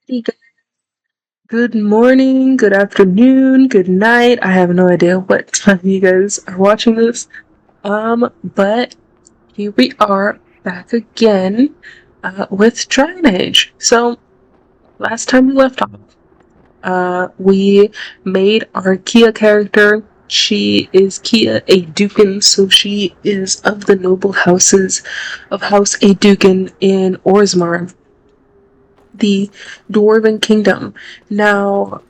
Hey guys. Good morning, good afternoon, good night. I have no idea what time you guys are watching this. But here we are back again with Dragon Age. So last time we left off, we made our Kia character. She is Kia a Ducan, so she is of the noble houses of House a Ducan in Orzammar, the Dwarven Kingdom. Now,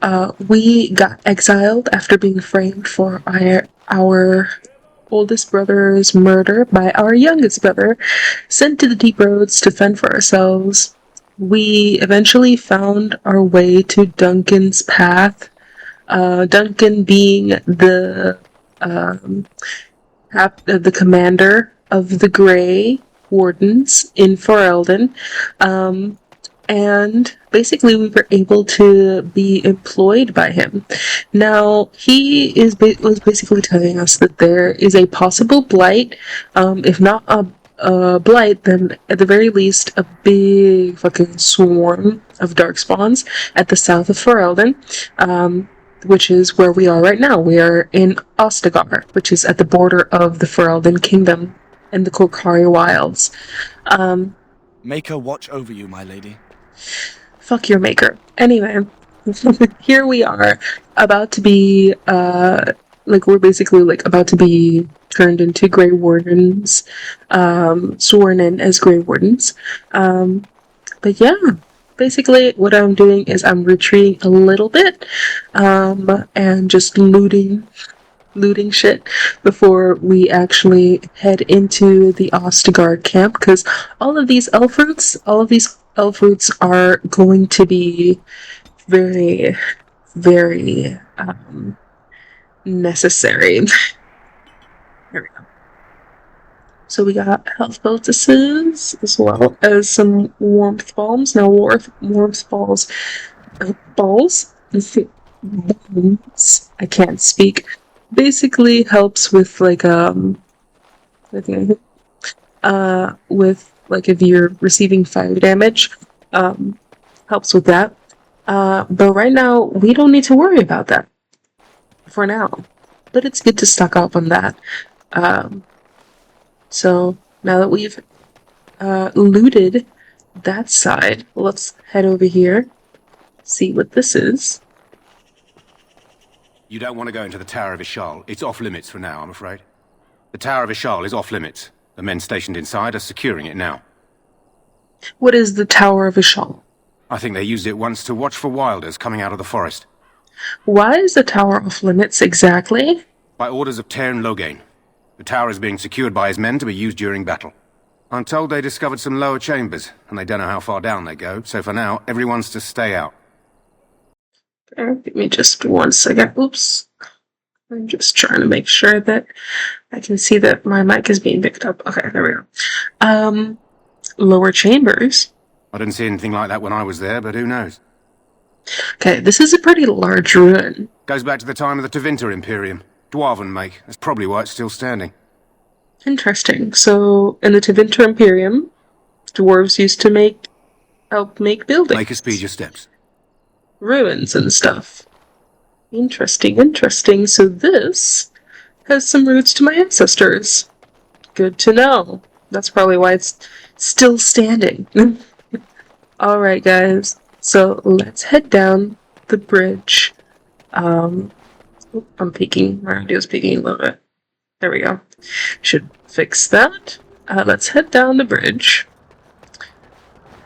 we got exiled after being framed for our oldest brother's murder by our youngest brother, sent to the deep roads to fend for ourselves. We eventually found our way to Duncan's path. Duncan being the commander of the Grey Wardens in Ferelden. And basically we were able to be employed by him. Now, he was basically telling us that there is a possible blight, if not a blight, then at the very least a big fucking swarm of darkspawns at the south of Ferelden, which is where we are right now. We are in Ostagar, which is at the border of the Ferelden Kingdom and the Korkari Wilds. Make her watch over you, my lady. Fuck your maker. Anyway, here we are, about to be, we're basically, about to be turned into Grey Wardens, sworn in as Grey Wardens. But yeah, basically what I'm doing is I'm retreating a little bit, and just looting shit before we actually head into the Ostagar camp, because all of these elf roots are going to be very, very necessary. There we go. So we got health poultices as well as some warmth balms. Now warmth balls, balls. I can't speak. Basically helps with if you're receiving fire damage, helps with that. But right now we don't need to worry about that for now. But it's good to stock up on that. So now that we've looted that side, let's head over here, see what this is. You don't want to go into the Tower of Ishal. It's off limits for now, I'm afraid. The Tower of Ishal is off limits. The men stationed inside are securing it now. What is the Tower of Ishal? I think they used it once to watch for wilders coming out of the forest. Why is the tower off limits exactly? By orders of Tairn Loghain. The tower is being secured by his men to be used during battle. I'm told they discovered some lower chambers, and they don't know how far down they go, so for now, everyone's to stay out. Give me just 1 second. Oops. I'm just trying to make sure that I can see that my mic is being picked up. Okay, there we go. Lower chambers? I didn't see anything like that when I was there, but who knows? Okay, this is a pretty large ruin. Goes back to the time of the Tevinter Imperium. Dwarven make. That's probably why it's still standing. Interesting. So, in the Tevinter Imperium, dwarves used to help make buildings. Make her speed your steps. Ruins and stuff. Interesting. So this has some roots to my ancestors. Good to know. That's probably why it's still standing. Alright, guys. So let's head down the bridge. I'm peeking. My audio's peeking a little bit. There we go. Should fix that. Let's head down the bridge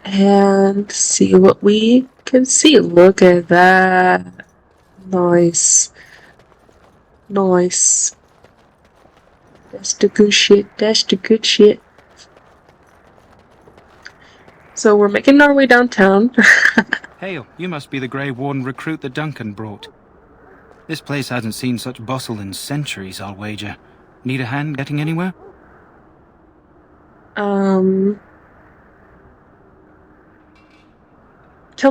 and see what we can see. Look at that. Nice. That's the good shit. So we're making our way downtown. Hail, you must be the Grey Warden recruit that Duncan brought. This place hasn't seen such bustle in centuries, I'll wager. Need a hand getting anywhere? Tell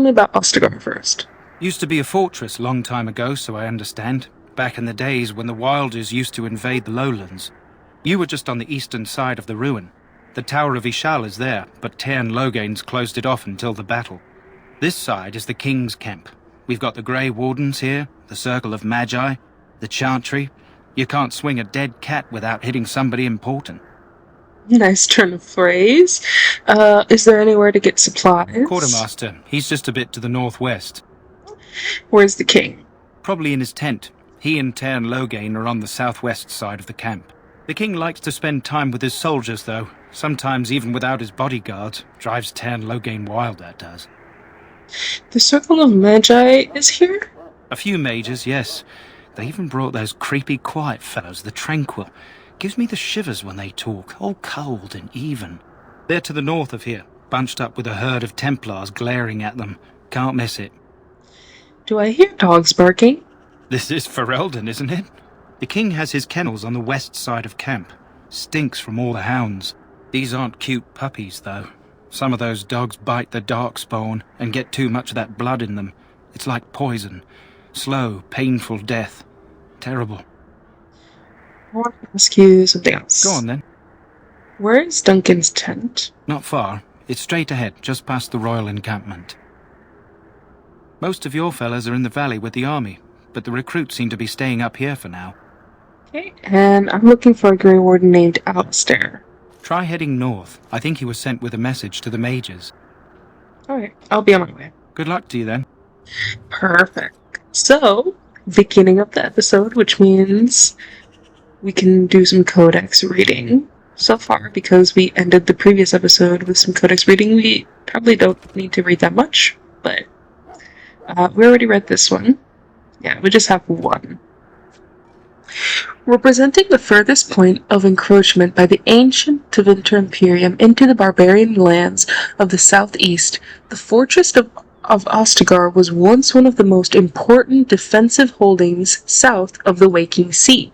me about Ostagar first. Used to be a fortress long time ago, so I understand. Back in the days when the Wilders used to invade the lowlands. You were just on the eastern side of the ruin. The Tower of Ishal is there, but Tairn Loghain's closed it off until the battle. This side is the King's camp. We've got the Grey Wardens here, the Circle of Magi, the Chantry. You can't swing a dead cat without hitting somebody important. Nice turn of phrase. Is there anywhere to get supplies? Quartermaster, he's just a bit to the northwest. Where's the king? Probably in his tent. He and Tairn Loghain are on the southwest side of the camp. The king likes to spend time with his soldiers, though. Sometimes even without his bodyguards. Drives Tairn Loghain wild, that does. The Circle of Magi is here? A few mages, yes. They even brought those creepy quiet fellows, the Tranquil. Gives me the shivers when they talk, all cold and even. They're to the north of here, bunched up with a herd of Templars glaring at them. Can't miss it. Do I hear dogs barking? This is Ferelden, isn't it? The king has his kennels on the west side of camp. Stinks from all the hounds. These aren't cute puppies, though. Some of those dogs bite the darkspawn and get too much of that blood in them. It's like poison. Slow, painful death. Terrible. I want to ask you something else. Go on, then. Where is Duncan's tent? Not far. It's straight ahead, just past the royal encampment. Most of your fellas are in the valley with the army, but the recruits seem to be staying up here for now. Okay, and I'm looking for a Grey Warden named Ostagar. Try heading north. I think he was sent with a message to the mages. Alright, I'll be on my way. Good luck to you, then. Perfect. So, beginning of the episode, which means we can do some codex reading. So far, because we ended the previous episode with some codex reading, we probably don't need to read that much, but we already read this one. Yeah, we just have one. Representing the furthest point of encroachment by the ancient Tevinter Imperium into the barbarian lands of the southeast, the fortress of Ostagar was once one of the most important defensive holdings south of the Waking Sea.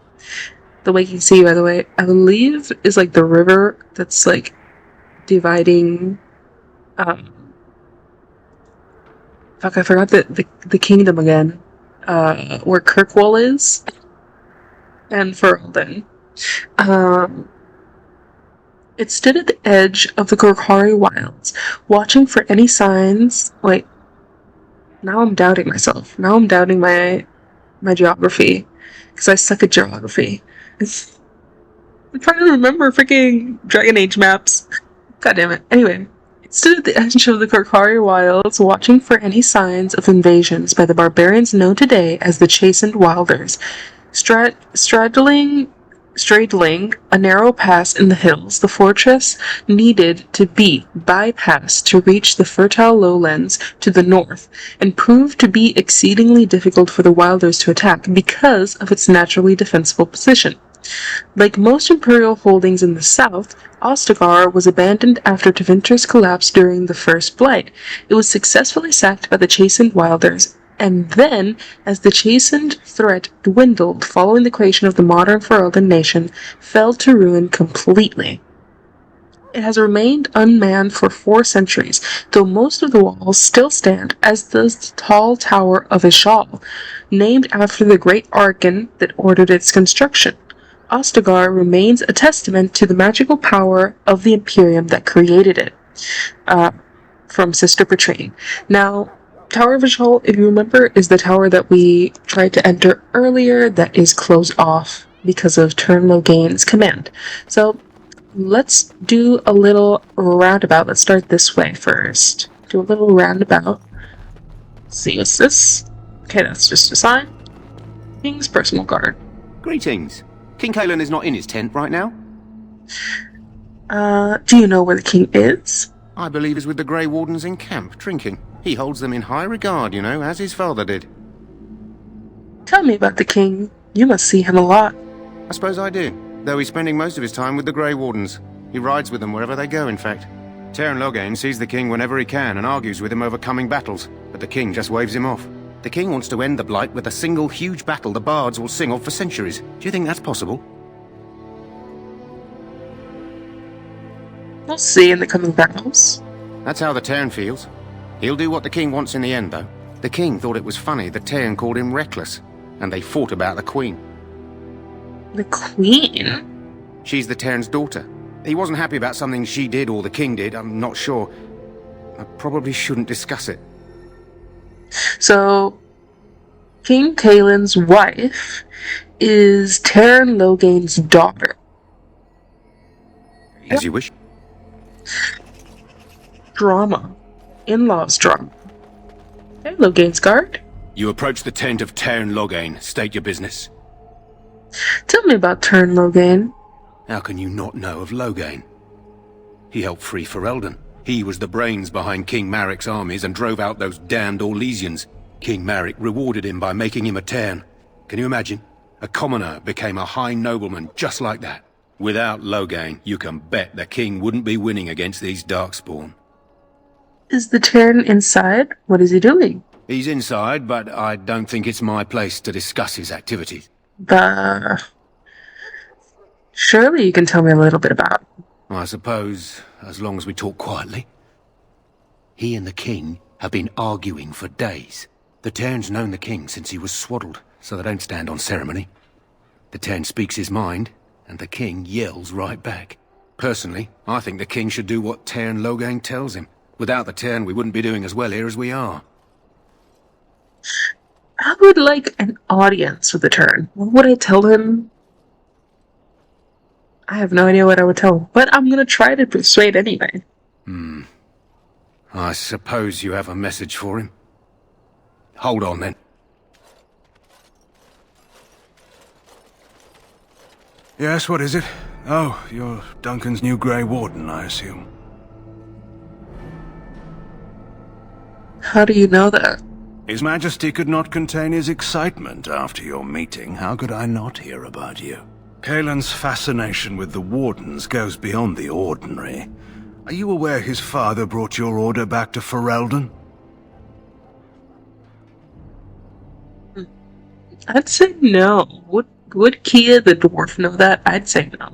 The Waking Sea, by the way, I believe is like the river that's like dividing. Fuck, I forgot the kingdom again. Where Kirkwall is, and Ferelden. It stood at the edge of the Gorkhari Wilds, watching for any signs. Wait, now I'm doubting myself. Now I'm doubting my geography, because I suck at geography. I'm trying to remember freaking Dragon Age maps. God damn it. Anyway. It stood at the edge of the Gorkhari Wilds, watching for any signs of invasions by the barbarians known today as the Chastened Wilders. Straddling a narrow pass in the hills, the fortress needed to be bypassed to reach the fertile lowlands to the north, and proved to be exceedingly difficult for the Wilders to attack because of its naturally defensible position. Like most imperial holdings in the south, Ostagar was abandoned after Tevinter's collapse during the First Blight. It was successfully sacked by the Chastened Wilders, and then, as the Chastened threat dwindled following the creation of the modern Ferelden nation, fell to ruin completely. It has remained unmanned for 4 centuries, though most of the walls still stand, as does the tall tower of Ishal, named after the great Archon that ordered its construction. Ostagar remains a testament to the magical power of the Imperium that created it. From Sister Petrine. Now, Tower of Ishal, if you remember, is the tower that we tried to enter earlier that is closed off because of Tairn Loghain's command. So, let's do a little roundabout. Let's start this way first. Do a little roundabout. See, what's this? Okay, that's just a sign. King's personal guard. Greetings. King Kalen is not in his tent right now. Do you know where the king is? I believe he's with the Grey Wardens in camp, drinking. He holds them in high regard, you know, as his father did. Tell me about the king. You must see him a lot. I suppose I do, though he's spending most of his time with the Grey Wardens. He rides with them wherever they go, in fact. Tairn Loghain sees the king whenever he can and argues with him over coming battles, but the king just waves him off. The king wants to end the Blight with a single huge battle the bards will sing of for centuries. Do you think that's possible? We'll see in the coming battles. That's how the Tairn feels. He'll do what the king wants in the end, though. The king thought it was funny that Tairn called him reckless, and they fought about the queen. The queen? She's the Tairn's daughter. He wasn't happy about something she did or the king did, I'm not sure. I probably shouldn't discuss it. So, King Kaelin's wife is Taryn Logain's daughter. As you wish. Drama. In-laws drama. Okay, Logain's guard. You approach the tent of Taryn Logain. State your business. Tell me about Taryn Logain. How can you not know of Logain? He helped free Ferelden. He was the brains behind King Maric's armies and drove out those damned Orlesians. King Maric rewarded him by making him a Tern. Can you imagine? A commoner became a high nobleman just like that. Without Logain, you can bet the king wouldn't be winning against these Darkspawn. Is the Tern inside? What is he doing? He's inside, but I don't think it's my place to discuss his activities. Surely you can tell me a little bit about him. I suppose, as long as we talk quietly. He and the king have been arguing for days. The Tern's known the king since he was swaddled, so they don't stand on ceremony. The Tern speaks his mind, and the king yells right back. Personally, I think the king should do what Taryn Logain tells him. Without the Tern, we wouldn't be doing as well here as we are. I would like an audience with the Tern. What would I tell him? I have no idea what I would tell him, but I'm gonna try to persuade anyway. I suppose you have a message for him. Hold on, then. Yes, what is it? Oh, you're Duncan's new Grey Warden, I assume. How do you know that? His Majesty could not contain his excitement after your meeting. How could I not hear about you? Kaelin's fascination with the Wardens goes beyond the ordinary. Are you aware his father brought your order back to Ferelden? I'd say no. Would Kia the dwarf know that? I'd say no.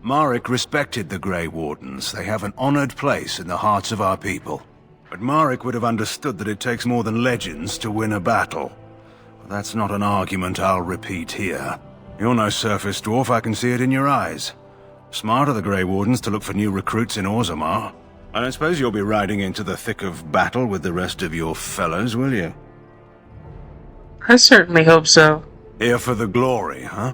Maric respected the Grey Wardens. They have an honored place in the hearts of our people. But Maric would have understood that it takes more than legends to win a battle. That's not an argument I'll repeat here. You're no surface dwarf, I can see it in your eyes. Smart of the Grey Wardens to look for new recruits in Orzammar. I don't suppose you'll be riding into the thick of battle with the rest of your fellows, will you? I certainly hope so. Here for the glory, huh?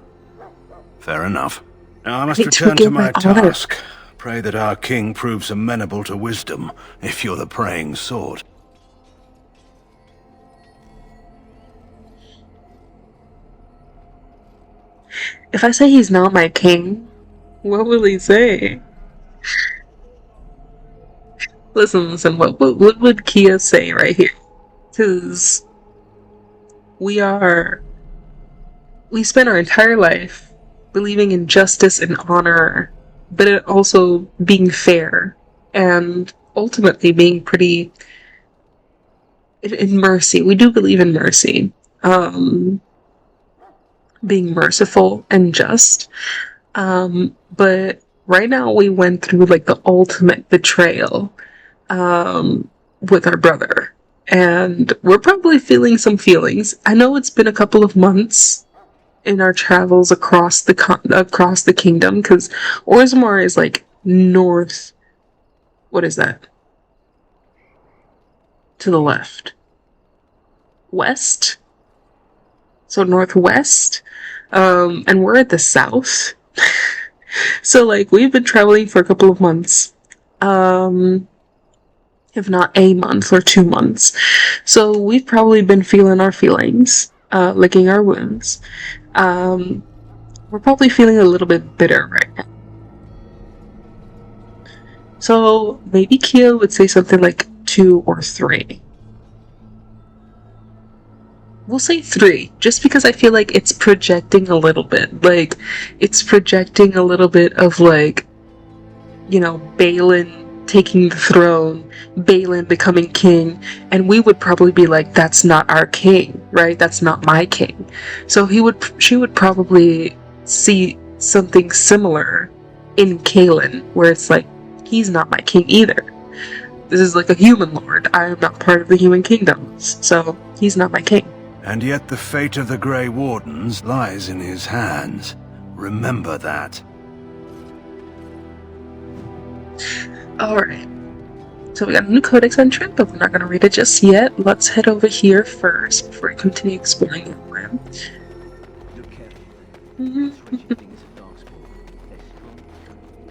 Fair enough. Now I must Hate to return to forget my my honor. task. Pray that our king proves amenable to wisdom, if you're the praying sort. If I say he's not my king, what will he say? Listen, what would Kia say right here? Because we spend our entire life believing in justice and honor, but it also being fair, and ultimately being pretty in mercy. We do believe in mercy. Being merciful and just. But right now we went through like the ultimate betrayal with our brother. And we're probably feeling some feelings. I know it's been a couple of months in our travels across the kingdom, because Orzammar is like north. What is that? To the left. West? So northwest. And we're at the south. So like we've been traveling for a couple of months. If not a month or 2 months. So we've probably been feeling our feelings, licking our wounds. We're probably feeling a little bit bitter right now. So maybe Kia would say something like 2 or 3. We'll say 3, just because I feel like it's projecting a little bit. Like, it's projecting a little bit of, like, you know, Balin taking the throne, Balin becoming king, and we would probably be like, that's not our king, right? That's not my king. So she would probably see something similar in Kaelin, where it's like, he's not my king either. This is like a human lord. I am not part of the human kingdoms, so he's not my king. And yet the fate of the Grey Wardens lies in his hands. Remember that. Alright. So we got a new codex entry, but we're not going to read it just yet. Let's head over here first before we continue exploring the room.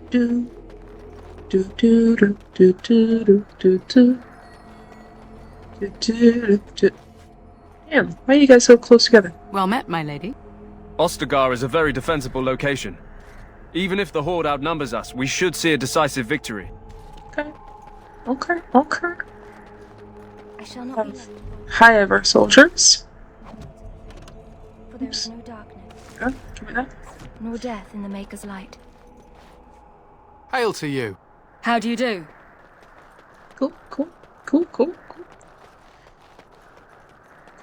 Do do do do do do do do do do do. Damn, why are you guys so close together? Well met, my lady. Ostagar is a very defensible location. Even if the Horde outnumbers us, we should see a decisive victory. Okay. Okay, okay. I shall not be left Hi ever, soldiers. for there is no darkness, Yeah, give me that. nor death in the Maker's light. Hail to you. How do you do? Cool, cool, cool, cool, cool.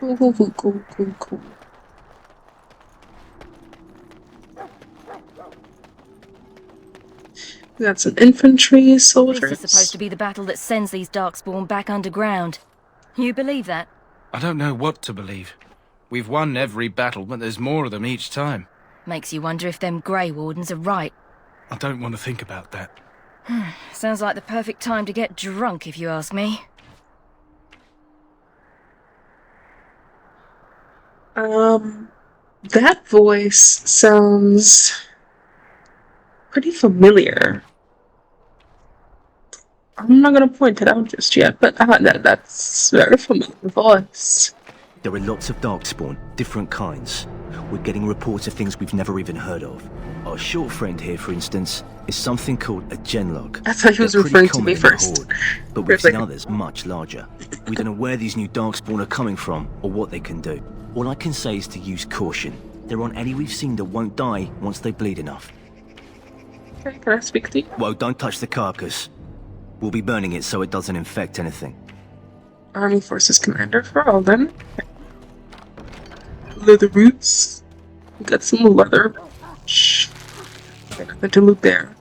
Cool, cool, cool, cool, cool, cool. We got some infantry soldiers. This is supposed to be the battle that sends these Darkspawn back underground. You believe that? I don't know what to believe. We've won every battle, but there's more of them each time. Makes you wonder if them Grey Wardens are right. I don't want to think about that. Sounds like the perfect time to get drunk, if you ask me. That voice sounds pretty familiar. I'm not gonna point it out just yet, but that's a very familiar voice. There are lots of Darkspawn, different kinds. We're getting reports of things we've never even heard of. Our short friend here, for instance, is something called a genlog. I thought he was They're pretty referring to me common in the first. Horde, but For a we've seen second. others much larger. We don't know where these new Darkspawn are coming from, or what they can do. All I can say is to use caution. There aren't any we've seen that won't die once they bleed enough. Okay, can I speak to you? Whoa, don't touch the carcass. We'll be burning it so it doesn't infect anything. Army Forces Commander for Alden. Leather boots. We got some leather. Shh. Okay, nothing to loot there.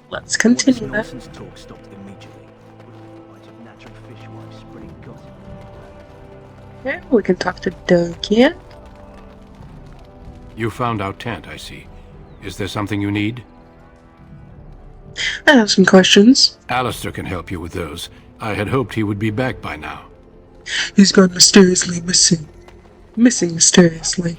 Let's continue All this that. nonsense talk stopped immediately. A bunch of natural fishwives spreading gossip. Yeah, we can talk to Duncan. You found our tent, I see. Is there something you need? I have some questions. Alistair can help you with those. I had hoped he would be back by now. He's gone mysteriously missing. Missing mysteriously. You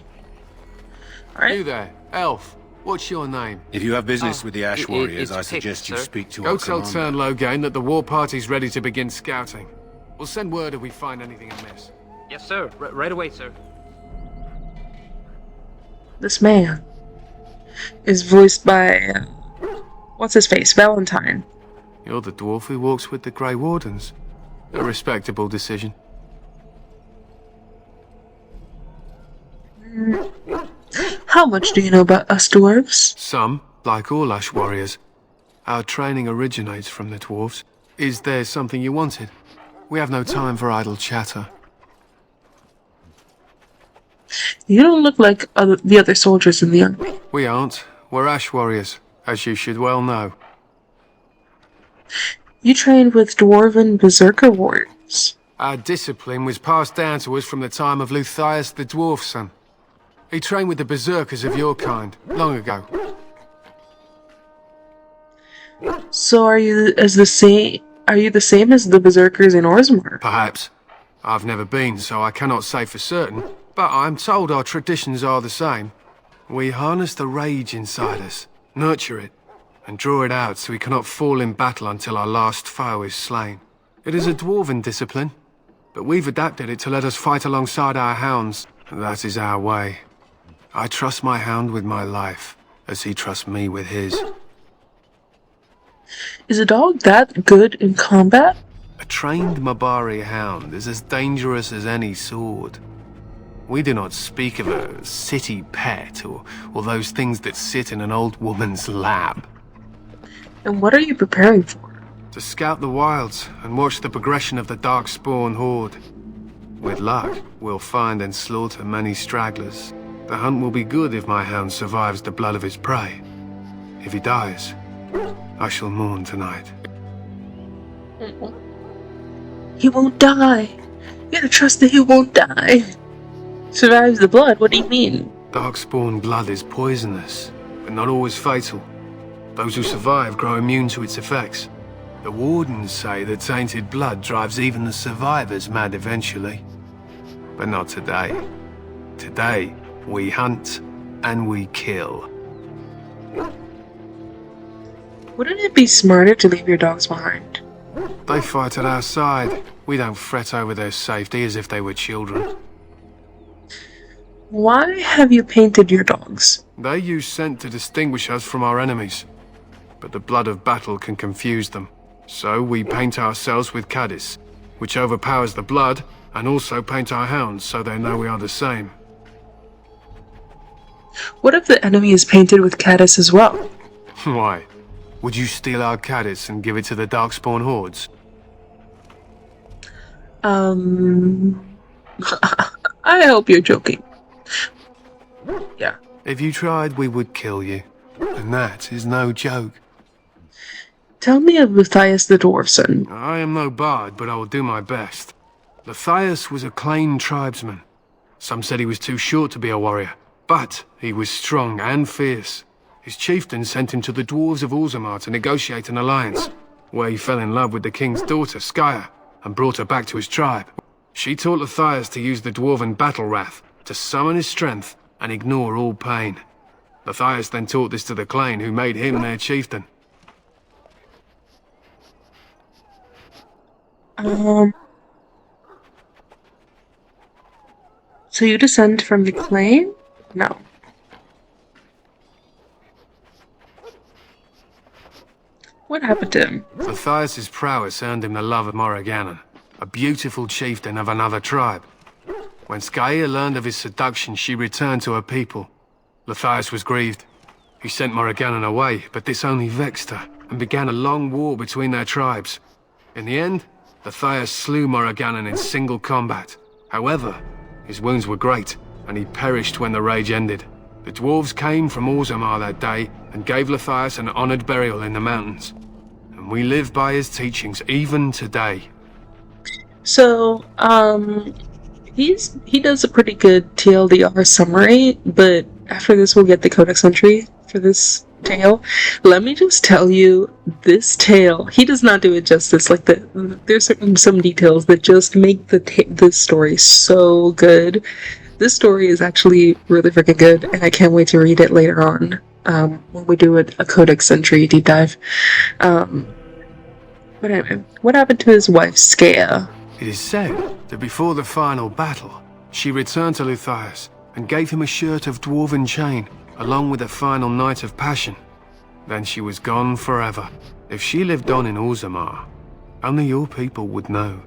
Alright. there, elf. What's your name? If you have business with the Ash Warriors, it's I Pip, suggest you sir. speak to Go our tell commander. Logain that the war party's ready to begin scouting. We'll send word if we find anything amiss. Yes, sir. Right away, sir. This man is voiced by, what's his face? Valentine. You're the dwarf who walks with the Grey Wardens. A respectable decision. How much do you know about us dwarves? Some, like all Ash Warriors. Our training originates from the dwarves. Is there something you wanted? We have no time for idle chatter. You don't look like the other soldiers in the army. We aren't. We're Ash Warriors, as you should well know. You trained with dwarven berserker warriors. Our discipline was passed down to us from the time of Luthias the Dwarf Son. He trained with the berserkers of your kind, long ago. So are you the same as the berserkers in Orzammar? Perhaps. I've never been, so I cannot say for certain, but I'm told our traditions are the same. We harness the rage inside us, nurture it, and draw it out so we cannot fall in battle until our last foe is slain. It is a dwarven discipline, but we've adapted it to let us fight alongside our hounds. That is our way. I trust my hound with my life, as he trusts me with his. Is a dog that good in combat? A trained Mabari hound is as dangerous as any sword. We do not speak of a city pet or those things that sit in an old woman's lap. And what are you preparing for? To scout the wilds and watch the progression of the Darkspawn horde. With luck, we'll find and slaughter many stragglers. The hunt will be good if my hound survives the blood of his prey. If he dies, I shall mourn tonight. He won't die. You gotta trust that he won't die. Survives the blood? What do you mean? Darkspawn blood is poisonous, but not always fatal. Those who survive grow immune to its effects. The Wardens say that tainted blood drives even the survivors mad eventually. But not today. Today, we hunt and we kill. Wouldn't it be smarter to leave your dogs behind? They fight at our side. We don't fret over their safety as if they were children. Why have you painted your dogs? They use scent to distinguish us from our enemies. But the blood of battle can confuse them. So we paint ourselves with caddis, which overpowers the blood, and also paint our hounds so they know we are the same. What if the enemy is painted with caddis as well? Why? Would you steal our caddis and give it to the Darkspawn hordes? I hope you're joking. Yeah. If you tried, we would kill you. And that is no joke. Tell me of Matthias the Dwarfson. I am no bard, but I will do my best. Matthias was a Clane tribesman. Some said he was too short to be a warrior, but he was strong and fierce. His chieftain sent him to the dwarves of Orzammar to negotiate an alliance, where he fell in love with the king's daughter, Skya, and brought her back to his tribe. She taught Matthias to use the dwarven battle wrath to summon his strength and ignore all pain. Matthias then taught this to the Clane, who made him their chieftain. So you descend from the Clane? No. What happened to him? Matthias's prowess earned him the love of Morrigannon, a beautiful chieftain of another tribe. When Skya learned of his seduction, she returned to her people. Matthias was grieved. He sent Morrigannon away, but this only vexed her, and began a long war between their tribes. In the end, Matthias slew Morrigannon in single combat. However, his wounds were great, and he perished when the rage ended. The dwarves came from Orzammar that day, and gave Matthias an honored burial in the mountains. And we live by his teachings even today. So, he does a pretty good TLDR summary, but after this we'll get the codex entry for this tale. Let me just tell you, this tale, he does not do it justice. Like, there's some details that just make this story so good. This story is actually really freaking good, and I can't wait to read it later on, when we do a codex entry deep dive. But anyway, what happened to his wife, Skya? It is said that before the final battle, she returned to Matthias and gave him a shirt of dwarven chain, along with a final night of passion. Then she was gone forever. If she lived on in Orzammar, only your people would know.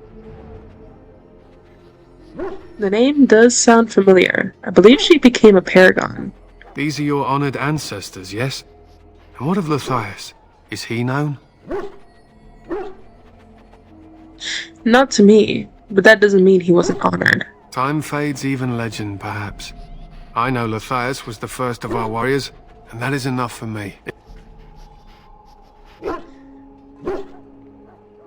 The name does sound familiar. I believe she became a paragon. These are your honored ancestors, yes? And what of Matthias? Is he known? Not to me, but that doesn't mean he wasn't honored. Time fades even legend, perhaps. I know Matthias was the first of our warriors, and that is enough for me.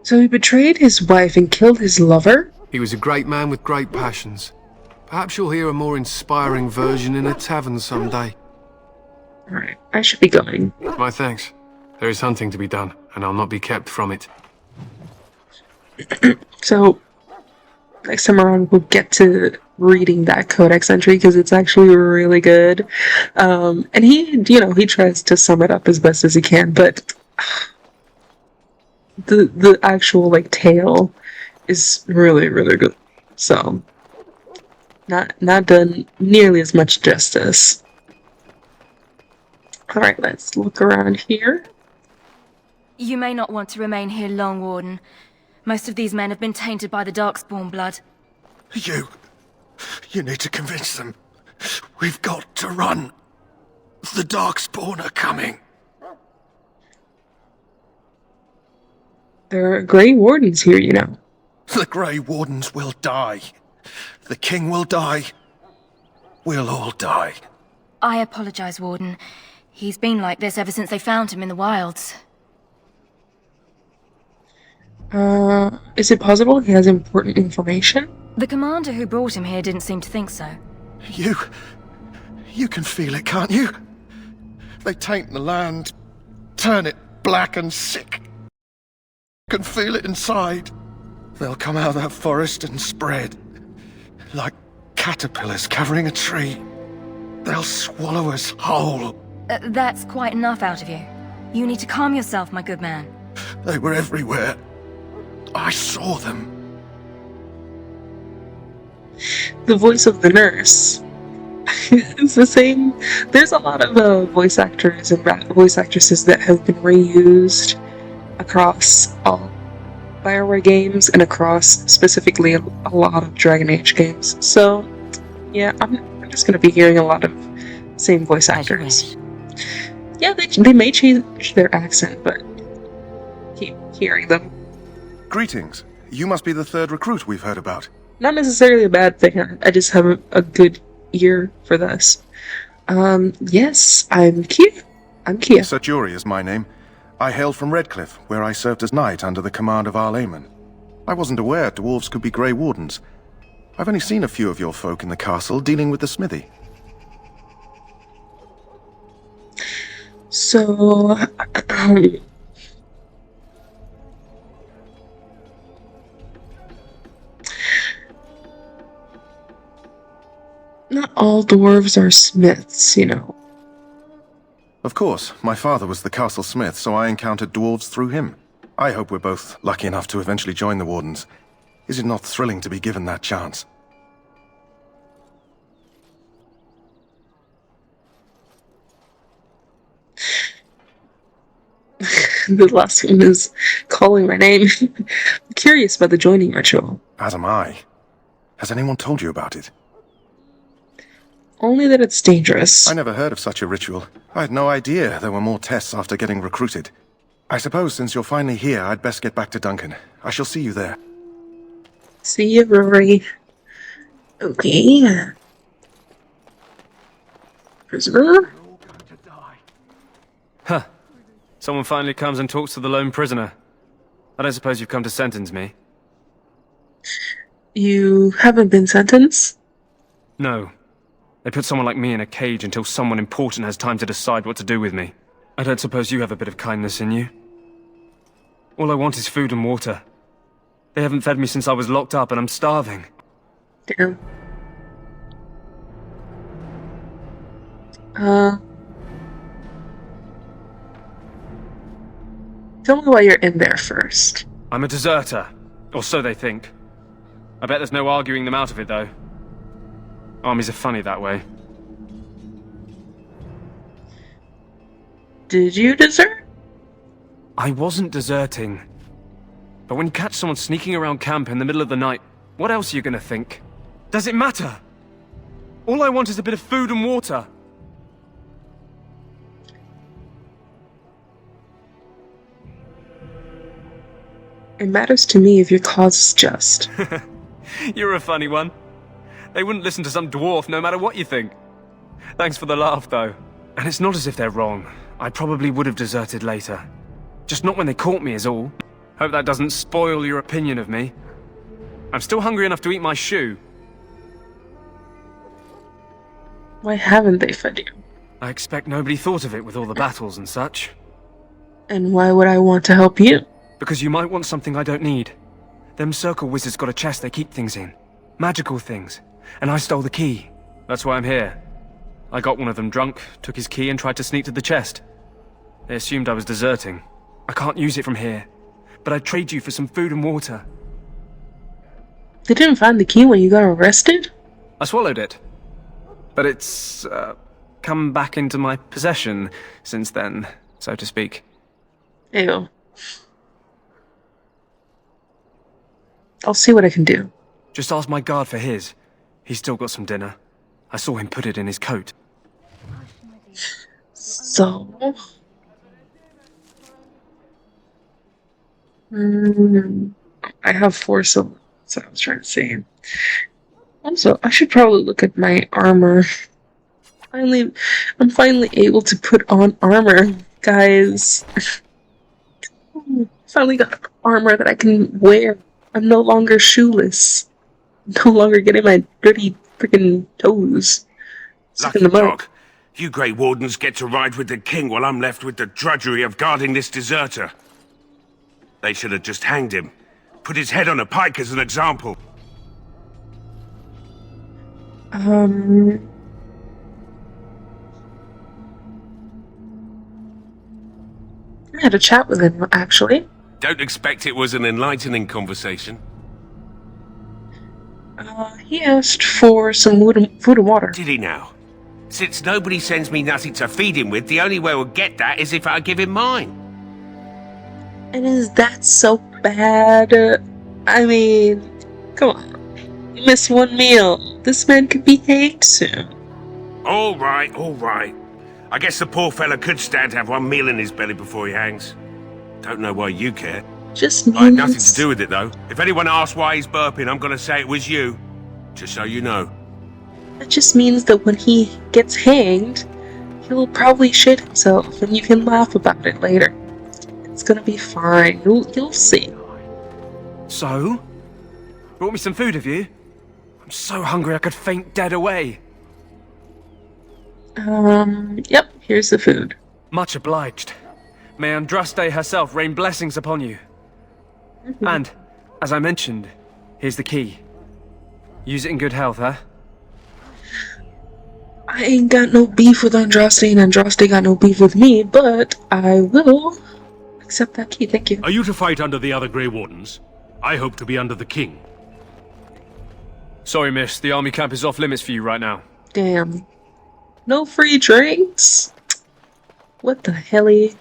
So he betrayed his wife and killed his lover? He was a great man with great passions. Perhaps you'll hear a more inspiring version in a tavern someday. Alright, I should be going. My thanks. There is hunting to be done, and I'll not be kept from it. So, next time around we'll get to reading that codex entry because it's actually really good. And he tries to sum it up as best as he can, but the actual tale is really, really good. So, not done nearly as much justice. Alright, let's look around here. You may not want to remain here long, Warden. Most of these men have been tainted by the Darkspawn blood. You need to convince them. We've got to run. The Darkspawn are coming. There are Grey Wardens here, you know. The Grey Wardens will die. The King will die. We'll all die. I apologize, Warden. He's been like this ever since they found him in the wilds. Is it possible he has important information? The commander who brought him here didn't seem to think so. You can feel it, can't you? They taint the land, turn it black and sick. can feel it inside. They'll come out of that forest and spread. Like caterpillars covering a tree. They'll swallow us whole. That's quite enough out of you. You need to calm yourself, my good man. They were everywhere. I saw them. The voice of the nurse. It's the same. There's a lot of voice actors and voice actresses that have been reused across all BioWare games and across specifically a lot of Dragon Age games. So, yeah, I'm just gonna be hearing a lot of same voice actors. Yeah, they may change their accent, but keep hearing them. Greetings. You must be the third recruit we've heard about. Not necessarily a bad thing. I just have a good ear for this. Yes, I'm Kia. I'm Kia. Sir Jury is my name. I hail from Redcliffe, where I served as knight under the command of Arl Aemon. I wasn't aware dwarves could be Grey Wardens. I've only seen a few of your folk in the castle dealing with the smithy. So, not all dwarves are smiths, you know. Of course, my father was the castle smith, so I encountered dwarves through him. I hope we're both lucky enough to eventually join the Wardens. Is it not thrilling to be given that chance? The last one is calling my name. I'm curious about the joining ritual. As am I. Has anyone told you about it? Only that it's dangerous. I never heard of such a ritual. I had no idea there were more tests after getting recruited. I suppose since you're finally here, I'd best get back to Duncan. I shall see you there. See you, Rory. Okay. Prisoner? Huh. Someone finally comes and talks to the lone prisoner. I don't suppose you've come to sentence me? You haven't been sentenced? No. They put someone like me in a cage until someone important has time to decide what to do with me. I don't suppose you have a bit of kindness in you? All I want is food and water. They haven't fed me since I was locked up and I'm starving. Damn. Tell me why you're in there first. I'm a deserter. Or so they think. I bet there's no arguing them out of it, though. Armies are funny that way. Did you desert? I wasn't deserting. But when you catch someone sneaking around camp in the middle of the night, what else are you gonna think? Does it matter? All I want is a bit of food and water. It matters to me if your cause is just. You're a funny one. They wouldn't listen to some dwarf no matter what you think. Thanks for the laugh, though. And it's not as if they're wrong. I probably would have deserted later. Just not when they caught me is all. Hope that doesn't spoil your opinion of me. I'm still hungry enough to eat my shoe. Why haven't they fed you? I expect nobody thought of it with all the battles and such. And why would I want to help you? Because you might want something I don't need. Them circle wizards got a chest they keep things in. Magical things. And I stole the key. That's why I'm here. I got one of them drunk, took his key and tried to sneak to the chest. They assumed I was deserting. I can't use it from here. But I'd trade you for some food and water. They didn't find the key when you got arrested? I swallowed it. But it's, come back into my possession since then, so to speak. Ew. I'll see what I can do. Just ask my guard for his. He's still got some dinner. I saw him put it in his coat. So... I have 4 silver. That's what I was trying to say. Also, I should probably look at my armor. I'm finally able to put on armor, guys. Finally got armor that I can wear. I'm no longer shoeless. No longer getting my dirty freaking toes stuck in the mud. Dog. You Grey Wardens get to ride with the king while I'm left with the drudgery of guarding this deserter. They should have just hanged him. Put his head on a pike as an example. I had a chat with him, actually. Don't expect it was an enlightening conversation. He asked for some food and water. Did he now? Since nobody sends me nothing to feed him with, the only way we'll get that is if I give him mine. And is that so bad? I mean, come on. You miss one meal. This man could be hanged soon. All right, all right. I guess the poor fella could stand to have one meal in his belly before he hangs. Don't know why you care. Just means... I had nothing to do with it, though. If anyone asks why he's burping, I'm gonna say it was you. Just so you know. That just means that when he gets hanged, he'll probably shit himself, and you can laugh about it later. It's gonna be fine. You'll see. So? Brought me some food, have you? I'm so hungry I could faint dead away. Yep, here's the food. Much obliged. May Andraste herself rain blessings upon you. And, as I mentioned, here's the key. Use it in good health, huh? I ain't got no beef with Andraste, and Andraste got no beef with me, but I will accept that key, thank you. Are you to fight under the other Grey Wardens? I hope to be under the king. Sorry, miss. The army camp is off limits for you right now. Damn. No free drinks? What the helly?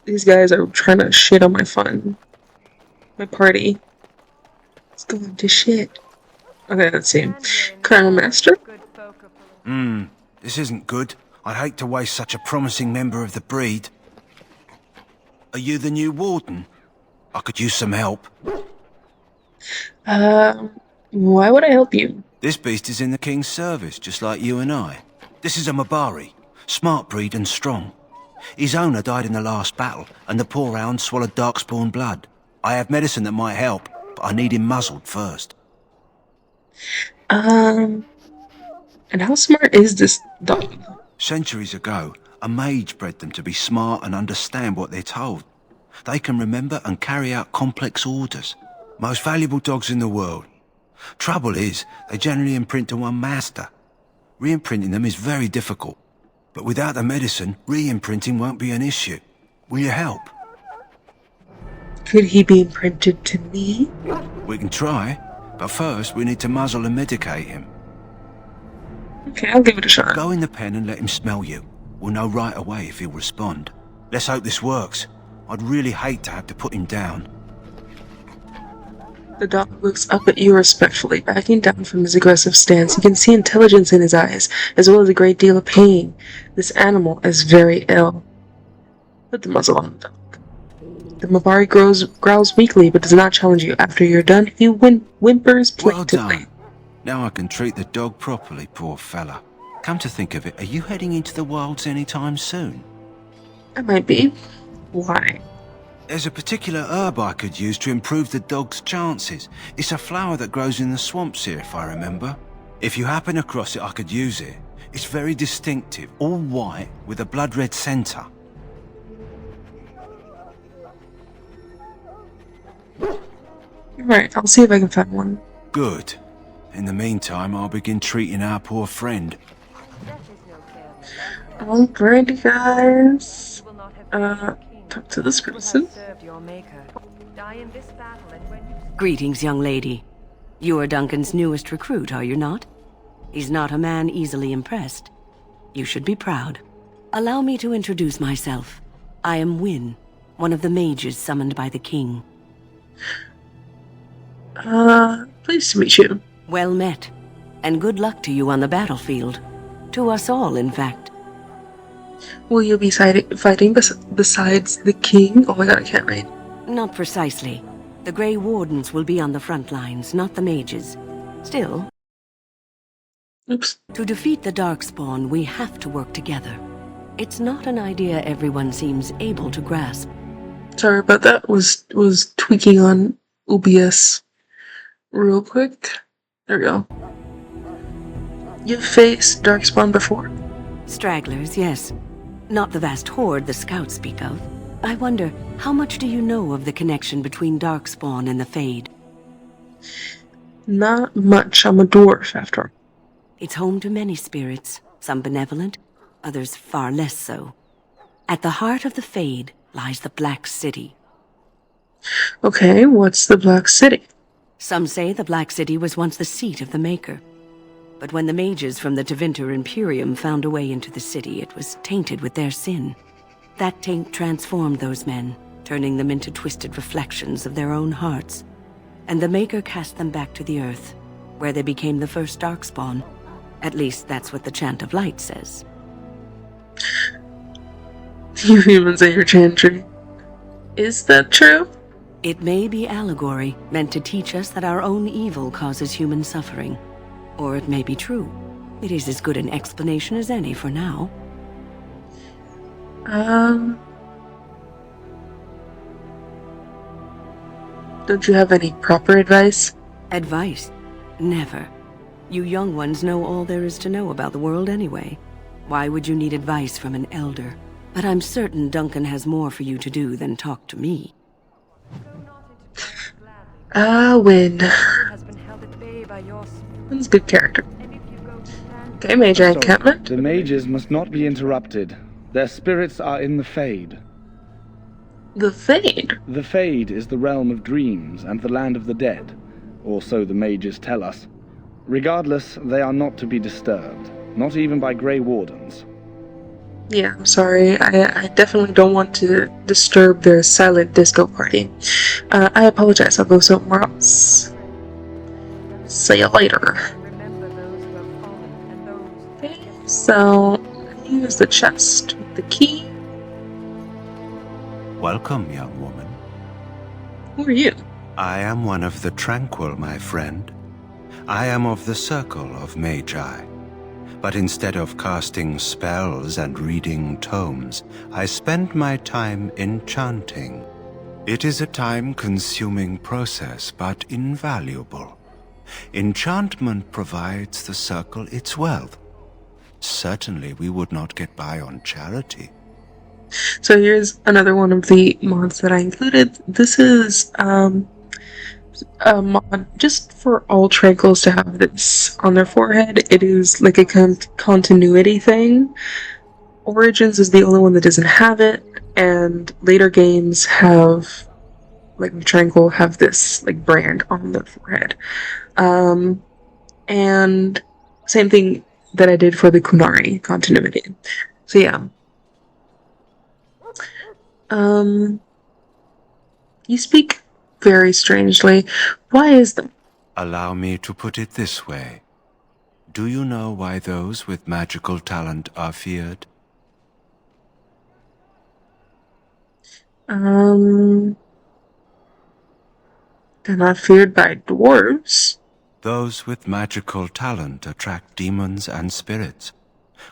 These guys are trying to shit on my fun. My party. It's going to shit. Okay, let's see. Colonel Master? This isn't good. I'd hate to waste such a promising member of the breed. Are you the new warden? I could use some help. Why would I help you? This beast is in the king's service, just like you and I. This is a Mabari, smart breed and strong. His owner died in the last battle, and the poor hound swallowed darkspawn blood. I have medicine that might help, but I need him muzzled first. And how smart is this dog? Centuries ago, a mage bred them to be smart and understand what they're told. They can remember and carry out complex orders. Most valuable dogs in the world. Trouble is, they generally imprint to one master. Re-imprinting them is very difficult. But without the medicine, re-imprinting won't be an issue. Will you help? Could he be imprinted to me? We can try, but first we need to muzzle and medicate him. Okay, I'll give it a shot. Go in the pen and let him smell you. We'll know right away if he'll respond. Let's hope this works. I'd really hate to have to put him down. The dog looks up at you respectfully, backing down from his aggressive stance. You can see intelligence in his eyes, as well as a great deal of pain. This animal is very ill. Put the muzzle on the dog. The Mabari growls weakly, but does not challenge you. After you're done, he whimpers plaintively. Well done. Now I can treat the dog properly, poor fella. Come to think of it, are you heading into the wilds anytime soon? I might be. Why? There's a particular herb I could use to improve the dog's chances. It's a flower that grows in the swamps here, if I remember. If you happen across it, I could use it. It's very distinctive, all white, with a blood-red centre. Right, I'll see if I can find one. Good. In the meantime, I'll begin treating our poor friend. Alrighty, guys. Talk to this person. Greetings, young lady. You are Duncan's newest recruit, are you not? He's not a man easily impressed. You should be proud. Allow me to introduce myself. I am Wynne, one of the mages summoned by the king. Pleased to meet you. Well met, and good luck to you on the battlefield. To us all, in fact. Will you be fighting besides the king? Oh my god, I can't read. Not precisely. The Grey Wardens will be on the front lines, not the mages. Still... Oops. To defeat the Darkspawn, we have to work together. It's not an idea everyone seems able to grasp. Sorry about that. Was tweaking on OBS real quick. There we go. You've faced Darkspawn before? Stragglers, yes. Not the vast horde the scouts speak of. I wonder, how much do you know of the connection between Darkspawn and the Fade? Not much. I'm a dwarf, after all. It's home to many spirits, some benevolent, others far less so. At the heart of the Fade lies the Black City. Okay, what's the Black City? Some say the Black City was once the seat of the Maker. But when the mages from the Tevinter Imperium found a way into the city, it was tainted with their sin. That taint transformed those men, turning them into twisted reflections of their own hearts. And the Maker cast them back to the Earth, where they became the first Darkspawn. At least that's what the Chant of Light says. You humans and your chantry. Is that true? It may be allegory, meant to teach us that our own evil causes human suffering. Or it may be true. It is as good an explanation as any for now. Don't you have any proper advice? Advice? Never. You young ones know all there is to know about the world anyway. Why would you need advice from an elder? But I'm certain Duncan has more for you to do than talk to me. Win. Win's a good character. Okay, Mage Encampment. The mages must not be interrupted. Their spirits are in the Fade. The Fade? The Fade is the realm of dreams and the land of the dead, or so the mages tell us. Regardless, they are not to be disturbed, not even by Grey Wardens. Yeah, I'm sorry. I definitely don't want to disturb their silent disco party. I apologize. I'll go somewhere else. See you later. Okay, so here's the chest with the key. Welcome, young woman. Who are you? I am one of the Tranquil, my friend. I am of the Circle of Magi. But instead of casting spells and reading tomes, I spend my time enchanting. It is a time-consuming process, but invaluable. Enchantment provides the Circle its wealth. Certainly we would not get by on charity. So here's another one of the mods that I included. This is a mod just for all Tranquils to have this on their forehead. It is like a continuity thing. Origins is the only one that doesn't have it, and later games have, like Tranquil, have this like brand on the forehead. And same thing that I did for the Kunari continuity. So yeah. You speak very strangely. Why is that? Allow me to put it this way. Do you know why those with magical talent are feared? They're not feared by dwarves. Those with magical talent attract demons and spirits.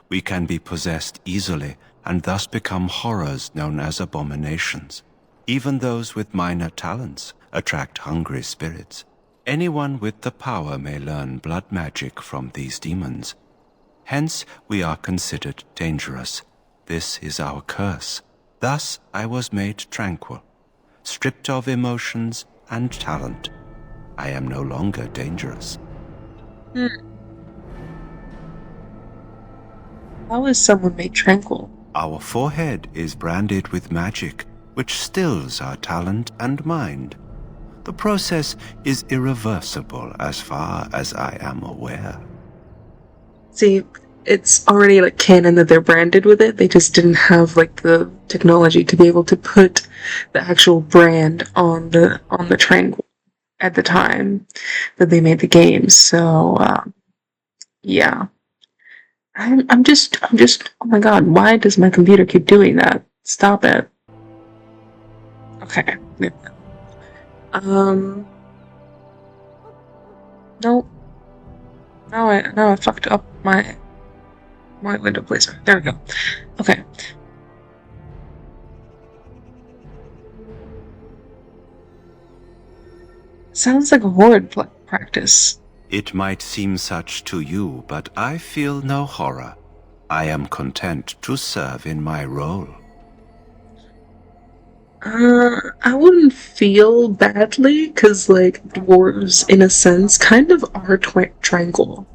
We can be possessed easily and thus become horrors known as abominations. Even those with minor talents attract hungry spirits. Anyone with the power may learn blood magic from these demons. Hence, we are considered dangerous. This is our curse. Thus, I was made tranquil, stripped of emotions and talent. I am no longer dangerous. How is someone made tranquil? Our forehead is branded with magic, which stills our talent and mind. The process is irreversible as far as I am aware. See, it's already like canon that they're branded with it. They just didn't have like the technology to be able to put the actual brand on the Tranquil at the time that they made the games. So yeah. I'm just oh my god, why does my computer keep doing that? Stop it. Okay. Nope. Now I fucked up my window placer. There we go. Okay. Sounds like a horde practice. It might seem such to you, but I feel no horror. I am content to serve in my role. I wouldn't feel badly, because, like, dwarves, in a sense, kind of are tranquil.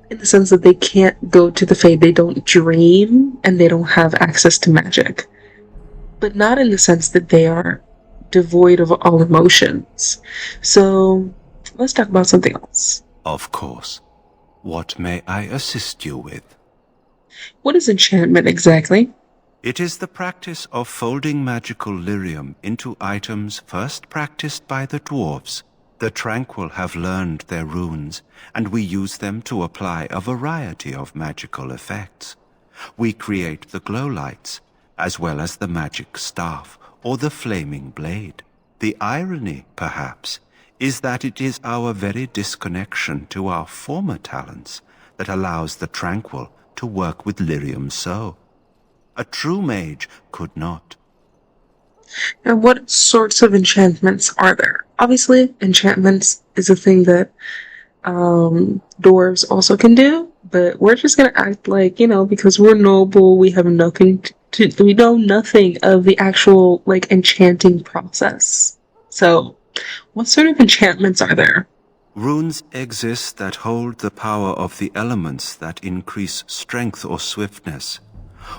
In the sense that they can't go to the Fae, they don't dream, and they don't have access to magic. But not in the sense that they are devoid of all emotions. So, let's talk about something else. Of course. What may I assist you with? What is enchantment exactly? It is the practice of folding magical lyrium into items first practiced by the dwarves. The Tranquil have learned their runes, and we use them to apply a variety of magical effects. We create the glow lights, as well as the magic staff or the flaming blade. The irony, perhaps, is that it is our very disconnection to our former talents that allows the Tranquil to work with lyrium so. A true mage could not. And what sorts of enchantments are there? Obviously, enchantments is a thing that dwarves also can do, but we're just gonna act like, because we're noble, we have nothing we know nothing of the actual, like, enchanting process. So, what sort of enchantments are there? Runes exist that hold the power of the elements that increase strength or swiftness.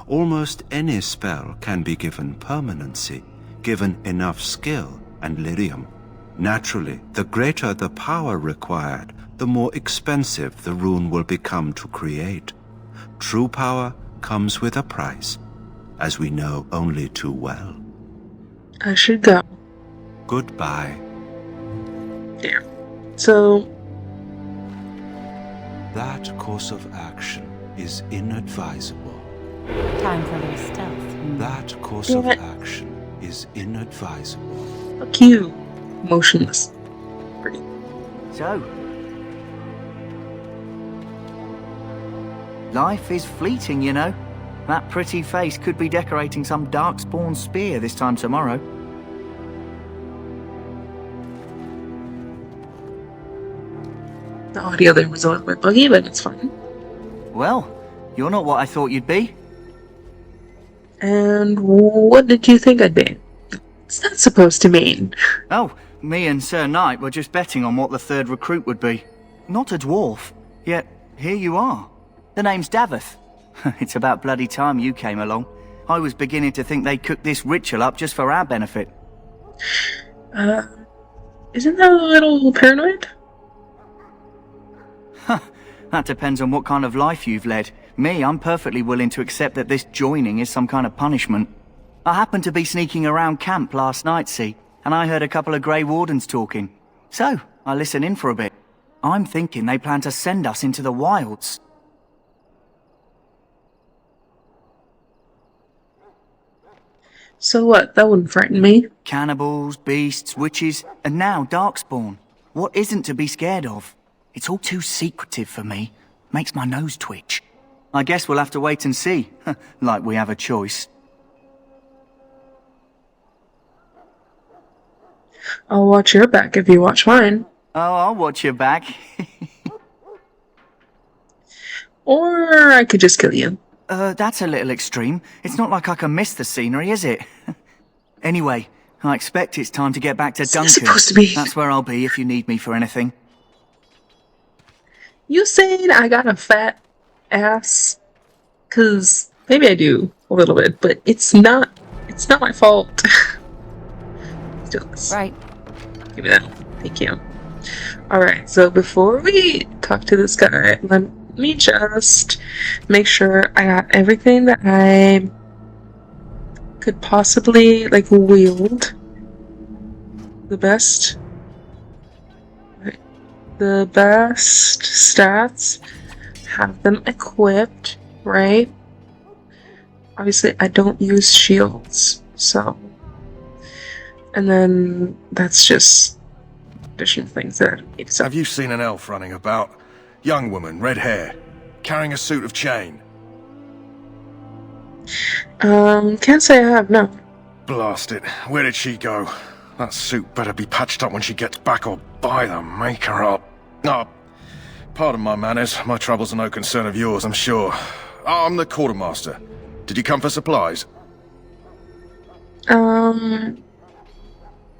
Almost any spell can be given permanency, given enough skill and lyrium. Naturally, the greater the power required, the more expensive the rune will become to create. True power comes with a price, as we know only too well. I should go. Goodbye. There. So... that course of action is inadvisable. Time for a little stealth. That course of action is inadvisable. Fuck you. Motionless. So, life is fleeting, you know. That pretty face could be decorating some darkspawn spear this time tomorrow. The audio there was a little bit buggy, but it's fine. Well, you're not what I thought you'd be. And what did you think I'd be? What's that supposed to mean? Oh, me and Sir Knight were just betting on what the third recruit would be. Not a dwarf, yet here you are. The name's Daveth. It's about bloody time you came along. I was beginning to think they cooked this ritual up just for our benefit. Isn't that a little paranoid? That depends on what kind of life you've led. Me, I'm perfectly willing to accept that this joining is some kind of punishment. I happened to be sneaking around camp last night, see, and I heard a couple of Grey Wardens talking. So, I listened in for a bit. I'm thinking they plan to send us into the wilds. So what? That wouldn't frighten me. Cannibals, beasts, witches, and now darkspawn. What isn't to be scared of? It's all too secretive for me. Makes my nose twitch. I guess we'll have to wait and see. Like we have a choice. I'll watch your back if you watch mine. Oh, I'll watch your back. Or I could just kill you. That's a little extreme. It's not like I can miss the scenery, is it? Anyway, I expect it's time to get back to Duncan. Supposed to be. That's where I'll be if you need me for anything. You saying I got a fat ass? 'Cause maybe I do a little bit, but it's not my fault. Let's do this. Right. Give me that. Thank you. Alright, so before we talk to this guy, let me just make sure I got everything that I could possibly, like, wield. The best stats, have them equipped, right? Obviously, I don't use shields, so. And then that's just additional things that I need. So. Have you seen an elf running about? Young woman, red hair, carrying a suit of chain. Can't say I have, no. Blast it. Where did she go? That suit better be patched up when she gets back, or by the maker up. Oh, pardon my manners. My troubles are no concern of yours, I'm sure. I'm the quartermaster. Did you come for supplies? Do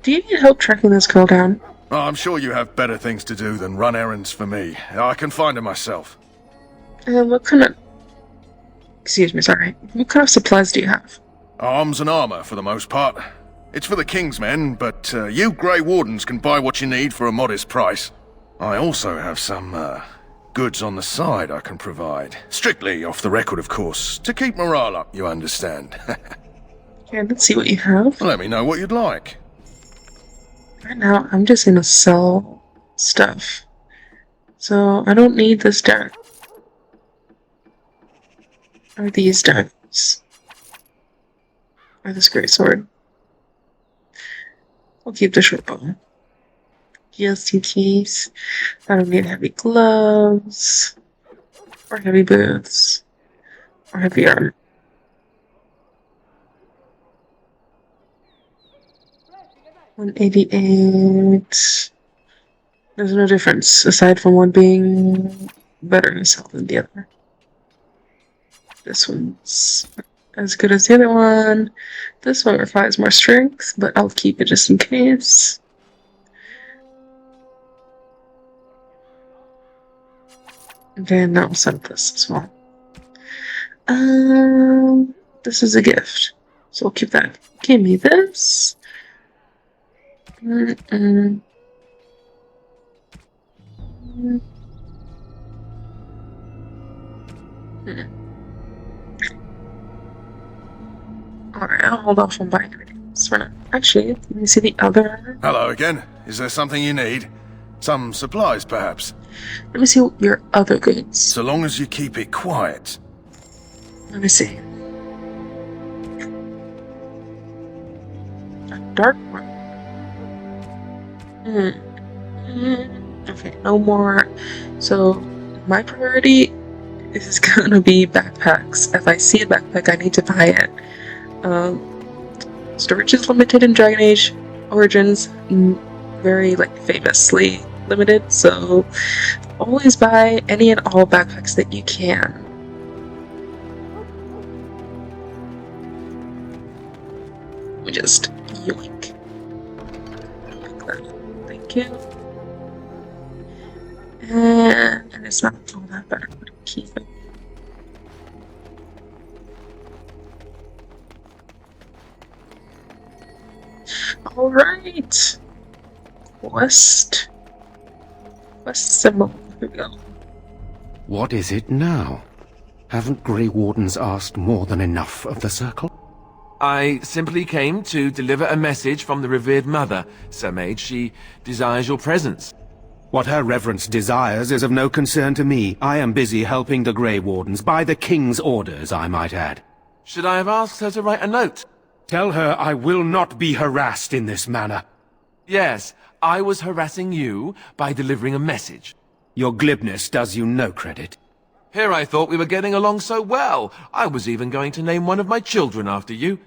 you need help tracking this girl down? Oh, I'm sure you have better things to do than run errands for me. I can find her myself. What kind of... Excuse me, sorry. What kind of supplies do you have? Arms and armor, for the most part. It's for the King's men, but you Grey Wardens can buy what you need for a modest price. I also have some, goods on the side I can provide. Strictly off the record, of course. To keep morale up, you understand. Okay, let's see what you have. Let me know what you'd like. Right now, I'm just gonna sell stuff. So, I don't need this dart. Or these darts. Or this great sword. I'll keep the short bow. Just in case. I don't need heavy gloves. Or heavy boots. Or heavy armor. $188. There's no difference aside from one being better in itself than the other. This one's as good as the other one. This one requires more strength, but I'll keep it just in case. And now I'll set this as well. This is a gift, so I'll keep that. Give me this. Alright, I'll hold off on buying anything for now. Actually, let me see the other. Hello again. Is there something you need? Some supplies, perhaps? Let me see your other goods. So long as you keep it quiet. Let me see. A dark one. Okay, no more. So, my priority is gonna be backpacks. If I see a backpack, I need to buy it. Storage is limited in Dragon Age Origins, very famously limited, so always buy any and all backpacks that you can. Let me just yoink. Like that. Thank you. And it's not all that bad, but I'll keep it. Alright. West symbol. Here we go. What is it now? Haven't Grey Wardens asked more than enough of the Circle? I simply came to deliver a message from the revered mother, Sir Mage. She desires your presence. What her reverence desires is of no concern to me. I am busy helping the Grey Wardens, by the King's orders, I might add. Should I have asked her to write a note? Tell her I will not be harassed in this manner. Yes, I was harassing you by delivering a message. Your glibness does you no credit. Here I thought we were getting along so well. I was even going to name one of my children after you.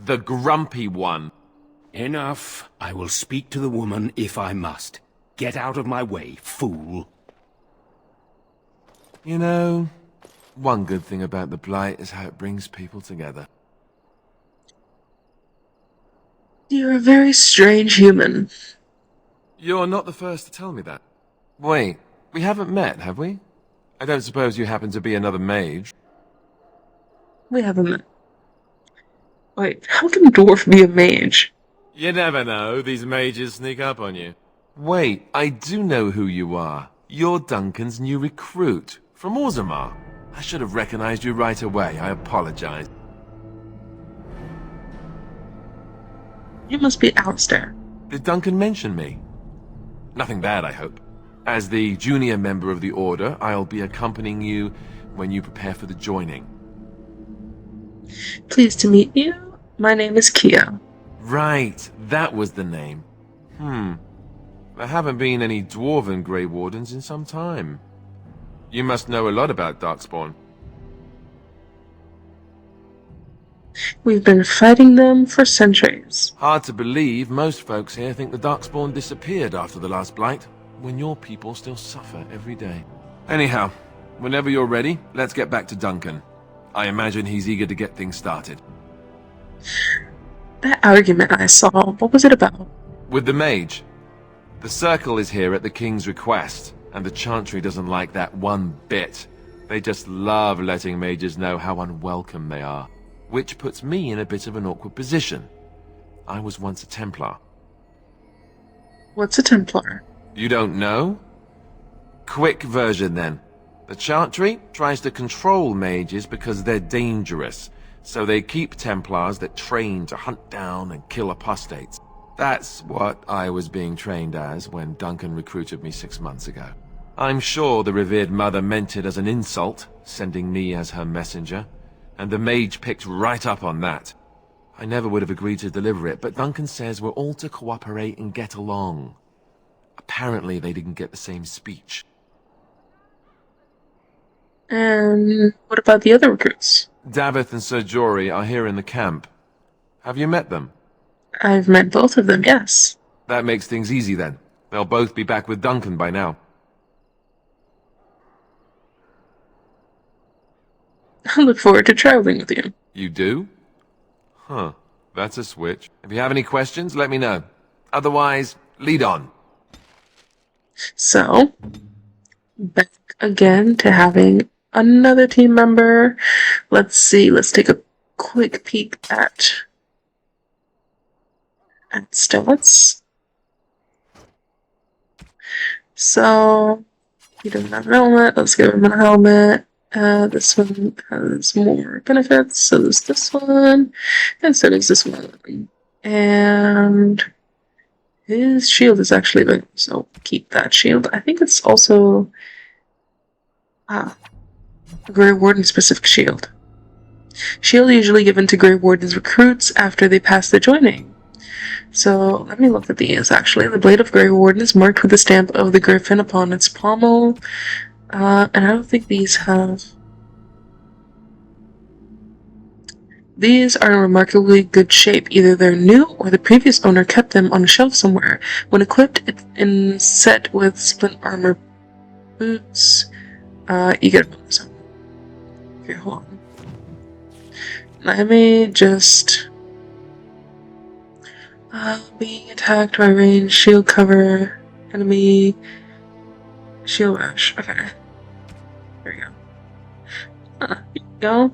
The Grumpy One. Enough. I will speak to the woman if I must. Get out of my way, fool. You know, one good thing about the Blight is how it brings people together. You're a very strange human. You're not the first to tell me that. Wait, we haven't met, have we? I don't suppose you happen to be another mage? We haven't met. Wait, how can a dwarf be a mage? You never know, these mages sneak up on you. Wait, I do know who you are. You're Duncan's new recruit, from Orzammar. I should have recognized you right away, I apologize. You must be Alistair. Did Duncan mention me? Nothing bad, I hope. As the junior member of the Order, I'll be accompanying you when you prepare for the joining. Pleased to meet you. My name is Kia. Right, that was the name. There haven't been any Dwarven Grey Wardens in some time. You must know a lot about Darkspawn. We've been fighting them for centuries. Hard to believe most folks here think the Darkspawn disappeared after the last Blight, when your people still suffer every day. Anyhow, whenever you're ready, let's get back to Duncan. I imagine he's eager to get things started. that argument I saw, what was it about? With the mage. The circle is here at the king's request, and the Chantry doesn't like that one bit. They just love letting mages know how unwelcome they are, which puts me in a bit of an awkward position. I was once a Templar. What's a Templar? You don't know? Quick version then. The Chantry tries to control mages because they're dangerous, so they keep Templars that train to hunt down and kill apostates. That's what I was being trained as when Duncan recruited me 6 months ago. I'm sure the revered mother meant it as an insult, sending me as her messenger, and the mage picked right up on that. I never would have agreed to deliver it, but Duncan says we're all to cooperate and get along. Apparently they didn't get the same speech. And what about the other recruits? Davith and Sir Jory are here in the camp. Have you met them? I've met both of them, yes. That makes things easy then. They'll both be back with Duncan by now. I look forward to traveling with you. You do? Huh. That's a switch. If you have any questions, let me know. Otherwise, lead on. So, back again to having another team member. Let's see, let's take a quick peek at stats. So, he doesn't have a helmet. Let's give him a helmet. This one has more benefits, so there's this one, and so does this one. And his shield is actually good, so keep that shield. I think it's also a Grey Warden specific shield. Shield usually given to Grey Wardens recruits after they pass the joining. So let me look at these actually. The blade of Grey Warden is marked with the stamp of the Griffin upon its pommel. And I don't think these have... These are in remarkably good shape. Either they're new or the previous owner kept them on a shelf somewhere. When equipped and set with splint armor boots, you get a bonus. Okay, hold on. Let me just... being attacked by range, shield cover, enemy, shield rush. Okay. There we go. Here we go.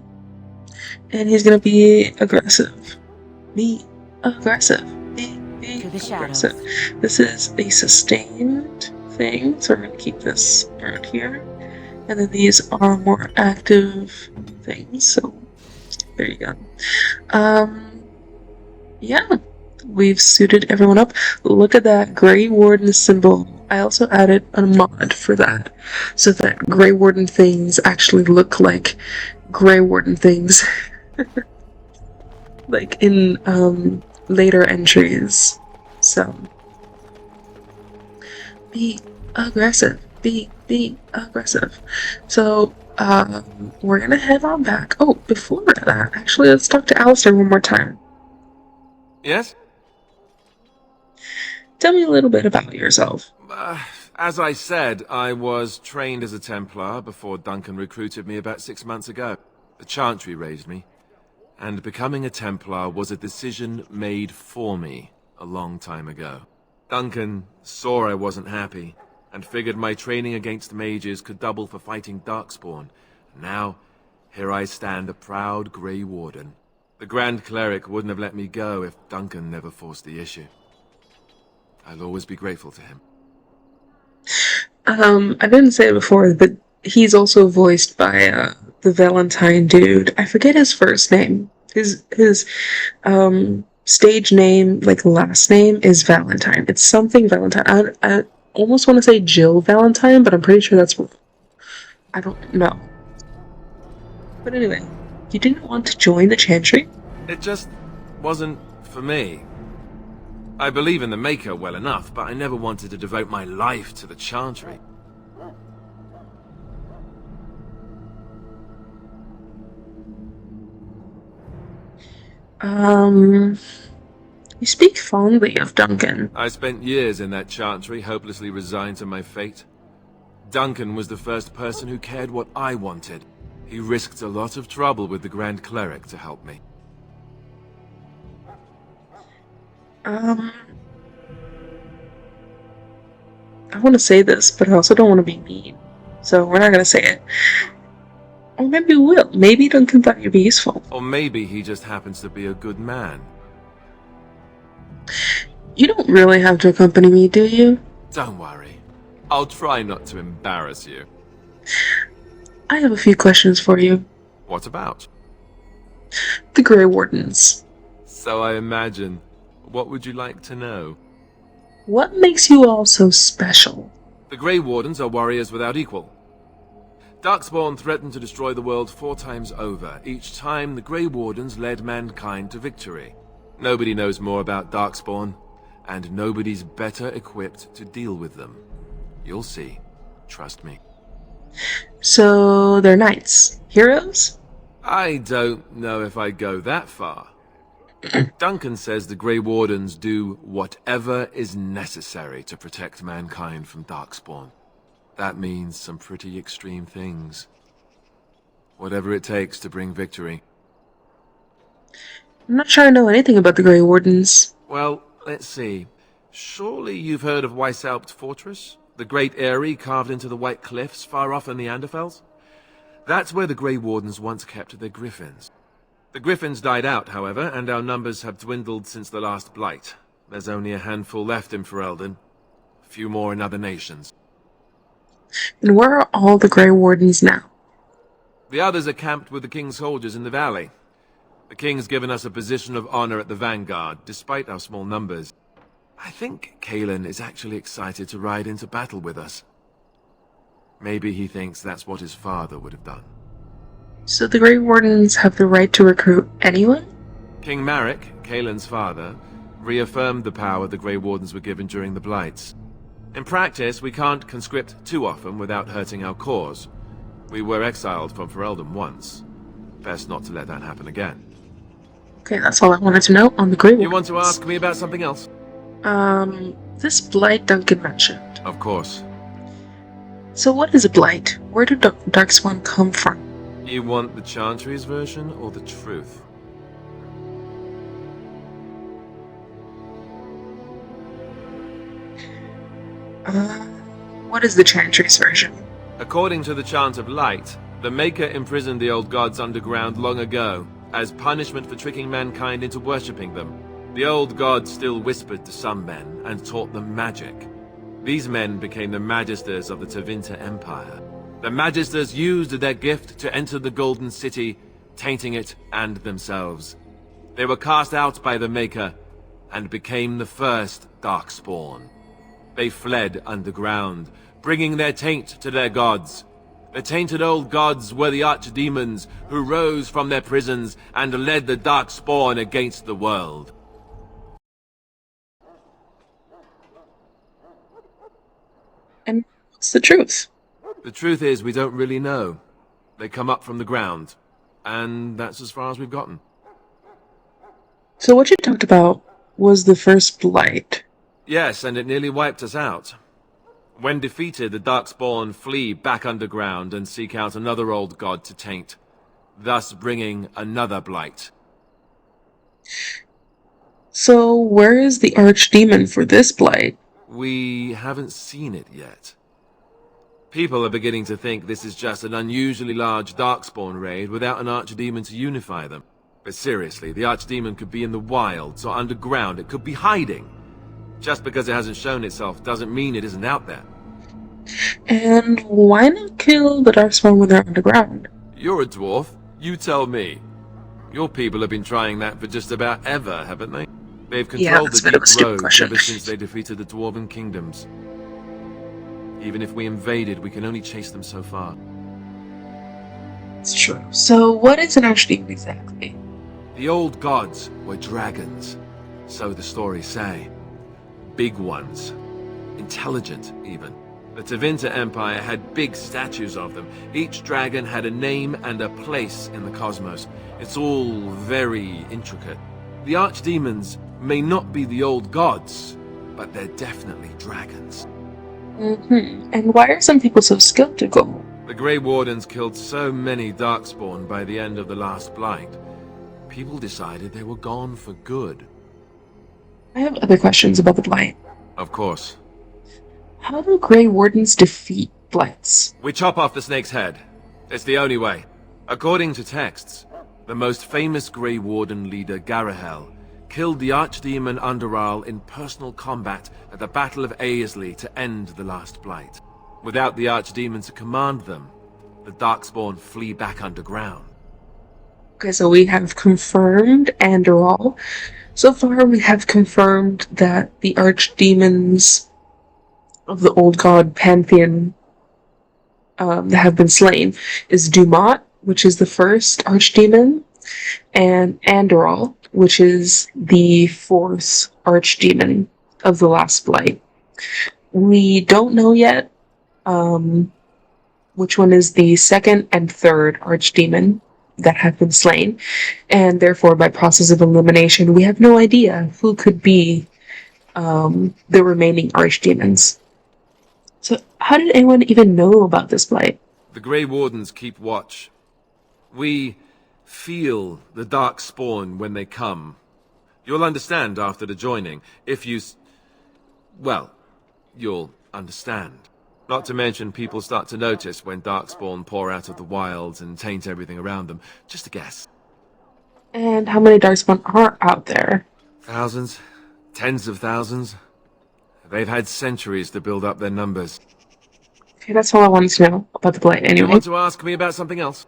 And he's gonna be aggressive. Be aggressive. Be aggressive. This is a sustained thing, so we're gonna keep this around here. And then these are more active things, so there you go. Yeah. We've suited everyone up. Look at that Grey Warden symbol. I also added a mod for that, so that Grey Warden things actually look like Grey Warden things. Like in later entries. So be aggressive. Be aggressive. So we're gonna head on back. Oh, before that, actually let's talk to Alistair one more time. Yes? Tell me a little bit about yourself. As I said, I was trained as a Templar before Duncan recruited me about 6 months ago. The Chantry raised me, and becoming a Templar was a decision made for me a long time ago. Duncan saw I wasn't happy, and figured my training against mages could double for fighting Darkspawn. Now, here I stand, a proud Grey Warden. The Grand Cleric wouldn't have let me go if Duncan never forced the issue. I'll always be grateful to him. I didn't say it before, but he's also voiced by the Valentine dude. I forget his first name. His stage name, like last name, is Valentine. It's something Valentine. I almost want to say Jill Valentine, but I'm pretty sure that's wrong. I don't know. But anyway, you didn't want to join the Chantry? It just wasn't for me. I believe in the Maker well enough, but I never wanted to devote my life to the Chantry. You speak fondly of Duncan. I spent years in that Chantry, hopelessly resigned to my fate. Duncan was the first person who cared what I wanted. He risked a lot of trouble with the Grand Cleric to help me. Um, I want to say this, but I also don't want to be mean. So we're not going to say it. Or maybe we will. Maybe Duncan thought you'd be useful. Or maybe he just happens to be a good man. You don't really have to accompany me, do you? Don't worry. I'll try not to embarrass you. I have a few questions for you. What about? The Grey Wardens. So I imagine. What would you like to know? What makes you all so special? The Grey Wardens are warriors without equal. Darkspawn threatened to destroy the world 4 times over. Each time, the Grey Wardens led mankind to victory. Nobody knows more about Darkspawn, and nobody's better equipped to deal with them. You'll see. Trust me. So they're knights. Heroes? I don't know if I'd go that far. Duncan says the Grey Wardens do whatever is necessary to protect mankind from Darkspawn. That means some pretty extreme things. Whatever it takes to bring victory. I'm not sure I know anything about the Grey Wardens. Well, let's see. Surely you've heard of Weishaupt Fortress? The great eyrie carved into the White Cliffs far off in the Anderfels? That's where the Grey Wardens once kept their griffins. The griffins died out, however, and our numbers have dwindled since the last blight. There's only a handful left in Ferelden. A few more in other nations. And where are all the Grey Wardens now? The others are camped with the King's soldiers in the valley. The King's given us a position of honor at the vanguard, despite our small numbers. I think Cailan is actually excited to ride into battle with us. Maybe he thinks that's what his father would have done. So the Grey Wardens have the right to recruit anyone? King Marek, Cailan's father, reaffirmed the power the Grey Wardens were given during the Blights. In practice, we can't conscript too often without hurting our cause. We were exiled from Ferelden once. Best not to let that happen again. Okay, that's all I wanted to know on the Grey Wardens. You want to ask me about something else? This blight Duncan mentioned. Of course. So what is a blight? Where did Darkspawn come from? You want the Chantry's version or the truth? What is the Chantry's version? According to the Chant of Light, the Maker imprisoned the old gods underground long ago, as punishment for tricking mankind into worshipping them. The old gods still whispered to some men and taught them magic. These men became the Magisters of the Tevinter Empire. The Magisters used their gift to enter the Golden City, tainting it and themselves. They were cast out by the Maker and became the first Darkspawn. They fled underground, bringing their taint to their gods. The tainted old gods were the archdemons who rose from their prisons and led the Darkspawn against the world. And what's the truth? The truth is, we don't really know. They come up from the ground, and that's as far as we've gotten. So what you talked about was the first blight. Yes, and it nearly wiped us out. When defeated, the Darkspawn flee back underground and seek out another old god to taint, thus bringing another blight. So where is the archdemon for this blight? We haven't seen it yet. People are beginning to think this is just an unusually large Darkspawn raid without an archdemon to unify them. But seriously, the archdemon could be in the wilds or underground. It could be hiding. Just because it hasn't shown itself doesn't mean it isn't out there. And why not kill the Darkspawn when they're underground? You're a dwarf. You tell me. Your people have been trying that for just about ever, haven't they? They've controlled the deep roads ever since they defeated the Dwarven kingdoms. Even if we invaded, we can only chase them so far. It's true. So what is an archdemon exactly? The old gods were dragons, so the stories say. Big ones. Intelligent, even. The Tevinter Empire had big statues of them. Each dragon had a name and a place in the cosmos. It's all very intricate. The archdemons may not be the old gods, but they're definitely dragons. And why are some people so skeptical? The Grey Wardens killed so many Darkspawn by the end of the last Blight. People decided they were gone for good. I have other questions about the Blight. Of course. How do Grey Wardens defeat Blights? We chop off the snake's head. It's the only way. According to texts, the most famous Grey Warden leader, Garahel, killed the Archdemon Underal in personal combat at the Battle of Aesley to end the last Blight. Without the Archdemon to command them, the Darkspawn flee back underground. Okay, so we have confirmed Andorral. So far, we have confirmed that the archdemons of the old god pantheon that have been slain is Dumat, which is the first archdemon, and Andorral, which is the fourth archdemon of the last Blight. We don't know yet which one is the second and third archdemon that have been slain, and therefore by process of elimination we have no idea who could be the remaining archdemons. So how did anyone even know about this Blight? The Grey Wardens keep watch. We feel the Darkspawn when they come. You'll understand after the joining, if you... well, you'll understand. Not to mention people start to notice when Darkspawn pour out of the wilds and taint everything around them. Just a guess. And how many Darkspawn are out there? Thousands. Tens of thousands. They've had centuries to build up their numbers. Okay, that's all I wanted to know about the Blight anyway. You want to ask me about something else?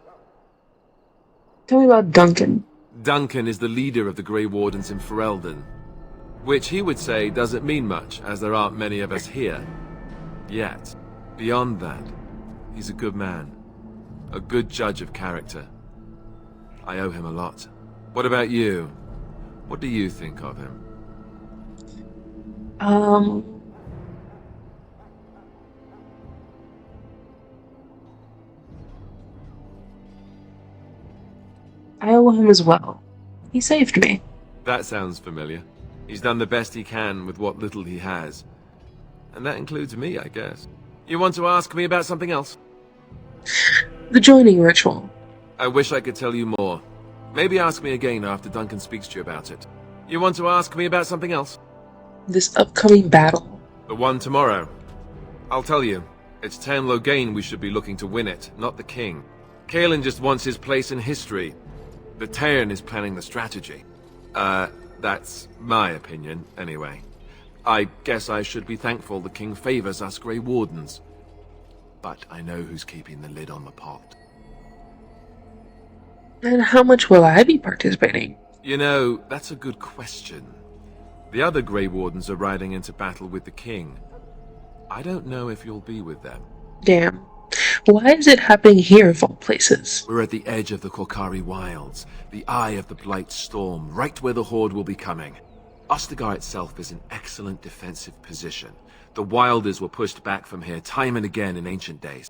Tell me about Duncan. Duncan is the leader of the Grey Wardens in Ferelden. Which he would say doesn't mean much, as there aren't many of us here. Yet. Beyond that, he's a good man. A good judge of character. I owe him a lot. What about you? What do you think of him? I owe him as well. He saved me. That sounds familiar. He's done the best he can with what little he has. And that includes me, I guess. You want to ask me about something else? The joining ritual. I wish I could tell you more. Maybe ask me again after Duncan speaks to you about it. You want to ask me about something else? This upcoming battle. The one tomorrow. I'll tell you. It's Tairn Loghain we should be looking to win it, not the king. Kaelin just wants his place in history. The Tairn is planning the strategy. That's my opinion, anyway. I guess I should be thankful the king favors us Grey Wardens. But I know who's keeping the lid on the pot. And how much will I be participating? You know, that's a good question. The other Grey Wardens are riding into battle with the king. I don't know if you'll be with them. Damn. Why is it happening here of all places? We're at the edge of the Korkari Wilds, the eye of the Blight Storm, right where the Horde will be coming. Ostagar itself is an excellent defensive position. The Wilders were pushed back from here time and again in ancient days.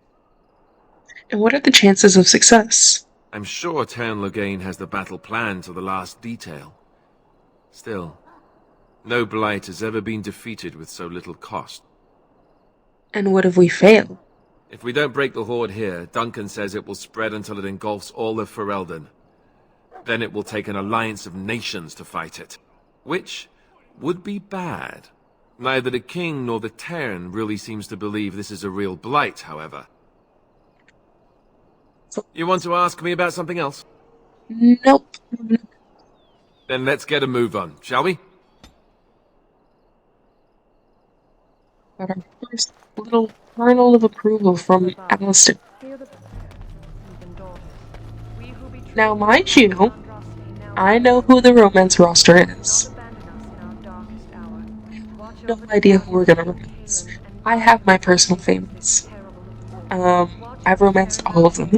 And what are the chances of success? I'm sure Tairn Loghain has the battle planned to the last detail. Still, no Blight has ever been defeated with so little cost. And what if we fail? If we don't break the Horde here, Duncan says it will spread until it engulfs all of Ferelden. Then it will take an alliance of nations to fight it. Which would be bad. Neither the king nor the Tairn really seems to believe this is a real Blight, however. You want to ask me about something else? Nope. Then let's get a move on, shall we? Got our first little kernel of approval from Alistair. Now, mind you, I know who the romance roster is. No idea who we're gonna romance. I have my personal favorites. I've romanced all of them.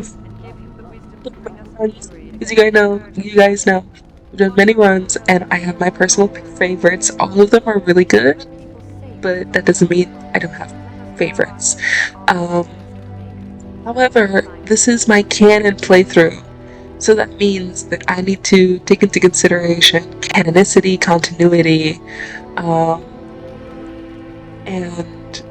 As you guys know, I've done many runs, and I have my personal favorites. All of them are really good, but that doesn't mean I don't have favorites. However, this is my canon playthrough, so that means that I need to take into consideration canonicity, continuity, and,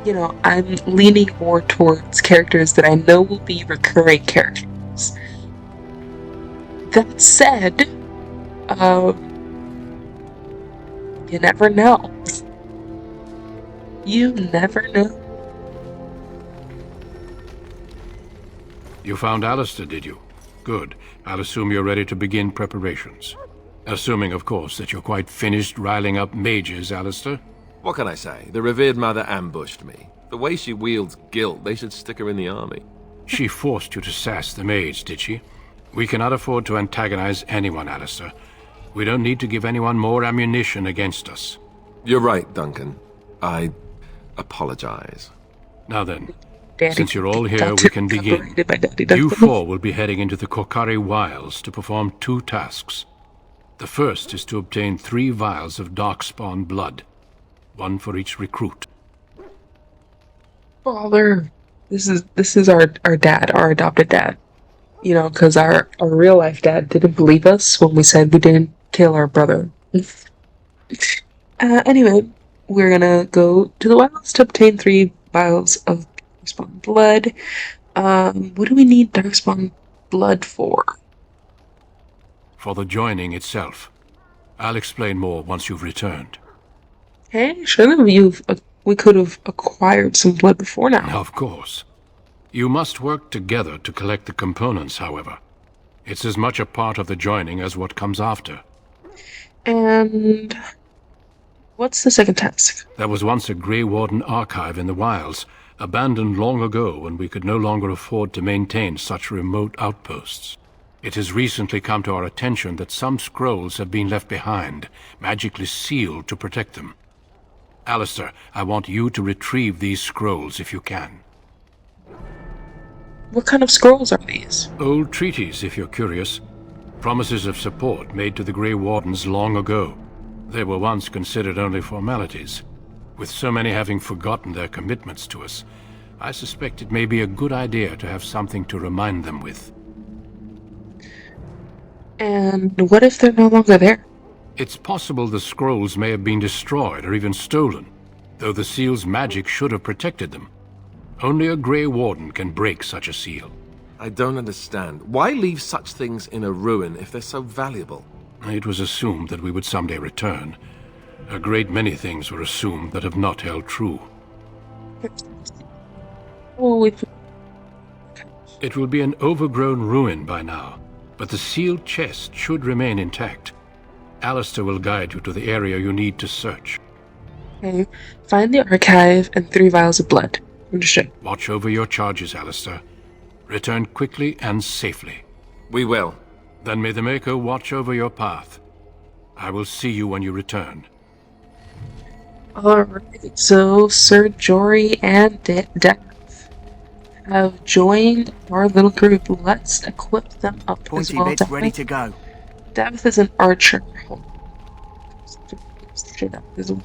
you know, I'm leaning more towards characters that I know will be recurring characters. That said, You never know. You never know. You found Alistair, did you? Good. I'll assume you're ready to begin preparations. Assuming, of course, that you're quite finished riling up mages, Alistair. What can I say? The revered mother ambushed me. The way she wields guilt, they should stick her in the army. She forced you to sass the mage, did she? We cannot afford to antagonize anyone, Alistair. We don't need to give anyone more ammunition against us. You're right, Duncan. I apologize. Now then, Daddy, since you're all here, we can begin. You four will be heading into the Kokari Wilds to perform 2 tasks. The first is to obtain 3 vials of Darkspawn blood, 1 for each recruit. Father, this is our dad, our adopted dad. You know, because our real life dad didn't believe us when we said we didn't kill our brother. Anyway, we're gonna go to the wilds to obtain 3 vials of Darkspawn blood. What do we need Darkspawn blood for? For the joining itself. I'll explain more once you've returned. Hey, surely we could have acquired some blood before now. Of course. You must work together to collect the components, however. It's as much a part of the joining as what comes after. And what's the second task? There was once a Grey Warden archive in the wilds, abandoned long ago when we could no longer afford to maintain such remote outposts. It has recently come to our attention that some scrolls have been left behind, magically sealed to protect them. Alistair, I want you to retrieve these scrolls if you can. What kind of scrolls are these? Old treaties, if you're curious. Promises of support made to the Grey Wardens long ago. They were once considered only formalities. With so many having forgotten their commitments to us, I suspect it may be a good idea to have something to remind them with. And what if they're no longer there? It's possible the scrolls may have been destroyed or even stolen, though the seal's magic should have protected them. Only a Grey Warden can break such a seal. I don't understand. Why leave such things in a ruin if they're so valuable? It was assumed that we would someday return. A great many things were assumed that have not held true. It will be an overgrown ruin by now, but the sealed chest should remain intact. Alistair will guide you to the area you need to search. Okay. Find the archive and 3 vials of blood. Understood. Watch over your charges, Alistair. Return quickly and safely. We will. Then may the Maker watch over your path. I will see you when you return. Alright, so Sir Jory and Daff have joined our little group. Let's equip them up Pointy as well. bit's ready to go. Daff is an archer. Daff is an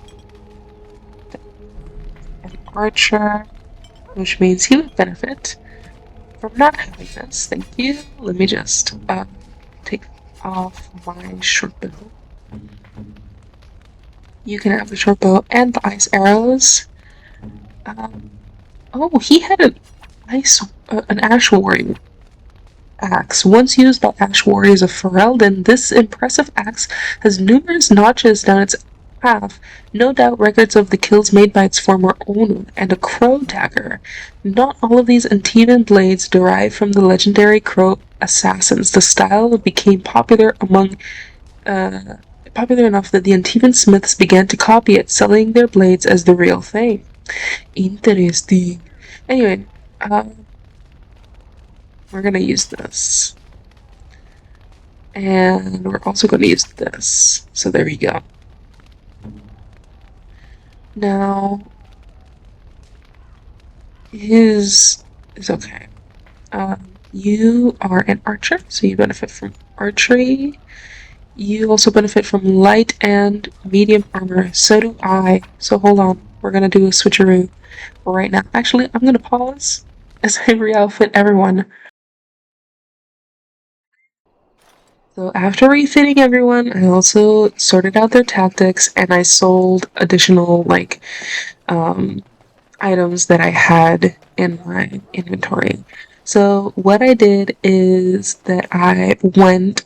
archer, which means he would benefit from not having this. Thank you. Let me just take off my short bow. You can have the short bow and the ice arrows. Oh, he had an ash warrior axe. Once used by ash warriors of Ferelden, this impressive axe has numerous notches down its path. No doubt records of the kills made by its former owner, and a crow dagger. Not all of these Antivan blades derive from the legendary crow assassins. The style became popular enough that the Antivan smiths began to copy it, selling their blades as the real thing. Interesting. Anyway, we're gonna use this. And we're also gonna use this. So there you go. Now, his is okay. You are an archer, so you benefit from archery. You also benefit from light and medium armor. So do I. So hold on. We're going to do a switcheroo right now. Actually, I'm going to pause as I re-outfit everyone. So after refitting everyone, I also sorted out their tactics and I sold additional, items that I had in my inventory. So what I did is that I went,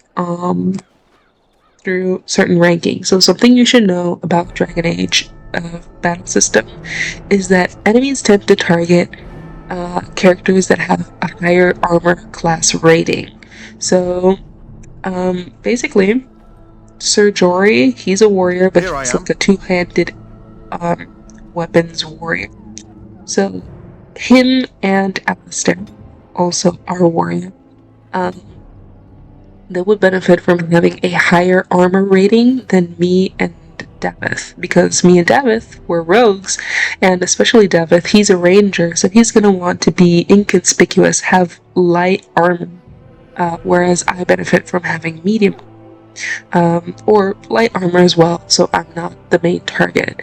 through certain rankings. So something you should know about Dragon Age battle system is that enemies tend to target characters that have a higher armor class rating. So basically, Sir Jory, he's a warrior, but he's like a two-handed weapons warrior. So him and Alistair also are a warrior. They would benefit from having a higher armor rating than me and Davith, because me and Davith were rogues, and especially Davith, he's a ranger, so he's going to want to be inconspicuous, have light armor, whereas I benefit from having medium or light armor as well, so I'm not the main target.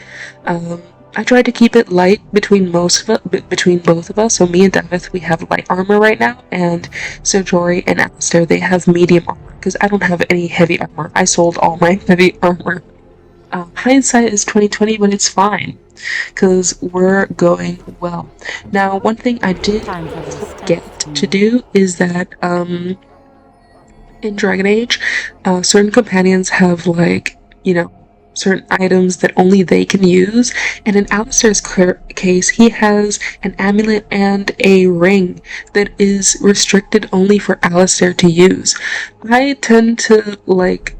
I tried to keep it light between both of us. So me and Davith, we have light armor right now, and Sir Jory and Alistair, they have medium armor, because I don't have any heavy armor. I sold all my heavy armor. Hindsight is 2020, but it's fine, because we're going well. Now, one thing I did forget to do is that in Dragon Age, certain companions have, like, you know, certain items that only they can use, and in Alistair's case, he has an amulet and a ring that is restricted only for Alistair to use. I tend to like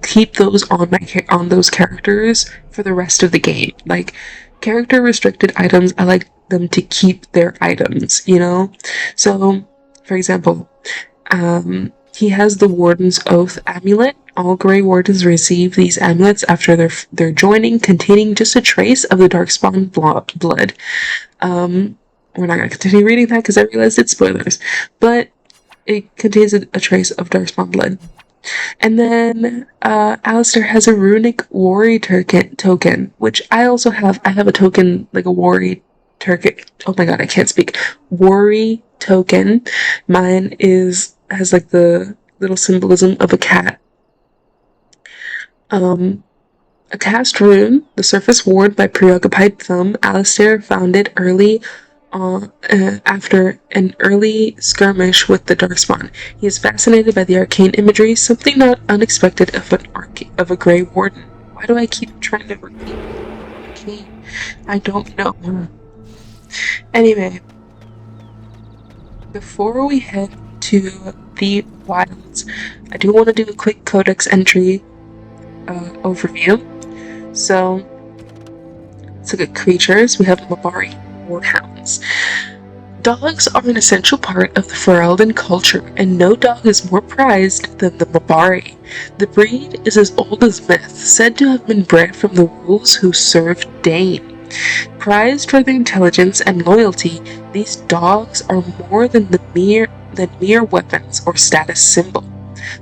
keep those on those characters for the rest of the game. Like, character restricted items, I like them to keep their items, you know? So, for example, he has the Warden's Oath amulet. All Grey Wardens receive these amulets after their joining, containing just a trace of the Darkspawn blood. We're not going to continue reading that because I realized it's spoilers, but it contains a trace of Darkspawn blood. And then Alistair has a runic worry token, which I also have. I have a token, like a worry token. Oh my god, I can't speak. Worry token. Mine has like the little symbolism of a cat. A cast rune, the surface ward by Preoccupied Thumb. Alistair found it early after an early skirmish with the Darkspawn. He is fascinated by the arcane imagery, something not unexpected of a Grey Warden. Why do I keep trying to repeat arcane? I don't know. Anyway, before we head to the wilds, I do want to do a quick codex entry overview. So, let's look at creatures. We have Mabari, Wardhounds. Dogs are an essential part of the Ferelden culture, and no dog is more prized than the Mabari. The breed is as old as myth, said to have been bred from the wolves who served Dane. Prized for their intelligence and loyalty, these dogs are more than mere weapons or status symbol.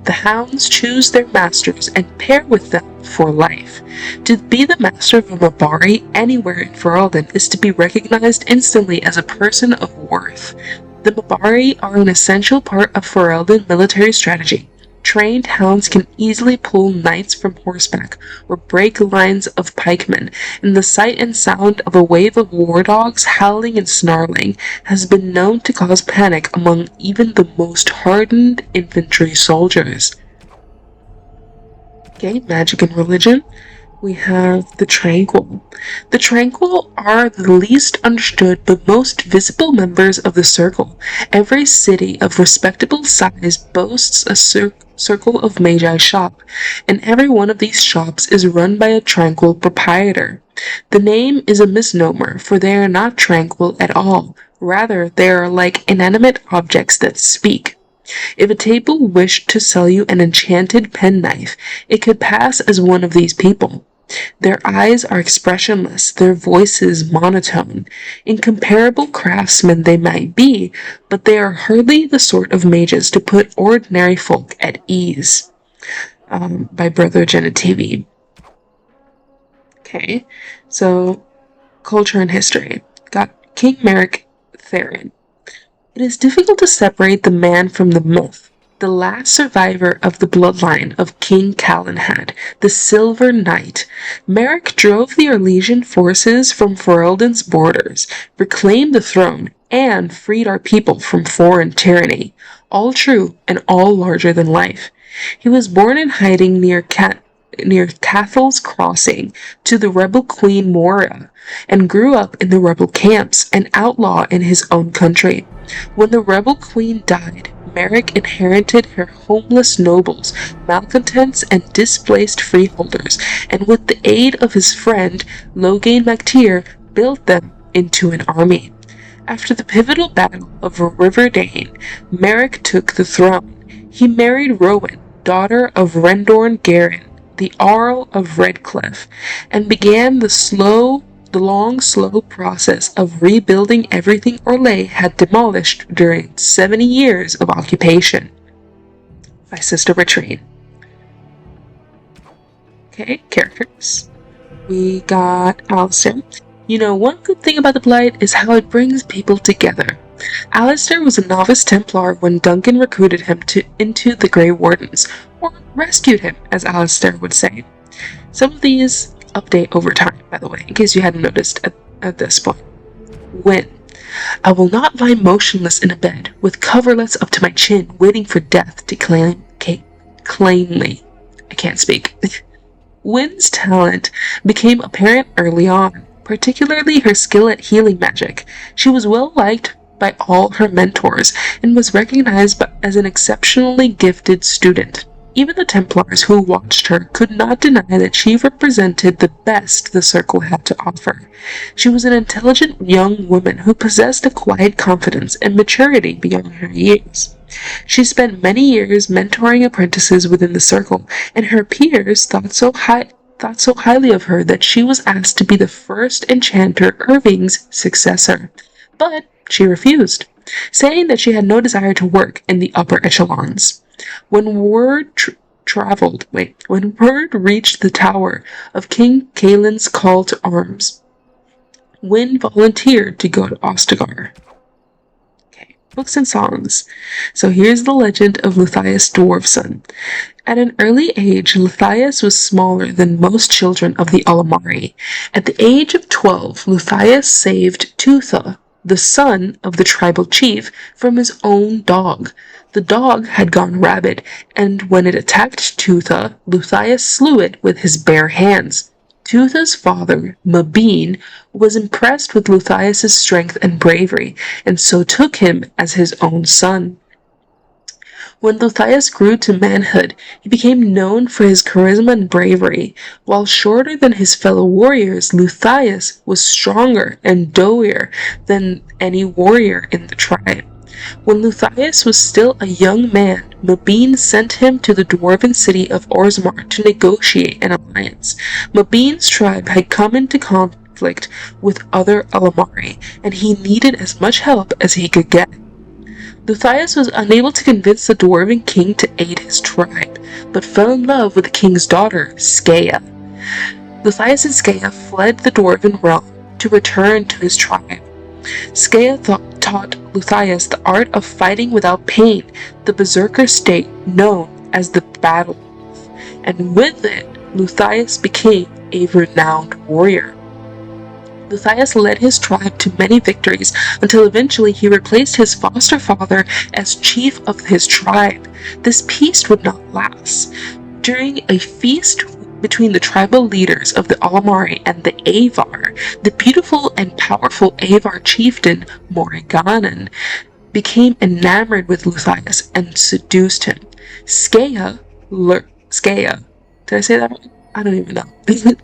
The hounds choose their masters and pair with them for life. To be the master of a Mabari anywhere in Ferelden is to be recognized instantly as a person of worth. The Mabari are an essential part of Ferelden military strategy. Trained hounds can easily pull knights from horseback or break lines of pikemen, and the sight and sound of a wave of war dogs howling and snarling has been known to cause panic among even the most hardened infantry soldiers. Okay, magic and religion. We have the Tranquil. The Tranquil are the least understood but most visible members of the Circle. Every city of respectable size boasts a Circle of Magi shop, and every one of these shops is run by a Tranquil proprietor. The name is a misnomer, for they are not tranquil at all. Rather, they are like inanimate objects that speak. If a table wished to sell you an enchanted penknife, it could pass as one of these people. Their eyes are expressionless, their voices monotone. Incomparable craftsmen they might be, but they are hardly the sort of mages to put ordinary folk at ease. By Brother Genitivi. Okay, so culture and history. Got King Merrick Theron. It is difficult to separate the man from the myth. The last survivor of the bloodline of King Calenhad, the Silver Knight, Merrick drove the Orlesian forces from Ferelden's borders, reclaimed the throne, and freed our people from foreign tyranny. All true and all larger than life. He was born in hiding near Cathal's Crossing to the rebel queen Mora, and grew up in the rebel camps, an outlaw in his own country. When the rebel queen died, Merrick inherited her homeless nobles, malcontents, and displaced freeholders, and with the aid of his friend, Logain MacTier, built them into an army. After the pivotal battle of Riverdane, Merrick took the throne. He married Rowan, daughter of Rendorn Garin, the Earl of Redcliffe, and began the long, slow process of rebuilding everything Orlais had demolished during 70 years of occupation. By Sister Vitrine. Okay, characters. We got Alistair. You know, one good thing about the Blight is how it brings people together. Alistair was a novice Templar when Duncan recruited him into the Grey Wardens, or rescued him, as Alistair would say. Some of these update over time, by the way, in case you hadn't noticed at this point. Win. I will not lie motionless in a bed, with coverlets up to my chin, waiting for death to claim me. I can't speak. Win's talent became apparent early on, particularly her skill at healing magic. She was well liked by all her mentors, and was recognized as an exceptionally gifted student. Even the Templars who watched her could not deny that she represented the best the Circle had to offer. She was an intelligent young woman who possessed a quiet confidence and maturity beyond her years. She spent many years mentoring apprentices within the Circle, and her peers thought so highly of her that she was asked to be the first Enchanter Irving's successor. But she refused, saying that she had no desire to work in the upper echelons. When word reached the tower of King Kaelin's call to arms, Wynne volunteered to go to Ostagar. Okay, books and songs. So here's the legend of Luthias Dwarfson. At an early age, Luthias was smaller than most children of the Alamari. At the age of 12, Luthias saved Tutha, the son of the tribal chief, from his own dog. The dog had gone rabid, and when it attacked Tutha, Luthias slew it with his bare hands. Tutha's father, Mabine, was impressed with Luthias' strength and bravery, and so took him as his own son. When Luthias grew to manhood, he became known for his charisma and bravery. While shorter than his fellow warriors, Luthias was stronger and doughier than any warrior in the tribe. When Luthias was still a young man, Mabine sent him to the dwarven city of Orzammar to negotiate an alliance. Mabine's tribe had come into conflict with other Alamari, and he needed as much help as he could get. Luthias was unable to convince the dwarven king to aid his tribe, but fell in love with the king's daughter, Skea. Luthias and Skea fled the dwarven realm to return to his tribe. Skea taught Luthias the art of fighting without pain, the berserker state known as the battle, and with it, Luthias became a renowned warrior. Luthias led his tribe to many victories until eventually he replaced his foster father as chief of his tribe. This peace would not last. During a feast between the tribal leaders of the Alamari and the Avar, the beautiful and powerful Avar chieftain Morriganan became enamored with Luthias and seduced him. Skea, did I say that right? I don't even know.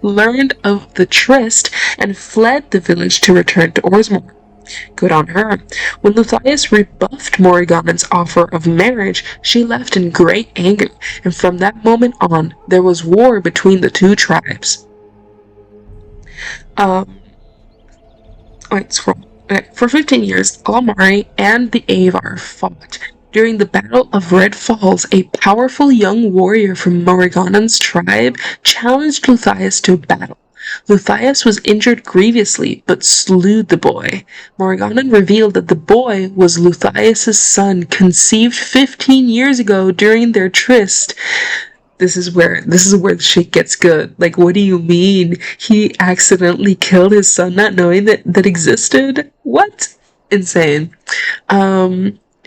Learned of the tryst and fled the village to return to Orzammar. Good on her. When Luthias rebuffed Morriganan's offer of marriage, she left in great anger, and from that moment on, there was war between the two tribes. Scroll. Okay. For 15 years, Alamari and the Avar fought. During the Battle of Red Falls, a powerful young warrior from Morriganan's tribe challenged Luthias to a battle. Luthias was injured grievously, but slew the boy. Morriganan revealed that the boy was Luthias' son, conceived 15 years ago during their tryst. This is where the shit gets good. Like, what do you mean? He accidentally killed his son not knowing that existed? What? Insane.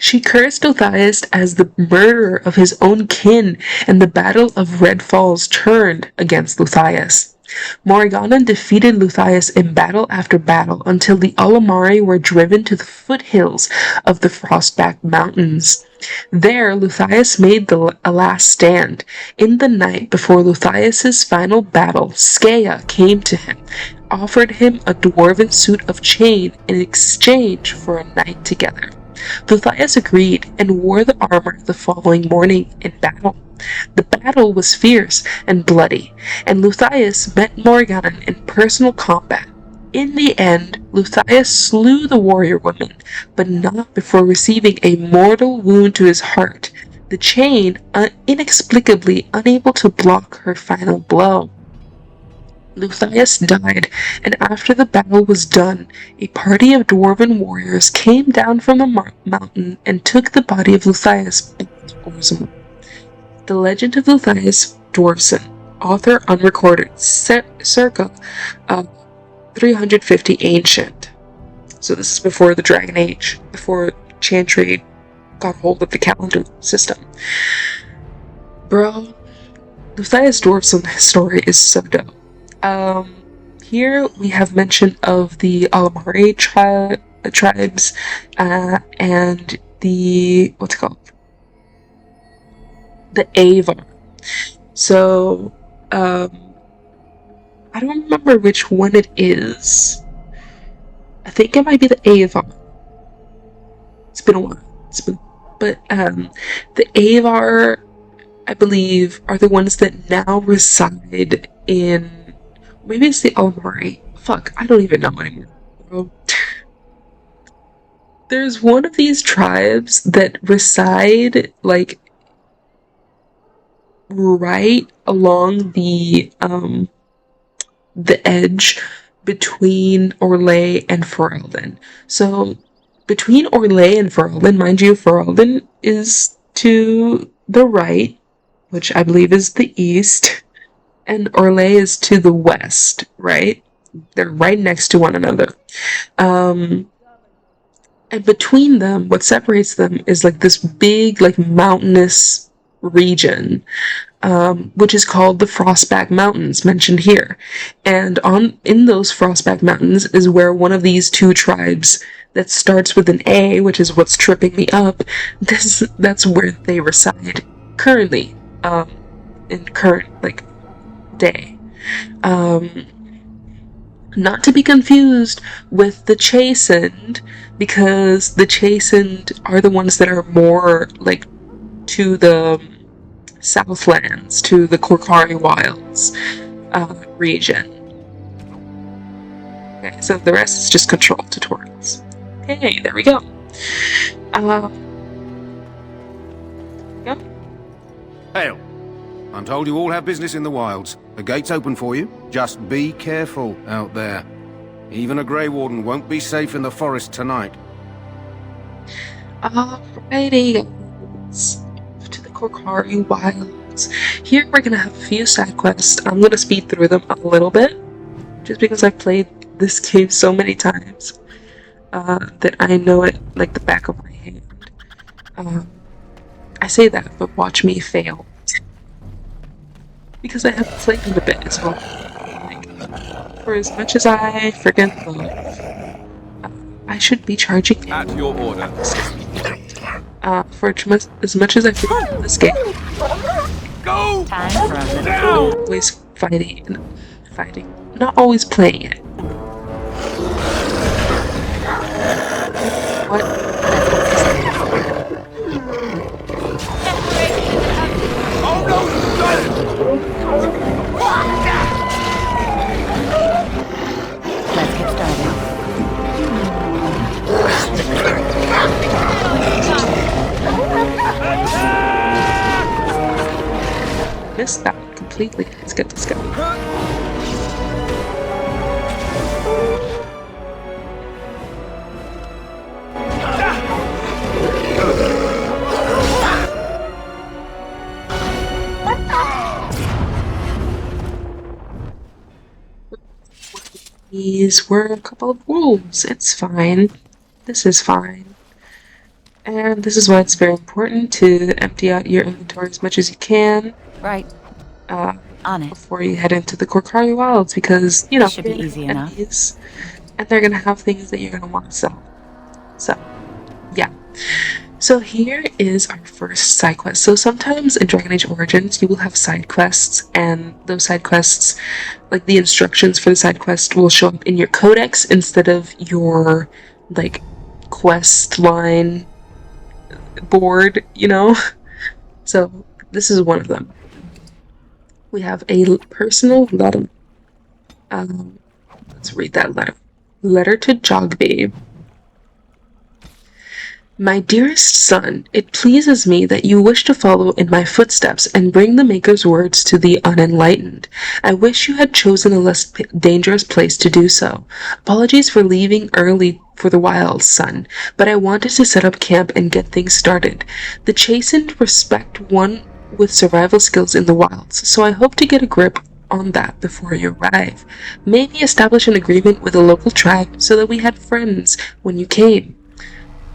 She cursed Luthias as the murderer of his own kin, and the Battle of Red Falls turned against Luthias. Morriganan defeated Luthias in battle after battle until the Alamari were driven to the foothills of the Frostback Mountains. There, Luthias made a last stand. In the night before Luthias's final battle, Skea came to him, offered him a dwarven suit of chain in exchange for a night together. Luthias agreed and wore the armor the following morning in battle. The battle was fierce and bloody, and Luthias met Morriganan in personal combat. In the end, Luthias slew the warrior woman, but not before receiving a mortal wound to his heart, the chain inexplicably unable to block her final blow. Luthias died, and after the battle was done, a party of dwarven warriors came down from the mountain and took the body of Luthias back to Orzammar. The Legend of Luthias Dwarfson, author unrecorded, circa 350 ancient. So this is before the Dragon Age, before Chantry got hold of the calendar system. Bro, Luthias Dwarfson story is so dope. Here we have mention of the Alamari tribes, and the, what's it called? The Avar. So, I don't remember which one it is. I think it might be the Avar. It's been a while. But the Avar, I believe, are the ones that now reside in, maybe it's the Alamari. Fuck, I don't even know anymore, bro. There's one of these tribes that reside, like, right along the edge between Orlais and Ferelden. So, between Orlais and Ferelden, mind you, Ferelden is to the right, which I believe is the east, and Orlais is to the west, right? They're right next to one another. And between them, what separates them is like this big, like, mountainous region, which is called the Frostback Mountains, mentioned here. And in those Frostback Mountains is where one of these two tribes that starts with an A, which is what's tripping me up, that's where they reside currently, in current, like, day. Not to be confused with the Chastened, because the Chastened are the ones that are more, like, to the Southlands, to the Korkari Wilds region. Okay, so the rest is just controlled tutorials. Okay, there we go. Hail! I'm told you all have business in the wilds. The gate's open for you. Just be careful out there. Even a Grey Warden won't be safe in the forest tonight. Alrighty, to the Korkari Wilds. Here we're gonna have a few side quests. I'm gonna speed through them a little bit, just because I've played this game so many times that I know it like the back of my hand. I say that, but watch me fail. Because I have played it a bit as well. Like, for as much as I friggin' love, I should be charging at your order. For as much as I friggin' this game. Go! Time for a little Not always fighting, not always playing it. What? Let's get started. Missed that one completely. Let's get this going. These were a couple of wolves. It's fine. This is fine. And this is why it's very important to empty out your inventory as much as you can. Right. On it. Before you head into the Korkari Wilds, because, you know, Should be easy enough. enemies, and they're gonna have things that you're gonna want to sell. So, yeah. So here is our first side quest. So sometimes in Dragon Age Origins, you will have side quests, and those side quests, like the instructions for the side quest, will show up in your codex instead of your, like, quest line board, you know? So this is one of them. We have a personal letter. Let's read that letter. Letter to Jogby. My dearest son, it pleases me that you wish to follow in my footsteps and bring the Maker's words to the unenlightened. I wish you had chosen a less dangerous place to do so. Apologies for leaving early for the wilds, son, but I wanted to set up camp and get things started. The chastened respect one with survival skills in the wilds, so I hope to get a grip on that before you arrive. Maybe establish an agreement with a local tribe so that we had friends when you came.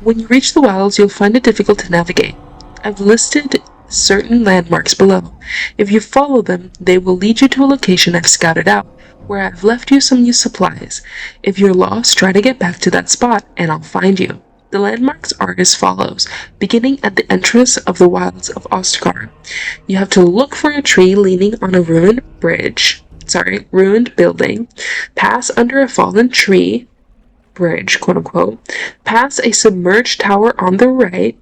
When you reach the wilds, you'll find it difficult to navigate. I've listed certain landmarks below. If you follow them, they will lead you to a location I've scouted out, where I've left you some used supplies. If you're lost, try to get back to that spot, and I'll find you. The landmarks are as follows, beginning at the entrance of the wilds of Ostagar. You have to look for a tree leaning on a ruined building, pass under a fallen tree, bridge, quote unquote, pass a submerged tower on the right,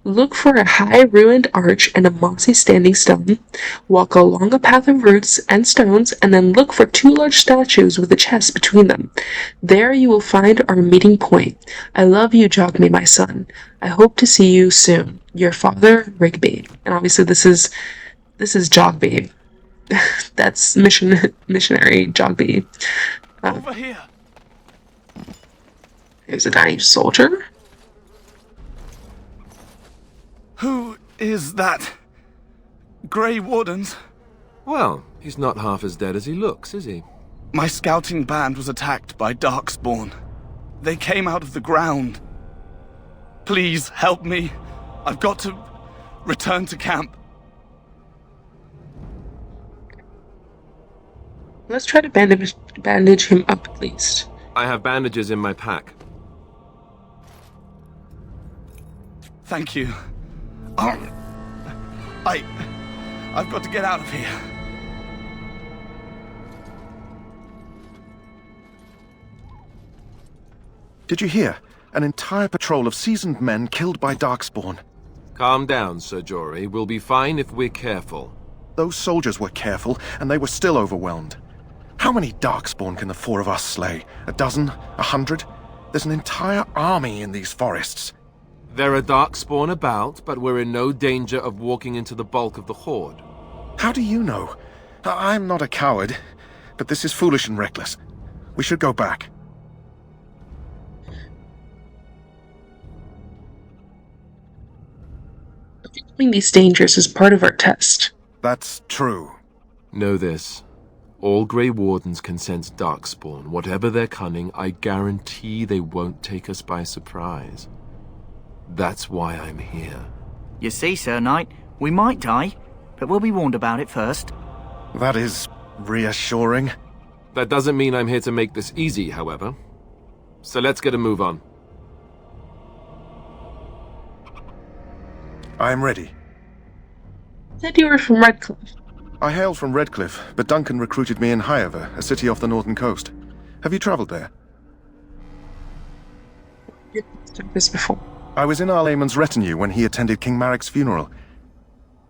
look for a high ruined arch and a mossy standing stone, walk along a path of roots and stones, and then look for 2 large statues with a chest between them. There you will find our meeting point. I love you, Jogme, my son. I hope to see you soon. Your father, Rigby. And obviously this is Jogby. That's missionary Jogby. Over here. There's a dying soldier. Who is that? Grey Wardens? Well, he's not half as dead as he looks, is he? My scouting band was attacked by Darkspawn. They came out of the ground. Please help me. I've got to return to camp. Let's try to bandage him up at least. I have bandages in my pack. Thank you. I've got to get out of here. Did you hear? An entire patrol of seasoned men killed by Darkspawn. Calm down, Sir Jory. We'll be fine if we're careful. Those soldiers were careful, and they were still overwhelmed. How many Darkspawn can the 4 of us slay? 12? 100? There's an entire army in these forests. There are Darkspawn about, but we're in no danger of walking into the bulk of the Horde. How do you know? I'm not a coward, but this is foolish and reckless. We should go back. Overcoming these dangers is part of our test. That's true. Know this. All Grey Wardens can sense Darkspawn. Whatever their cunning, I guarantee they won't take us by surprise. That's why I'm here. You see, Sir Knight, we might die, but we'll be warned about it first. That is reassuring. That doesn't mean I'm here to make this easy, however. So let's get a move on. I'm ready. You said you were from Redcliffe. I hail from Redcliffe, but Duncan recruited me in Highever, a city off the northern coast. Have you traveled there? You've done this before. I was in Arlayman's retinue when he attended King Marek's funeral.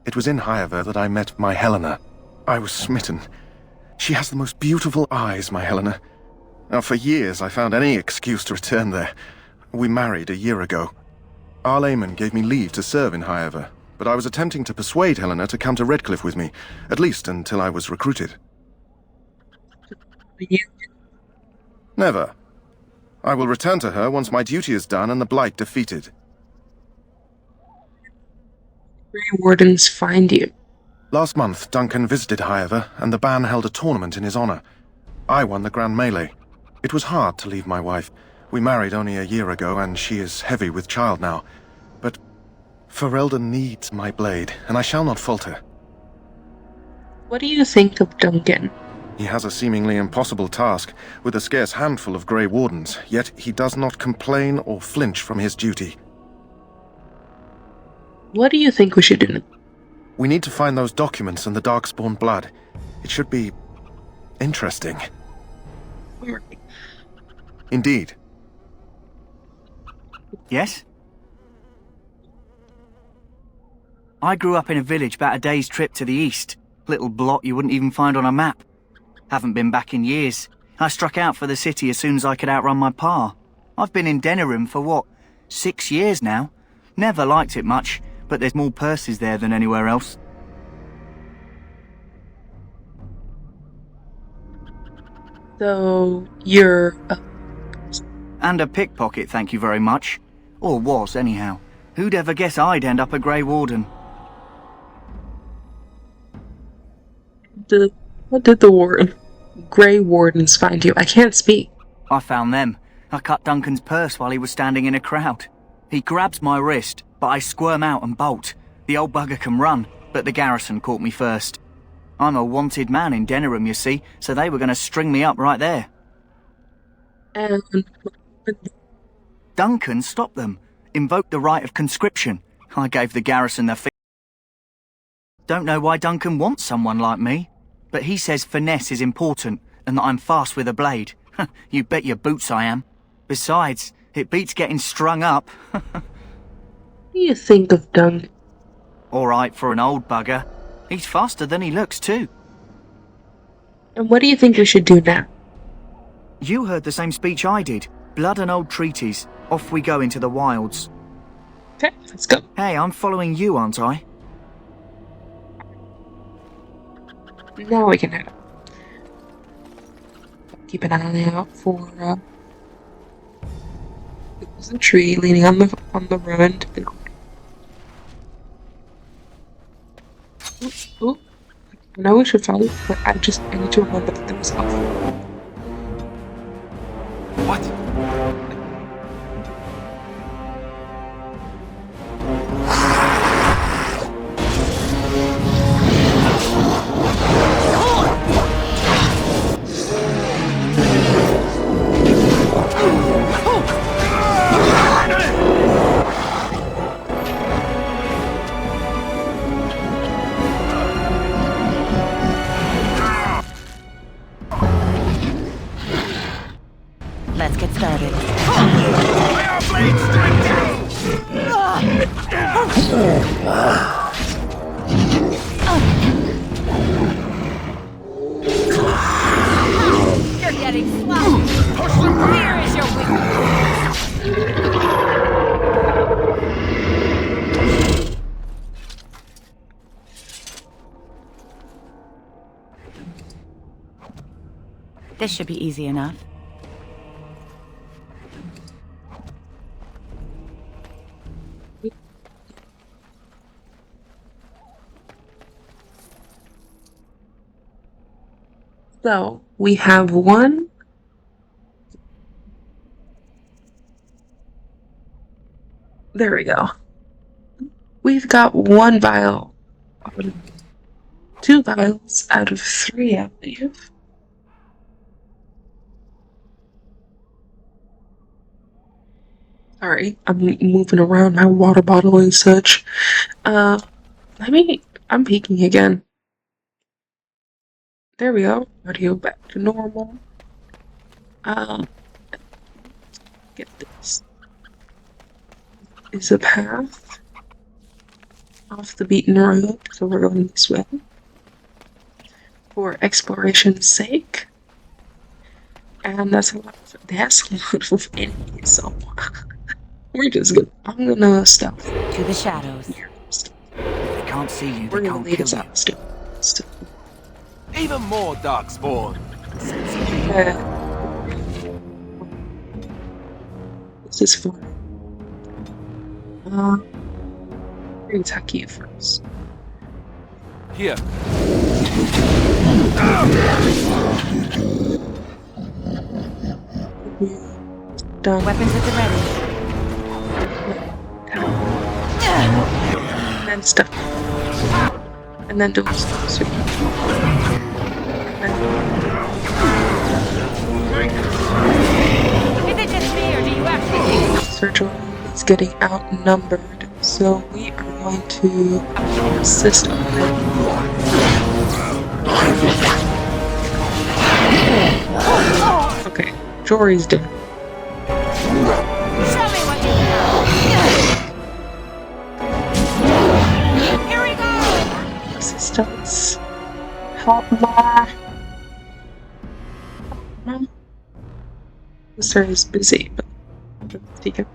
It was in Highever that I met my Helena. I was smitten. She has the most beautiful eyes, my Helena. Now, for years I found any excuse to return there. We married a year ago. Arlayman gave me leave to serve in Highever, but I was attempting to persuade Helena to come to Redcliffe with me, at least until I was recruited. Never. I will return to her once my duty is done and the Blight defeated. Grey Wardens find you. Last month, Duncan visited Highever, and the band held a tournament in his honor. I won the Grand Melee. It was hard to leave my wife. We married only a year ago, and she is heavy with child now. Ferelden needs my blade, and I shall not falter. What do you think of Duncan? He has a seemingly impossible task, with a scarce handful of Grey Wardens, yet he does not complain or flinch from his duty. What do you think we should do? We need to find those documents and the Darkspawn blood. It should be interesting. Indeed. Yes? I grew up in a village about a day's trip to the east. Little blot you wouldn't even find on a map. Haven't been back in years. I struck out for the city as soon as I could outrun my pa. I've been in Denerim for what, 6 years now? Never liked it much, but there's more purses there than anywhere else. So, you're And a pickpocket, thank you very much. Or was, anyhow. Who'd ever guess I'd end up a Grey Warden? What did the Grey Wardens find you? I can't speak. I found them. I cut Duncan's purse while he was standing in a crowd. He grabs my wrist, but I squirm out and bolt. The old bugger can run, but the garrison caught me first. I'm a wanted man in Denerim, you see, so they were going to string me up right there. And Duncan stopped them, invoked the right of conscription. I gave the garrison the Don't know why Duncan wants someone like me, but he says finesse is important and that I'm fast with a blade. You bet your boots I am. Besides, it beats getting strung up. What do you think of Duncan? All right for an old bugger. He's faster than he looks too. And what do you think we should do now? You heard the same speech I did. Blood and old treaties. Off we go into the wilds. Okay, let's go. Hey, I'm following you, aren't I? Now we can head up. Keep an eye out for there's a tree leaning on the road. Ooh. I know we should follow, but I need to remember that there was off. What? Let's get started. You're getting swallowed. Here is your weakness. This should be easy enough. So, we have one. There we go. We've got 1 vial. 2 vials out of 3, I believe. Sorry, I'm moving around my water bottle and such. I'm peeking again. There we go. Audio back to normal. Get this. Is a path off the beaten road, so we're going this way. For exploration's sake. And that's a lot of enemies, so we're just good. I'm gonna stop. To the shadows. They can't see you, We're they gonna can't lead kill us you. out still. Even more darkspawn. What's this for? We're gonna attack you first. Here. Done. Weapons at the ready. and stuff. And then do super. Is it just me, or do you actually think... Surgery is getting outnumbered, so we are going to assist on it. Okay, Jory's dead. Show me what you got. Here we go! Assistance. Help me. Sir is busy, but he can.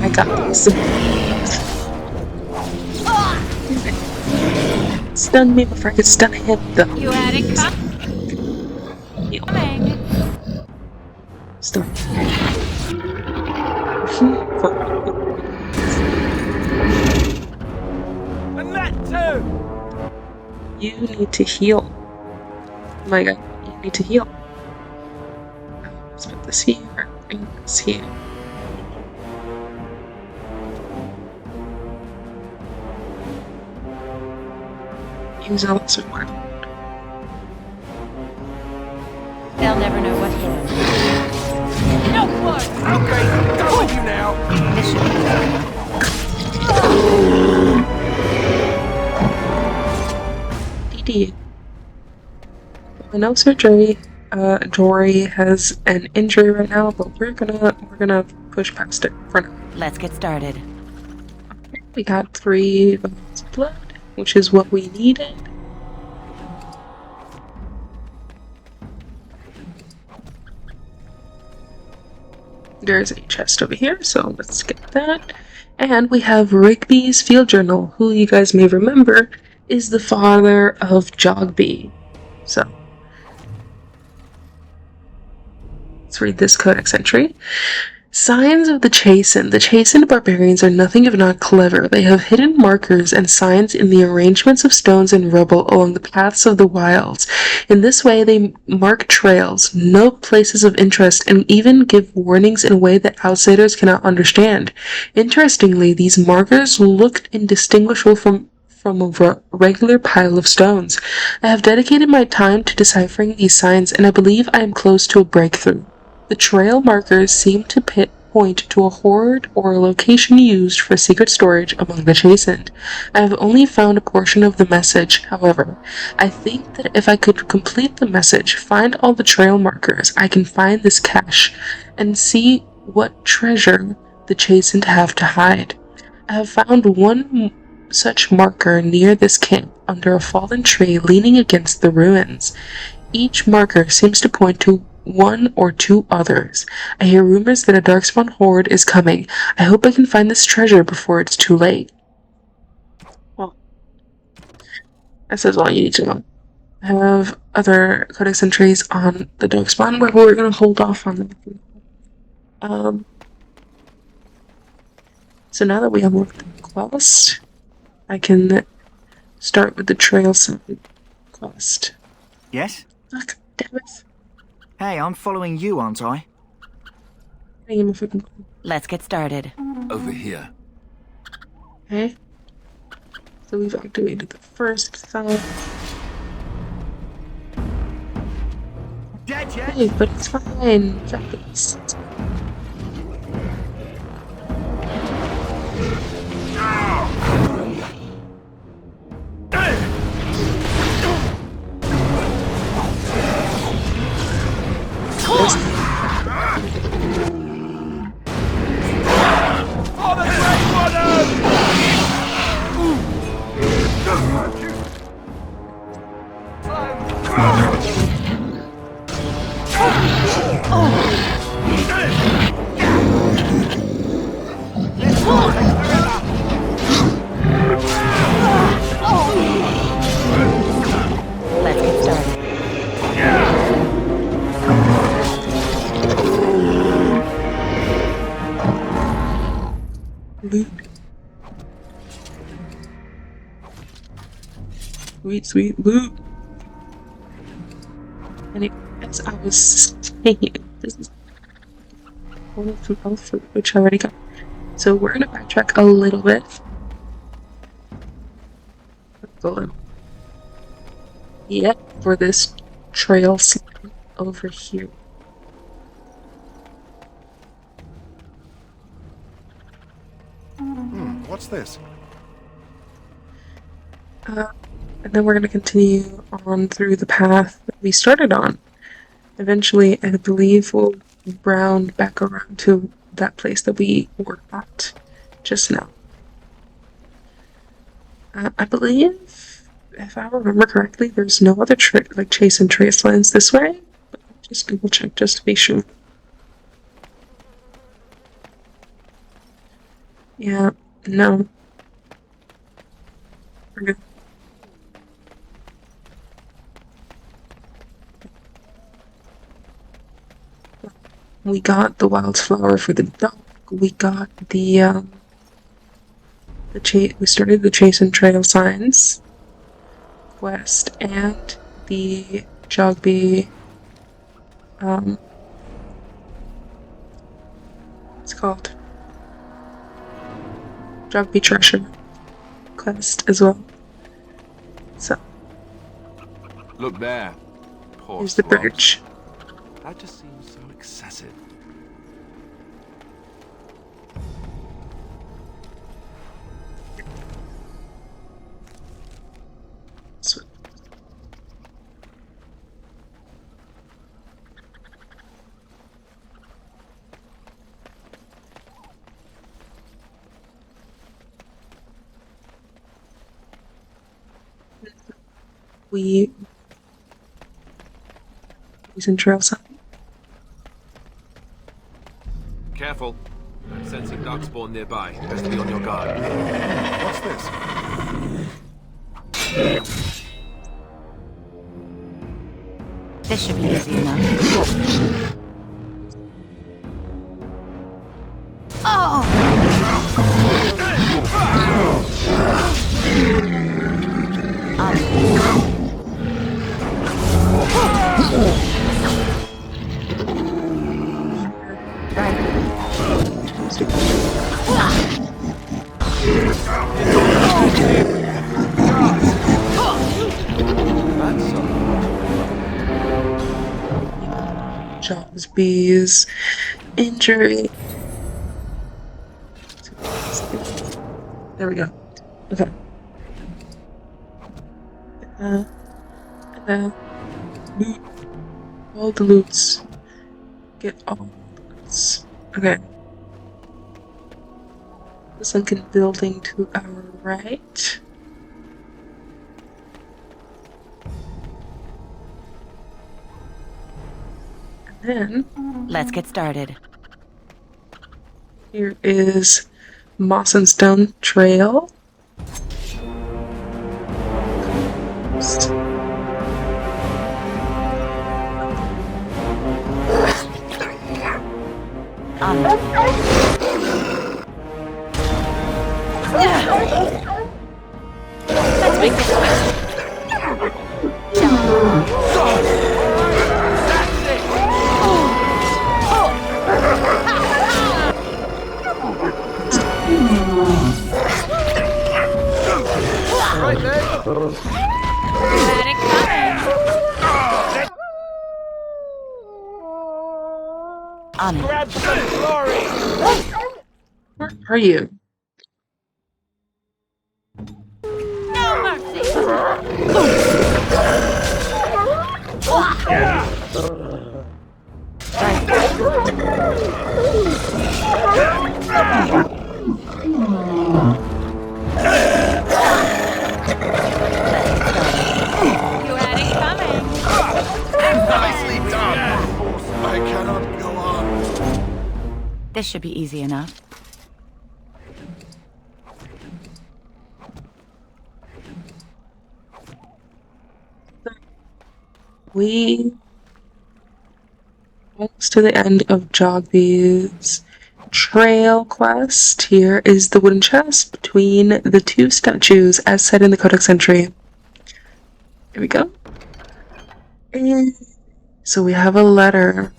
I got this. Stun me before I can stun him, though. You had it coming. Stun. And that too! You need to heal. Oh my god, you need to heal. Let's put this here and this here. Use Elixir one. They'll never know what hit them. No blood! Okay, go with you now! This should be DD. I know surgery. Jory has an injury right now, but we're gonna push past it for now. Let's get started. We got 3 vials of blood, which is what we needed. There's a chest over here, so let's get that. And we have Rigby's field journal, who you guys may remember is the father of Jogby. So let's read this codex entry. Signs of the Chastened. The Chastened barbarians are nothing if not clever. They have hidden markers and signs in the arrangements of stones and rubble along the paths of the wilds. In this way, they mark trails, note places of interest, and even give warnings in a way that outsiders cannot understand. Interestingly, these markers looked indistinguishable from a regular pile of stones. I have dedicated my time to deciphering these signs, and I believe I am close to a breakthrough. The trail markers seem to point to a hoard or a location used for secret storage among the Chastened. I have only found a portion of the message, however. I think that if I could complete the message, find all the trail markers, I can find this cache, and see what treasure the Chastened have to hide. I have found one such marker near this camp, under a fallen tree leaning against the ruins. Each marker seems to point to one or two others. I hear rumors that a Darkspawn horde is coming. I hope I can find this treasure before it's too late. Well, that says all you need to know. I have other codex entries on the Darkspawn, but we're going to hold off on them. So now that we have worked the quest, I can start with the trail side quest. Yes? Fuck, damn it. Hey, I'm following you, aren't I? Let's get started. Over here. Okay. So we've activated the first side. Dead yet? Hey, but it's fine. Japanese. For the Grey Warden! Let's get started. Loot. Sweet, sweet loot. And as I was saying, this is one of the health fruit, which I already got. So we're gonna backtrack a little bit. Go for this trail sign over here. What's this? And then we're going to continue on through the path that we started on. Eventually, I believe we'll round back around to that place that we were at just now. I believe, if I remember correctly, there's no other chase and trace lines this way. But just double check just to be sure. Yeah, no. We're good. We got the wildflower for the dog. We got the we started the chase and trail signs quest and the Jogby it's called Jogby treasure quest as well. So Look there. Poor here's the slobs. birch. That just seems so excessive. So we using trail sign. Careful. I'm sensing darkspawn nearby. Best to be on your guard. What's this? This should be easy enough. Jobsby's injury. There we go. Okay. Loot all the loots. Get all the loots. Okay. The sunken building to our right. And then Let's get started. here is Moss and Stone Trail. Let's make this quick. Right there. Had it coming. Grab some glory. Where are you? No mercy. You had it coming. Nicely done. I cannot go on. This should be easy enough. We almost to the end of Jogby's trail quest. Here is the wooden chest between the two statues as said in the Codex entry. Here we go. And so we have a letter.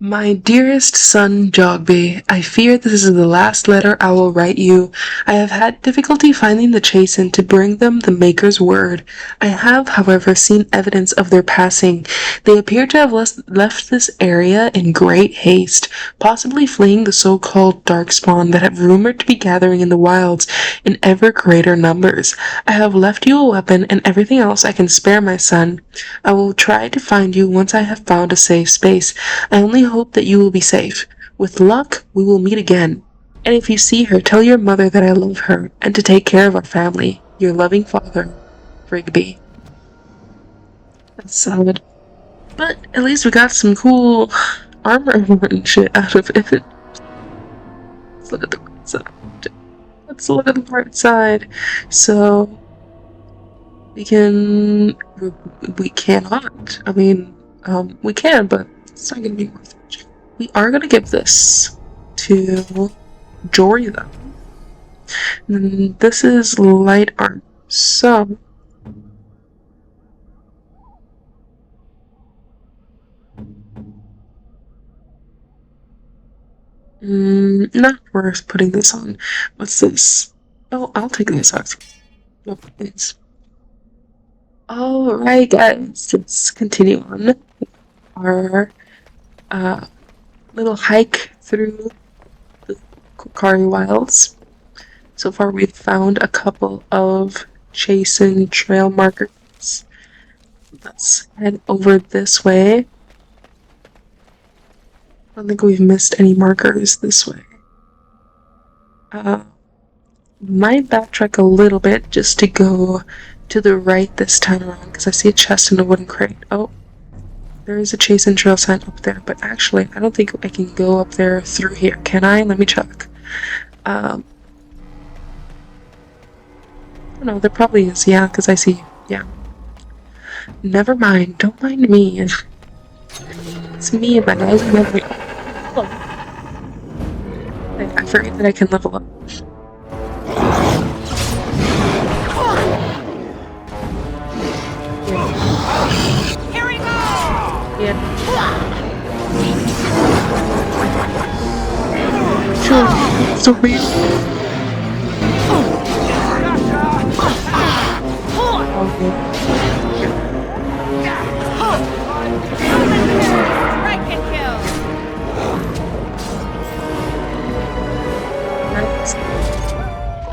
My dearest son Jogby, I fear this is the last letter I will write you. I have had difficulty finding the Chasen to bring them the Maker's word. I have, however, seen evidence of their passing. They appear to have left this area in great haste, possibly fleeing the so-called Darkspawn that have rumored to be gathering in the wilds in ever greater numbers. I have left you a weapon and everything else I can spare, my son. I will try to find you once I have found a safe space. I only hope that you will be safe. With luck, we will meet again. And if you see her, tell your mother that I love her, and to take care of our family. Your loving father, Rigby. That's solid. But at least we got some cool armor and shit out of it. Let's look at the right side. Let's look at the right side. So we cannot. I mean, we can, but it's not gonna be worth it. We are gonna give this to Jory though. And this is light armor. So not worth putting this on. What's this? Oh, I'll take this off. No, thanks. Alright guys, let's continue on our little hike through the Kokari Wilds. So far we've found a couple of Chasen trail markers. Let's head over this way. I don't think we've missed any markers this way. Might backtrack a little bit just to go to the right this time around because I see a chest in a wooden crate. Oh, there is a Chasen trail sign up there, but actually I don't think I can go up there through here. Can I? Let me check. No, there probably is. Yeah, because I see. Yeah. Never mind. Don't mind me. It's me and my nose and memory. Oh. I forget that I can level up. Here we go! Yeah. Sure. So weird.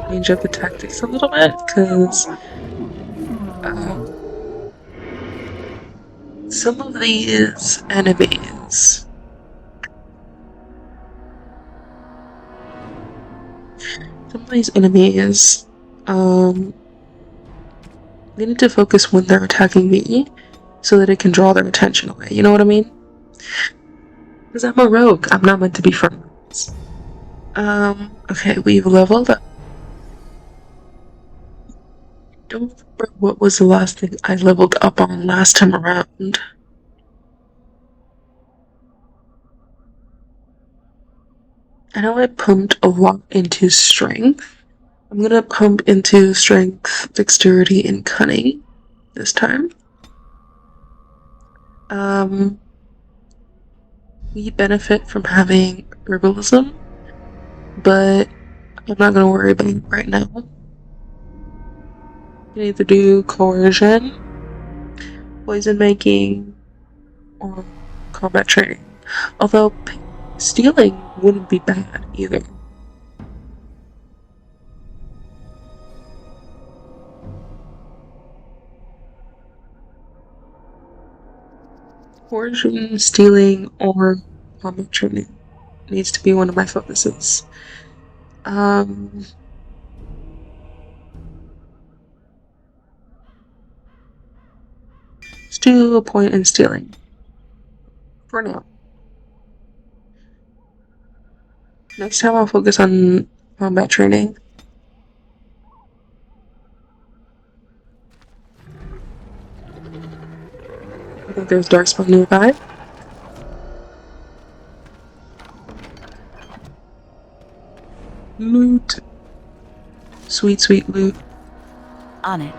Change up the tactics a little bit because some of these enemies they need to focus when they're attacking me so that it can draw their attention away. You know what I mean? Because I'm a rogue. I'm not meant to be friends. Okay, we've leveled up. Don't remember what was the last thing I leveled up on last time around. I know I pumped a lot into strength. I'm gonna pump into strength, dexterity, and cunning this time. We benefit from having herbalism, but I'm not gonna worry about it right now. You can either do coercion, poison making, or combat training. Although stealing wouldn't be bad either. Coercion, stealing, or combat training needs to be one of my focuses. Let's do a point in stealing. For now. Next time I'll focus on combat training. I think there's Darkspawn nearby. Loot. Sweet, sweet loot. On it.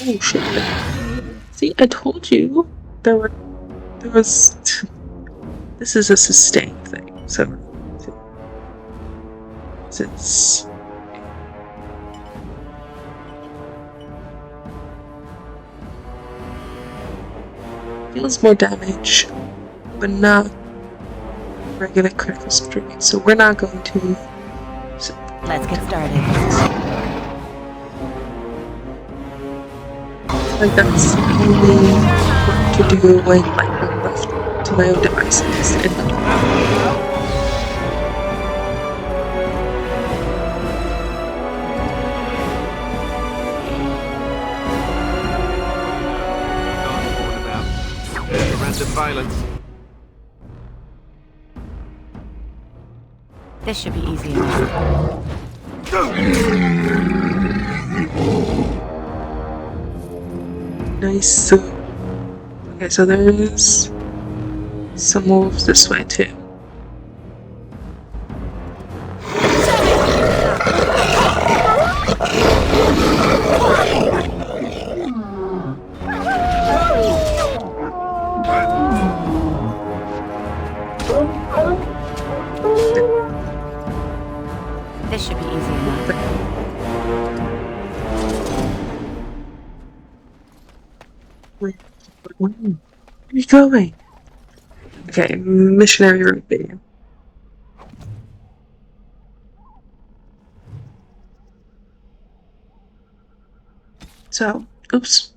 Oh shit. See, I told you there was this is a sustained thing, so since deals more damage, but not regular critical strike, so we're not going to. Let's get started. Like that's only what to do when like I'm left to my own devices and Random violence. This should be easy enough. nice. Okay, so there's some wolves this way too. This should be easy enough. Where are you going? Okay, missionary route B. So, oops.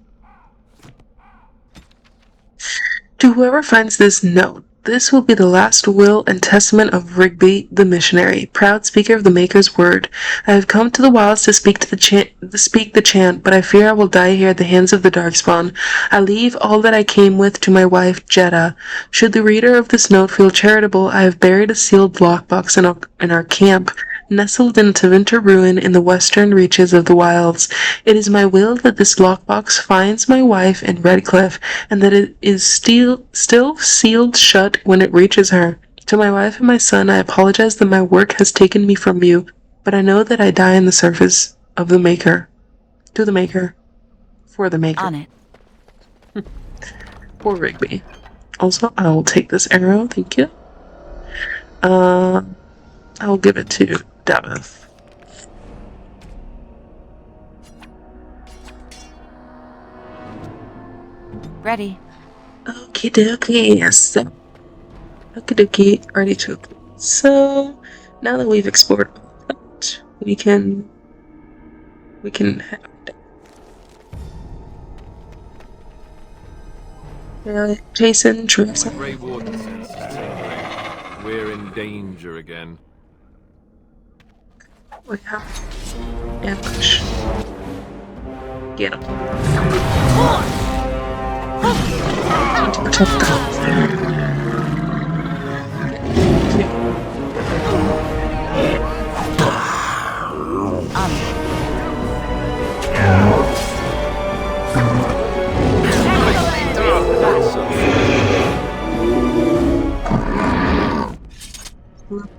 To whoever finds this note, this will be the last will and testament of Rigby the missionary, proud speaker of the Maker's word. I have come to the wilds to speak the chant, but I fear I will die here at the hands of the Darkspawn. I leave all that I came with to my wife, Jeddah. Should the reader of this note feel charitable, I have buried a sealed lockbox in our camp, nestled in a Tevinter ruin in the western reaches of the wilds. It is my will that this lockbox finds my wife in Redcliffe, and that it is still sealed shut when it reaches her. To my wife and my son, I apologize that my work has taken me from you, but I know that I die in the service of the Maker. To the Maker. For the Maker. On it. Poor Rigby. Also, I will take this arrow, thank you. I will give it to Davith. Ready. Okie dokie, yes. Okie dokie, ready to open. So, now that we've explored all that, we can head on down. Jason, Teresa. Grey Warden sense is tingling. We're in danger again. We have ambush. Get him. Need to protect the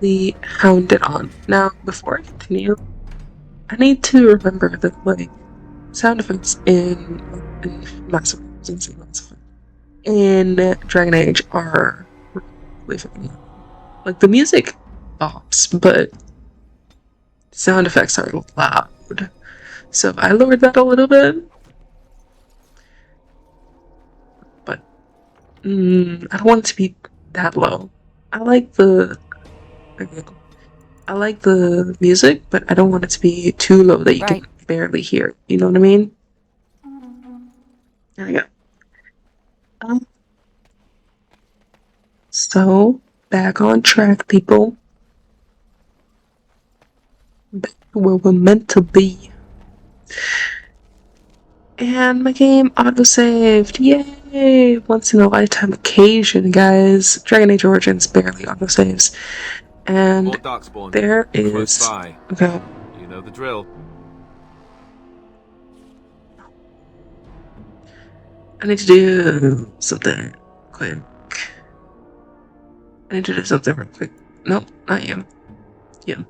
the hounded on. Now, before I continue, I need to remember that like sound effects in Mass Effect in Dragon Age are really fucking like the music bops, but sound effects are loud. So I lowered that a little bit. But I don't want it to be that low. I like the music, but I don't want it to be too low that you can barely hear it. You know what I mean? There we go. So, back on track, people. Back where we're meant to be. And my game auto-saved. Yay! Once in a lifetime occasion, guys. Dragon Age Origins barely auto-saves. And there is... Okay. You know the drill. I need to do something quick. I need to do something real quick. Nope, not you. You.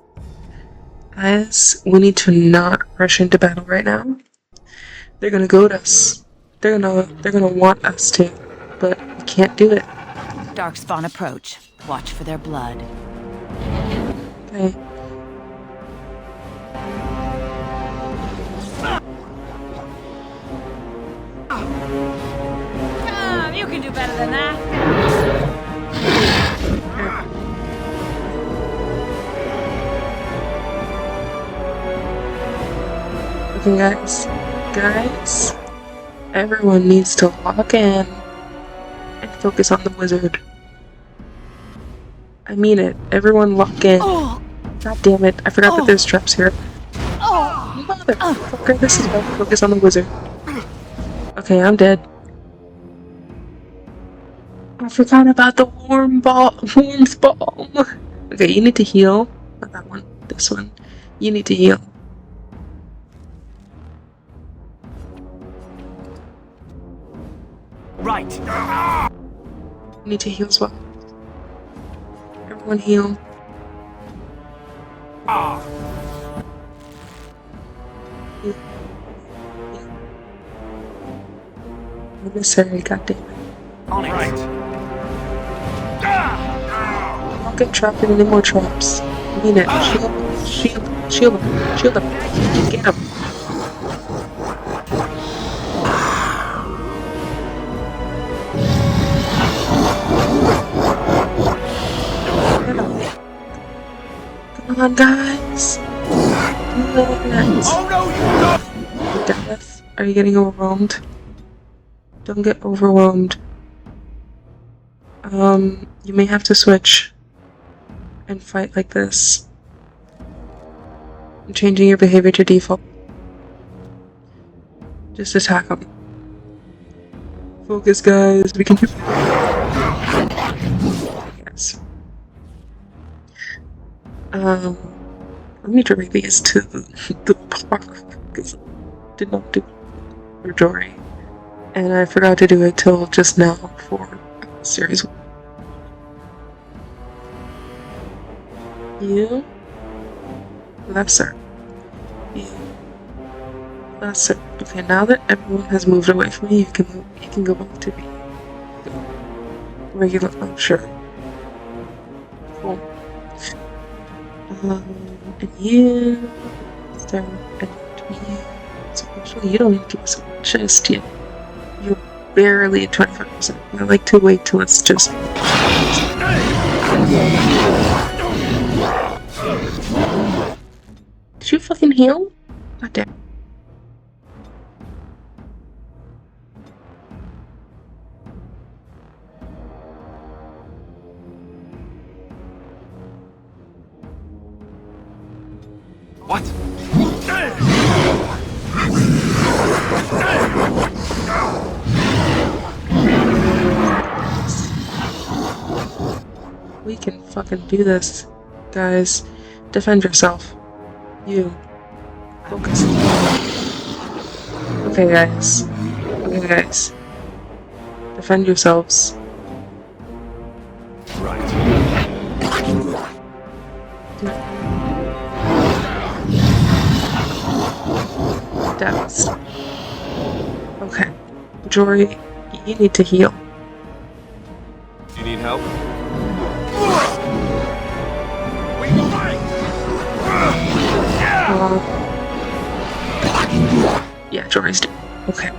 Guys, we need to not rush into battle right now. They're gonna goad us. They're gonna want us to, but we can't do it. Darkspawn approach. Watch for their blood. Okay. You can do better than that. Okay, guys, everyone needs to lock in and focus on the wizard. I mean it. Everyone lock in. God damn it! I forgot that there's traps here. Motherfucker, this is about to focus on the wizard. Okay, I'm dead. I forgot about the warmth balm. Okay, you need to heal. Not that one. This one. You need to heal. Right. You need to heal as well. Everyone heal. Unnecessary, goddamn it. On it. Right. Don't get trapped in any more traps. I mean it. Shield him. Get him. Come on, guys. Oh no, you don't! Death. Are you getting overwhelmed? Don't get overwhelmed. You may have to switch and fight like this. I'm changing your behavior to default. Just attack them. Focus, guys. We can do. Yes. I need to read these to the park because I did not do for Jory, and I forgot to do it till just now for series 1. You, left sir. You, left sir. Okay, now that everyone has moved away from me, you can go back to the regular. I'm sure. Cool. And you, start, and you. So actually, you don't need to do so much just yet. You're barely at 25%. I like to wait till it's just. Did you fucking heal? God damn. What? We can fucking do this, guys. Defend yourself. You. Focus. Okay, guys. Okay, guys. Defend yourselves. Right. Doused. Okay. Jory, you need to heal. Do you need help? Yeah, Jory's dead. Okay.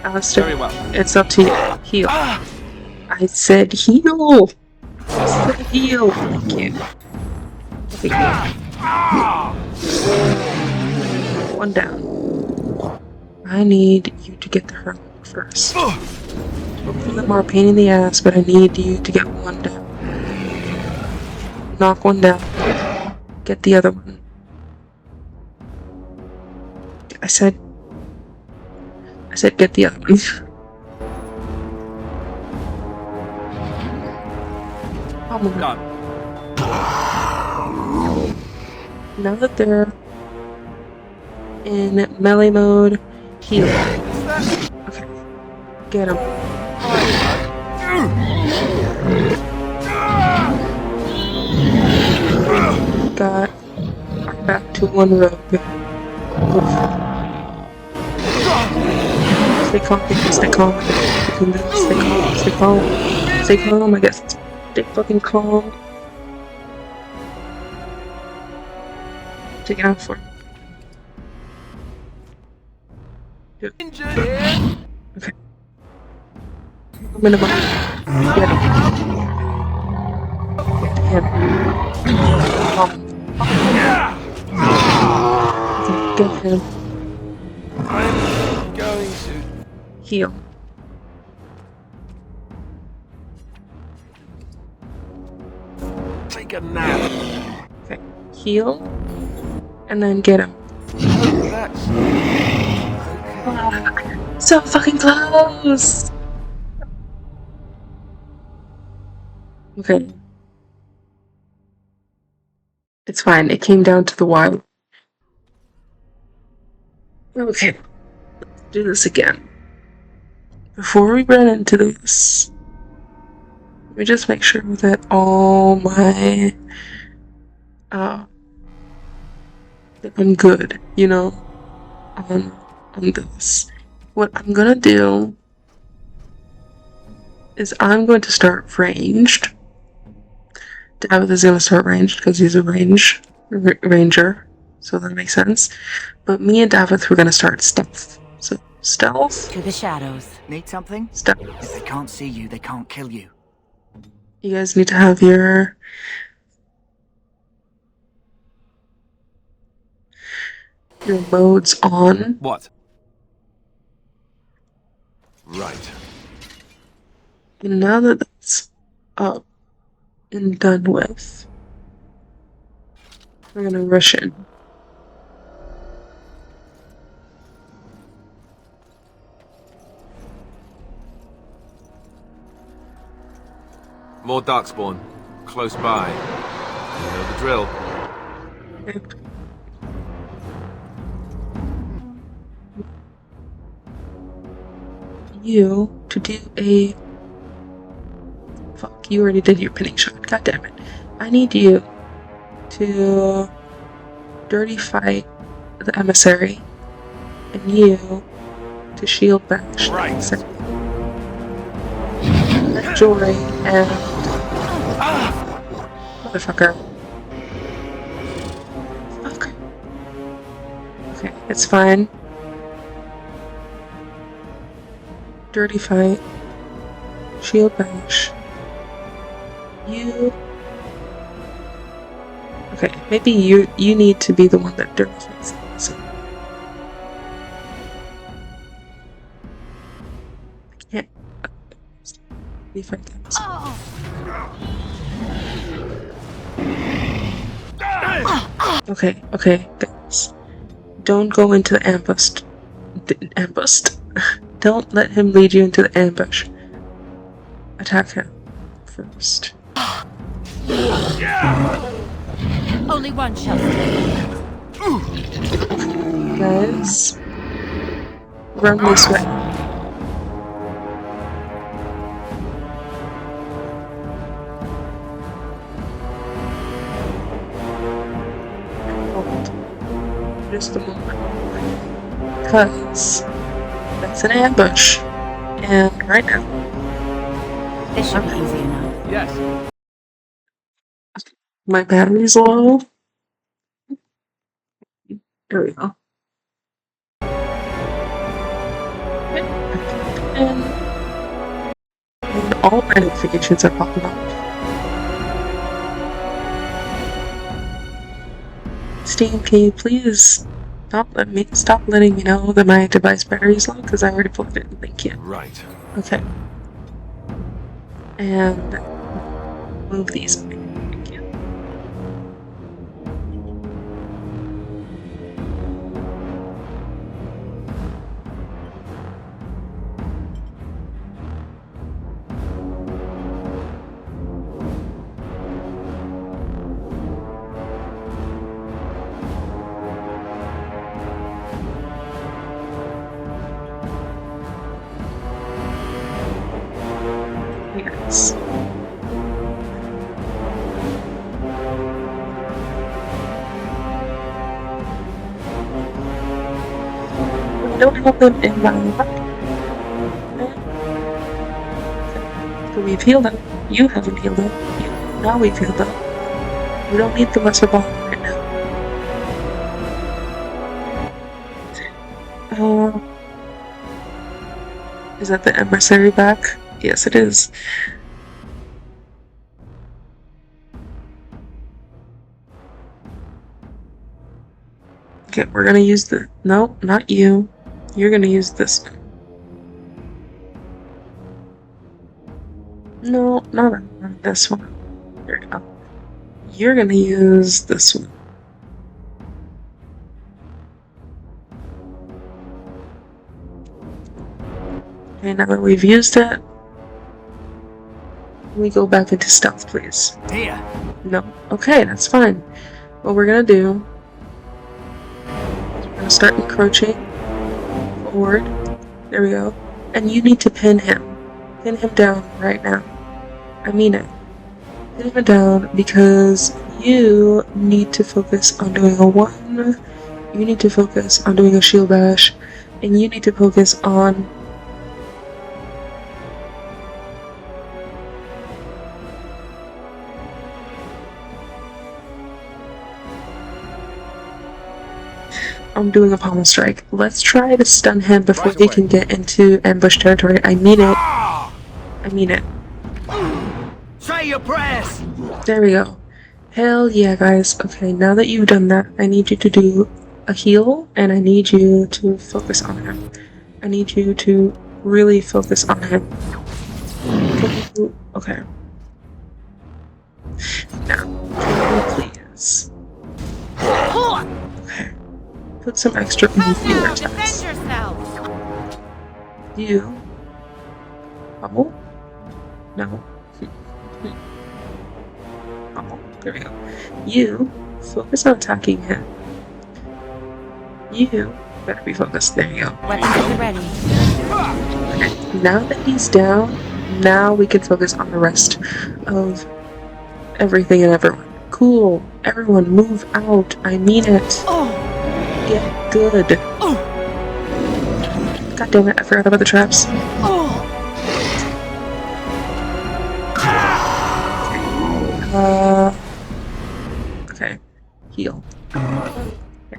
Alistair, Very well. It's up to you. Heal. I said heal! I said heal! Thank you. Okay, heal. One down. I need you to get the hermit first. Both of them are a pain in the ass, but I need you to get one down. Knock one down. Get the other one. I said get the other one. God. Now that they're in melee mode, heal. Okay. Get him. Got back to one rogue. Stay calm, people. Stay calm. You can do this. Stay calm. Stay calm. Stay calm. I guess. Stay fucking calm. Take it out for me. Good. Okay. I'm in the bottom. Get him. I'm going to Heal. take a nap. Okay. Heal. And then get him. That's So fucking close! Okay. It's fine. It came down to the wire. Okay. Let's do this again. Before we run into this, let me just make sure that all my that I'm good, you know, on this. What I'm gonna do is I'm going to start ranged. David is gonna start ranged because he's a ranger, so that makes sense. But me and David, we're gonna start stealth. So stealth to the shadows. Need something? Stealth. If they can't see you, they can't kill you. You guys need to have your modes on. what? Right. And now that that's up and done with, we're gonna rush in. More darkspawn. Close by. You know the drill. You to do a... Fuck, you already did your pinning shot. God damn it. I need you to dirty fight the emissary, and you to shield bash the emissary. Joy and... Motherfucker. Fuck. Okay, it's fine. Dirty fight. Shield bash. You... Okay, maybe you need to be the one that dirty fights them, so... I can't... If I can. Okay, guys. Don't go into the ambush. Don't let him lead you into the ambush. Attack him first. Only one shall stay. Guys, run this way. Just a moment, because that's an ambush, and right now this should be easy enough. Yes. My battery's low. There we go. And all my notifications are popping up. Steam, can you please stop letting me know that my device battery is low, because I already plugged it in. Thank you. Right. Okay. And move these. Thank you. Yes. I don't have them in my we've healed up. You haven't healed up. Now we've healed up. We don't need the lesser ball right now. Is that the emissary back? Yes, it is. Okay, we're gonna use the... No, not you. You're gonna use this one. No, not this one. There we go. You're gonna use this one. Okay, now that we've used it, we go back into stealth, please. Here. No. Okay, that's fine. What we're gonna do is we're gonna start encroaching forward. There we go. And you need to pin him. Pin him down right now. I mean it. Pin him down because you need to focus on doing a 1. You need to focus on doing a shield bash. And you need to focus on doing a pommel strike. Let's try to stun him before he can get into ambush territory. I mean it. I mean it. Say your prayers! There we go. Hell yeah, guys. Okay, now that you've done that, I need you to do a heal, and I need you to focus on him. I need you to really focus on him. Okay. Now, please. Okay. Put some extra oomph in your attacks. You. Bubble? No. Bubble. There we go. You focus on attacking him. You better be focused. There you go. Weapons ready. Okay. Now that he's down, now we can focus on the rest of everything and everyone. Cool. Everyone move out. I mean it. Get good. God damn it, I forgot about the traps. Okay. Heal. Okay.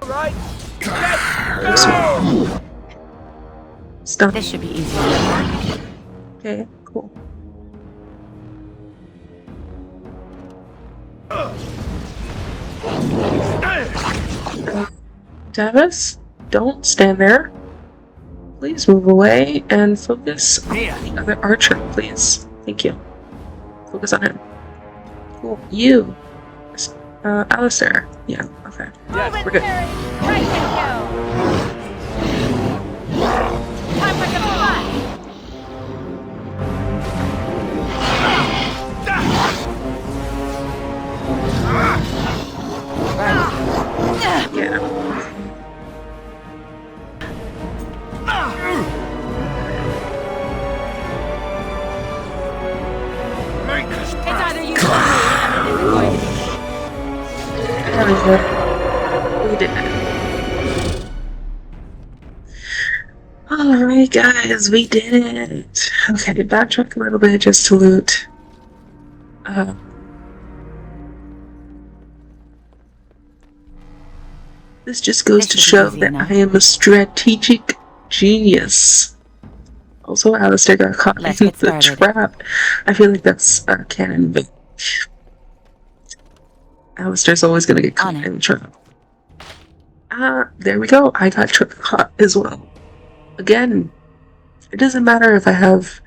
Right. Stop. This should be easy. Okay, cool. Davis, don't stand there. Please move away and focus on the other archer, please. Thank you. Focus on him. Cool. You. Alistair. Yeah, okay. We're good. Right, go. Time for some fun. Yeah. It's either you or me. We did it. Alright guys, we did it. Okay, backtrack a little bit just to loot. This just goes to show that I am a strategic genius. Also, Alistair got caught in the trap. I feel like that's canon, but Alistair's always gonna get caught in the trap. There we go. I got caught as well. Again, it doesn't matter if I have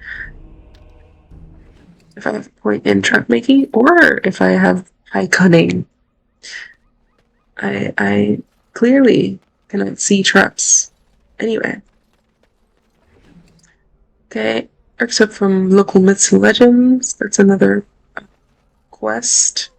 point in trap making or if I have high cunning. I clearly cannot see traps. Anyway. Okay, excerpt from Local Myths and Legends. That's another quest.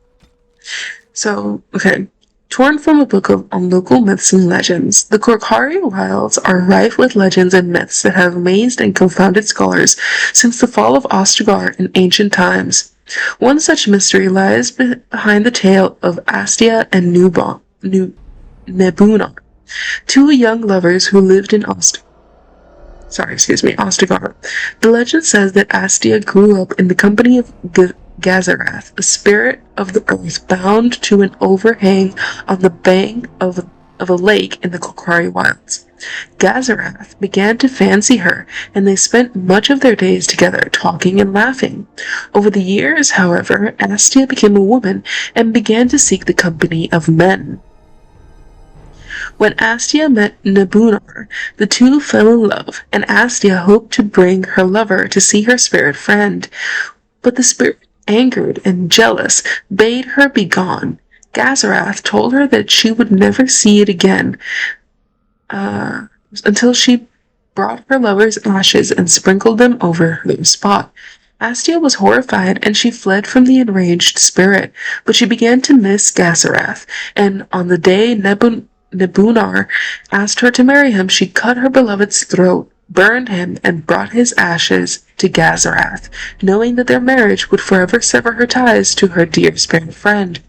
So, okay. Torn from a book on local myths and legends, the Korkari Wilds are rife with legends and myths that have amazed and confounded scholars since the fall of Ostagar in ancient times. One such mystery lies behind the tale of Astia and Nebuna, two young lovers who lived in Ostagar. Ostagar. The legend says that Astia grew up in the company of Gazarath, a spirit of the earth bound to an overhang on the bank of a lake in the Kokari Wilds. Gazarath began to fancy her, and they spent much of their days together, talking and laughing. Over the years, however, Astia became a woman and began to seek the company of men. When Astia met Nebunar, the two fell in love, and Astia hoped to bring her lover to see her spirit friend. But the spirit, angered and jealous, bade her be gone. Gazarath told her that she would never see it again, until she brought her lover's ashes and sprinkled them over her spot. Astia was horrified, and she fled from the enraged spirit, but she began to miss Gazarath, and on the day Nebunar asked her to marry him, she cut her beloved's throat, burned him, and brought his ashes to Gazarath, knowing that their marriage would forever sever her ties to her dear spirit friend.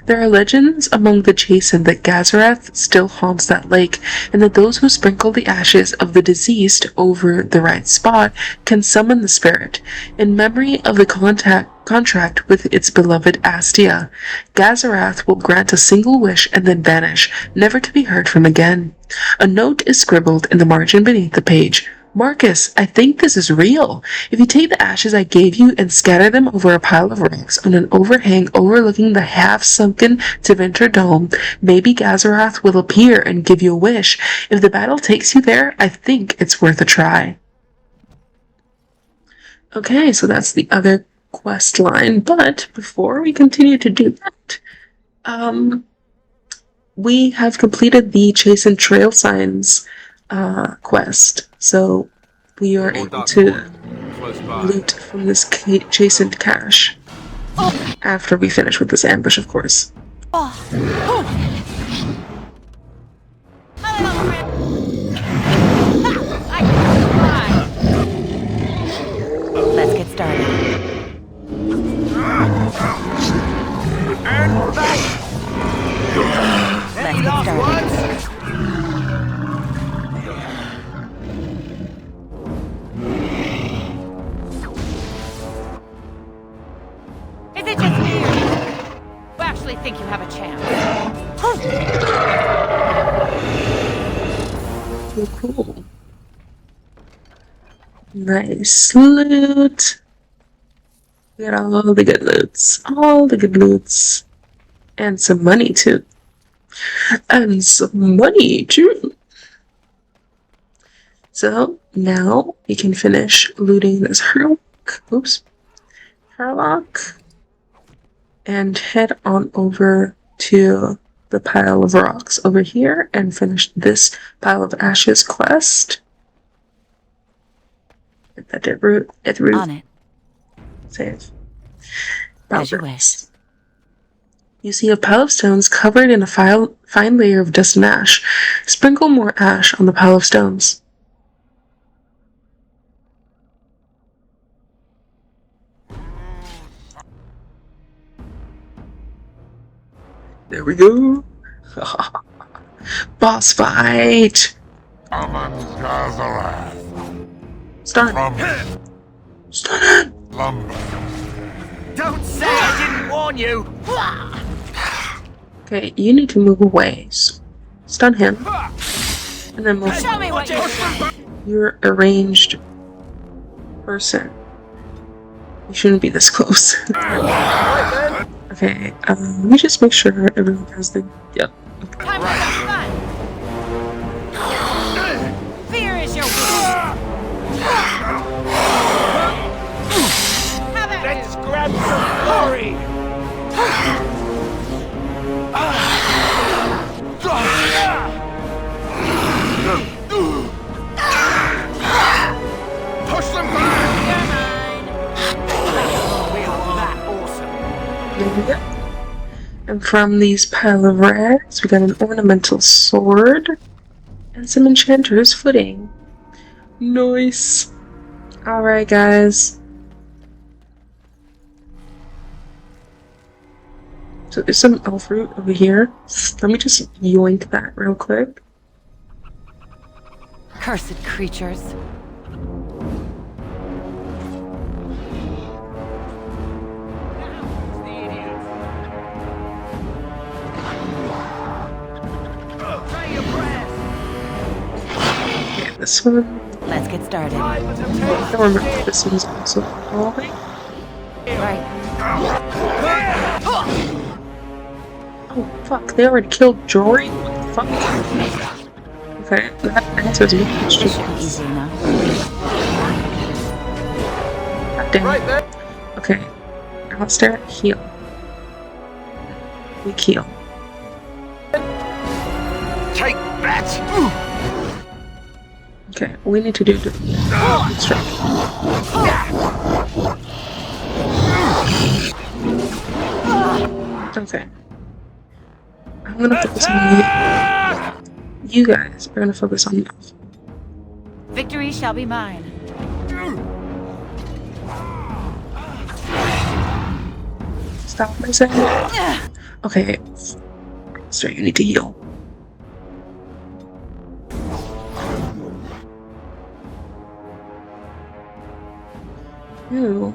There are legends among the chastened that Gazarath still haunts that lake, and that those who sprinkle the ashes of the deceased over the right spot can summon the spirit. In memory of the contract with its beloved Astia, Gazarath will grant a single wish and then vanish, never to be heard from again. A note is scribbled in the margin beneath the page. Marcus, I think this is real. If you take the ashes I gave you and scatter them over a pile of rocks on an overhang overlooking the half-sunken Tevinter Dome, maybe Gazarath will appear and give you a wish. If the battle takes you there, I think it's worth a try. Okay, so that's the other quest line, but before we continue to do that, we have completed the Chastened Trail Signs quest, so we are able to loot from this chastened cache after we finish with this ambush, of course. Let's get started. Let's get started. Is it just me? I actually think you have a chance. Cool. Nice loot. We got all the good loots. All the good loots. And some money too. And some money too. So now we can finish looting this Harlock. And head on over to the pile of rocks over here and finish this pile of ashes quest. Get that at root. On it. Save. As you wish. You see a pile of stones covered in a fine layer of dust and ash. Sprinkle more ash on the pile of stones. There we go. Boss fight. Stun him. Stun him. Don't say I didn't warn you! Okay, you need to move away. Stun him. And then move. Show me what you got. You're a ranged person. You shouldn't be this close. Okay, let me just make sure everyone has the... Yep. Okay. Time for some fun. Fear is your Let's grab some glory! Push them back! We are that awesome. There we go. And from these pile of rags, we got an ornamental sword and some enchanter's footing. Nice. Alright, guys. So there's some elf root over here. Let me just yoink that real quick. cursed creatures. this one. Let's get started. I don't remember if this one's also falling. Right. Oh fuck, they already killed Jory? What the fuck? Okay, that answers my question. Easy enough. God damn it. Okay, Alistair, heal. We heal. Take that! Okay, we need to do the strike. Okay. I'm gonna focus on you. You guys are gonna focus on me. Victory shall be mine. Stop my second. Okay. So you need to heal. You.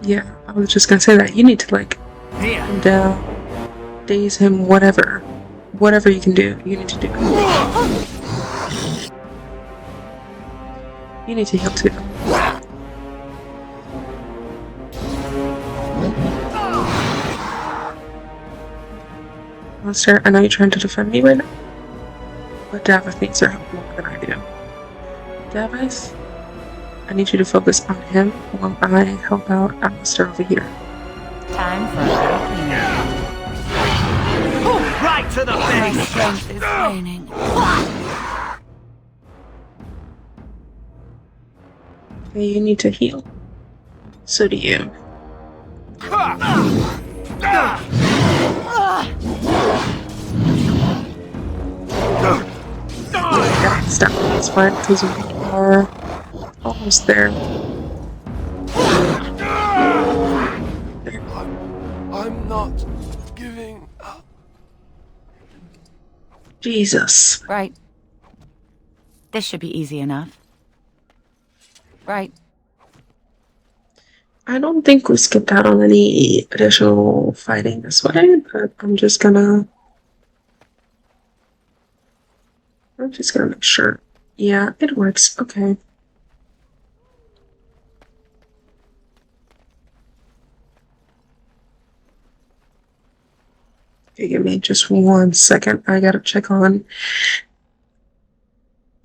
Yeah, I was just gonna say that. You need to, like, calm down, daze him, whatever. Whatever you can do, you need to do. You need to heal too. Alistair, I know you're trying to defend me right now, but Davith needs your help more than I do. Davith, I need you to focus on him while I help out Alistair over here. Time for a little cleanup. Right to the My face! strength is waning. Okay, you need to heal. So do you. Stop. It's fine because we are almost there. I'm not giving up. Jesus. Right. This should be easy enough. Right. I don't think we skipped out on any additional fighting this way, but I'm just gonna make sure. Yeah, it works. Okay. Okay, give me just 1 second. I gotta check on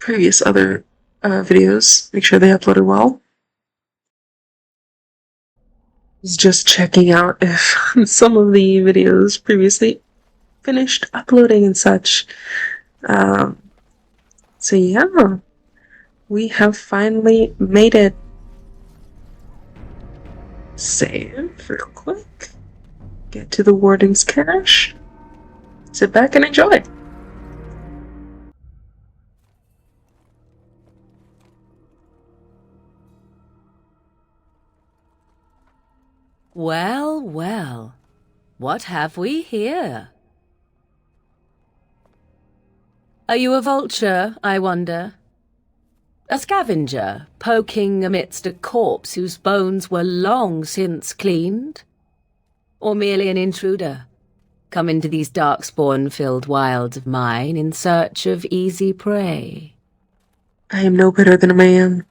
previous other videos. Make sure they uploaded well. Was just checking out if some of the videos previously finished uploading and such. So yeah, we have finally made it. Save real quick. Get to the Warden's cache. Sit back and enjoy. Well, well. What have we here? Are you a vulture, I wonder? A scavenger, poking amidst a corpse whose bones were long since cleaned? Or merely an intruder, come into these darkspawn-filled wilds of mine in search of easy prey? I am no better than a man.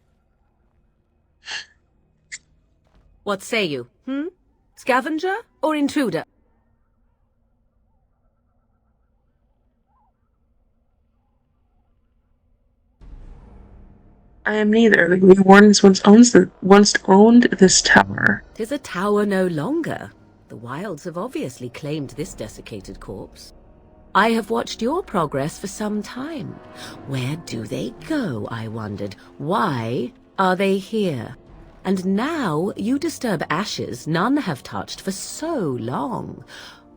What say you, Scavenger or intruder? I am neither. The Grey Wardens once owned this tower. 'Tis a tower no longer. The wilds have obviously claimed this desiccated corpse. I have watched your progress for some time. Where do they go, I wondered? Why are they here? And now you disturb ashes none have touched for so long.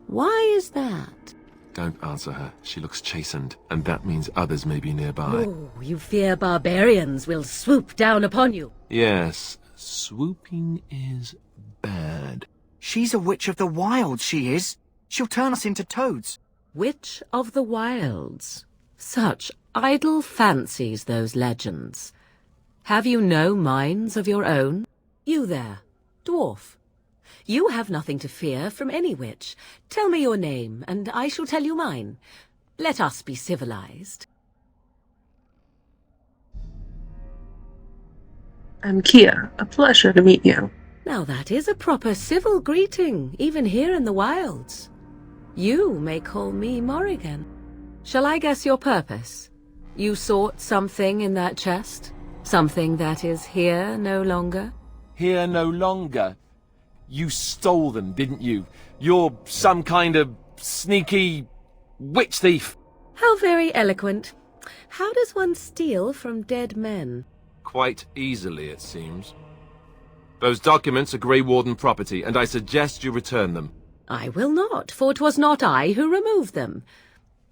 Why is that? Don't answer her. She looks chastened, and that means others may be nearby. Oh, you fear barbarians will swoop down upon you. Yes, swooping is bad. She's a witch of the wilds, she is. She'll turn us into toads. Witch of the wilds. Such idle fancies, those legends. Have you no minds of your own? You there, dwarf. You have nothing to fear from any witch. Tell me your name, and I shall tell you mine. Let us be civilized. I'm Kia. A pleasure to meet you. Now that is a proper civil greeting, even here in the wilds. You may call me Morrigan. Shall I guess your purpose? You sought something in that chest? Something that is here no longer? Here no longer. You stole them, didn't you? You're some kind of sneaky witch thief. How very eloquent. How does one steal from dead men? Quite easily, it seems. Those documents are Grey Warden property, and I suggest you return them. I will not, for it was not I who removed them.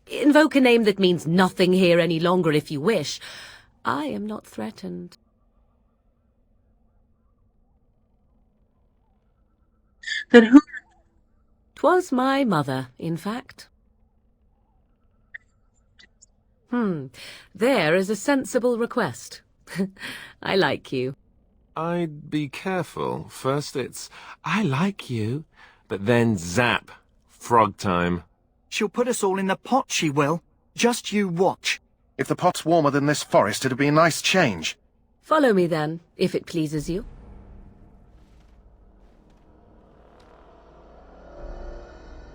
Invoke a name that means nothing here any longer if you wish. I am not threatened. Then who? 'Twas my mother, in fact. There is a sensible request. I like you. I'd be careful. First it's, I like you, but then zap. Frog time. She'll put us all in the pot, she will. Just you watch. If the pot's warmer than this forest, it'd be a nice change. Follow me then, if it pleases you.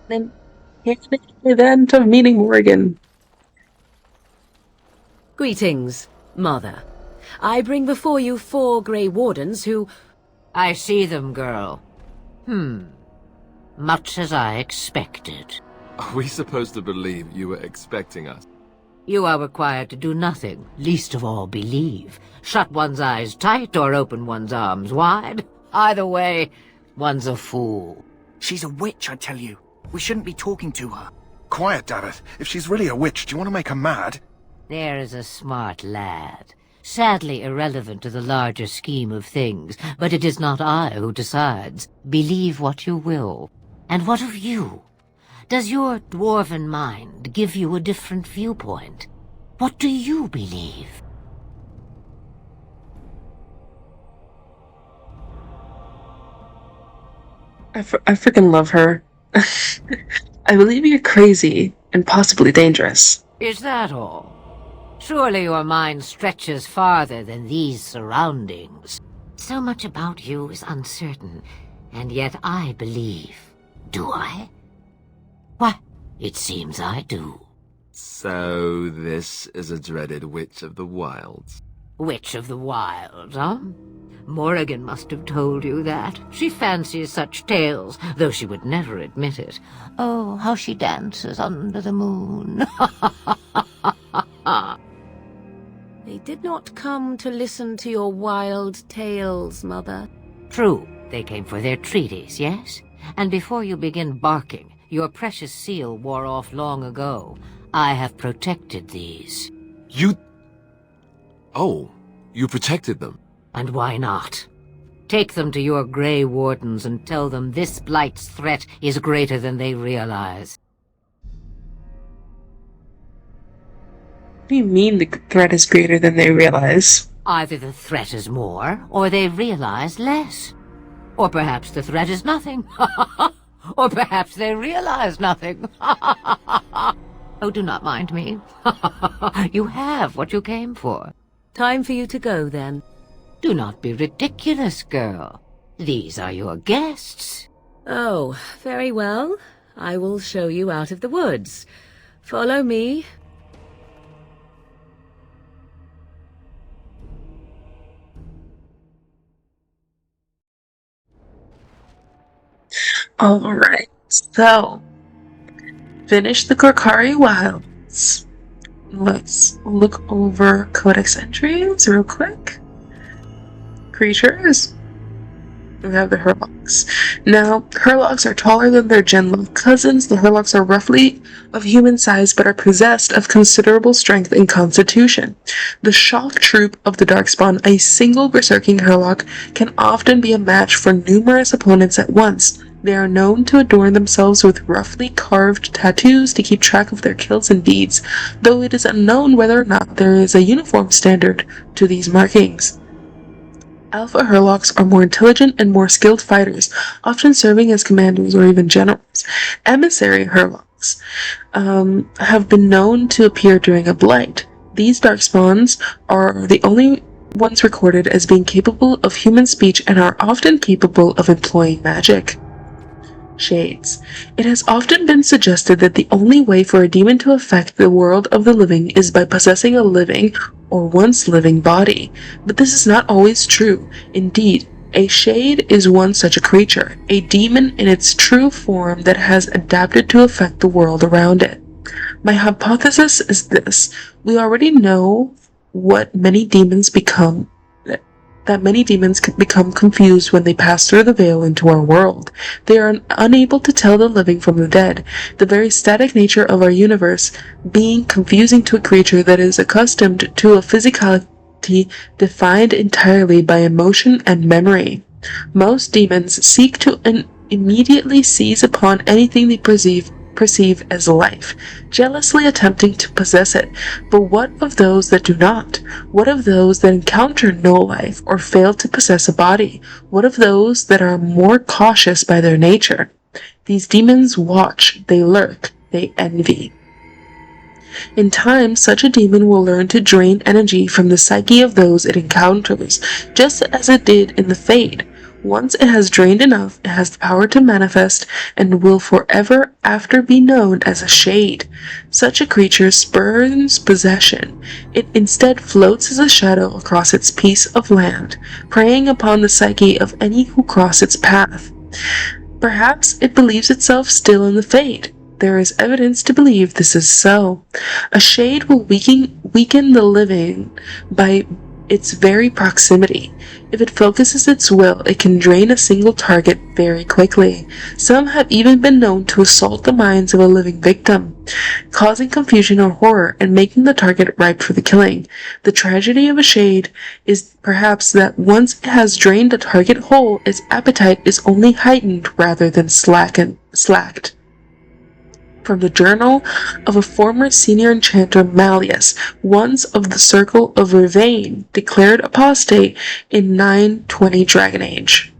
Then here's the event of meeting Morrigan. Greetings, Mother. I bring before you 4 Grey Wardens who... I see them, girl. Much as I expected. Are we supposed to believe you were expecting us? You are required to do nothing, least of all believe. Shut one's eyes tight or open one's arms wide. Either way, one's a fool. She's a witch, I tell you. We shouldn't be talking to her. Quiet, Dareth. If she's really a witch, do you want to make her mad? There is a smart lad. Sadly irrelevant to the larger scheme of things, but it is not I who decides. Believe what you will. And what of you? Does your dwarven mind give you a different viewpoint? What do you believe? I freaking love her. I believe you're crazy and possibly dangerous. Is that all? Surely your mind stretches farther than these surroundings. So much about you is uncertain, and yet I believe. Do I? Why, it seems I do. So this is a dreaded Witch of the Wilds. Witch of the Wilds, huh? Morrigan must have told you that. She fancies such tales, though she would never admit it. Oh, how she dances under the moon. They did not come to listen to your wild tales, Mother. True, they came for their treaties, yes? And before you begin barking, your precious seal wore off long ago. I have protected these. You... Oh, you protected them. And why not? Take them to your Grey Wardens and tell them this blight's threat is greater than they realize. What do you mean the threat is greater than they realize? Either the threat is more, or they realize less. Or perhaps the threat is nothing. Or perhaps they realize nothing. Oh, do not mind me. You have what you came for. Time for you to go, then. Do not be ridiculous, girl. These are your guests. Oh, very well. I will show you out of the woods. Follow me. Alright, so finish the Korkari Wilds. Let's look over Codex entries real quick. Creatures. We have the Hurlocks. Now, Hurlocks are taller than their Genlock cousins. The Hurlocks are roughly of human size but are possessed of considerable strength and constitution. The shock troop of the Darkspawn, a single berserking Hurlock, can often be a match for numerous opponents at once. They are known to adorn themselves with roughly carved tattoos to keep track of their kills and deeds, though it is unknown whether or not there is a uniform standard to these markings. Alpha Hurlocks are more intelligent and more skilled fighters, often serving as commanders or even generals. Emissary Hurlocks have been known to appear during a blight. These darkspawns are the only once recorded as being capable of human speech and are often capable of employing magic. Shades. It has often been suggested that the only way for a demon to affect the world of the living is by possessing a living or once living body, but this is not always true. Indeed, a shade is one such a creature, a demon in its true form that has adapted to affect the world around it. My hypothesis is this: we already know what many demons become, that many demons can become confused when they pass through the veil into our world. They are unable to tell the living from the dead, the very static nature of our universe being confusing to a creature that is accustomed to a physicality defined entirely by emotion and memory. Most demons seek to immediately seize upon anything they perceive as life, jealously attempting to possess it. But what of those that do not? What of those that encounter no life or fail to possess a body? What of those that are more cautious by their nature? These demons watch, they lurk, they envy. In time, such a demon will learn to drain energy from the psyche of those it encounters, just as it did in the Fade. Once it has drained enough, it has the power to manifest and will forever after be known as a shade. Such a creature spurns possession. It instead floats as a shadow across its piece of land, preying upon the psyche of any who cross its path. Perhaps it believes itself still in the Fade. There is evidence to believe this is so. A shade will weaken the living by its very proximity. If it focuses its will, it can drain a single target very quickly. Some have even been known to assault the minds of a living victim, causing confusion or horror and making the target ripe for the killing. The tragedy of a shade is perhaps that once it has drained a target whole, its appetite is only heightened rather than slacked. From the journal of a former senior enchanter, Malleus, once of the Circle of Rivain, declared apostate in 920 Dragon Age.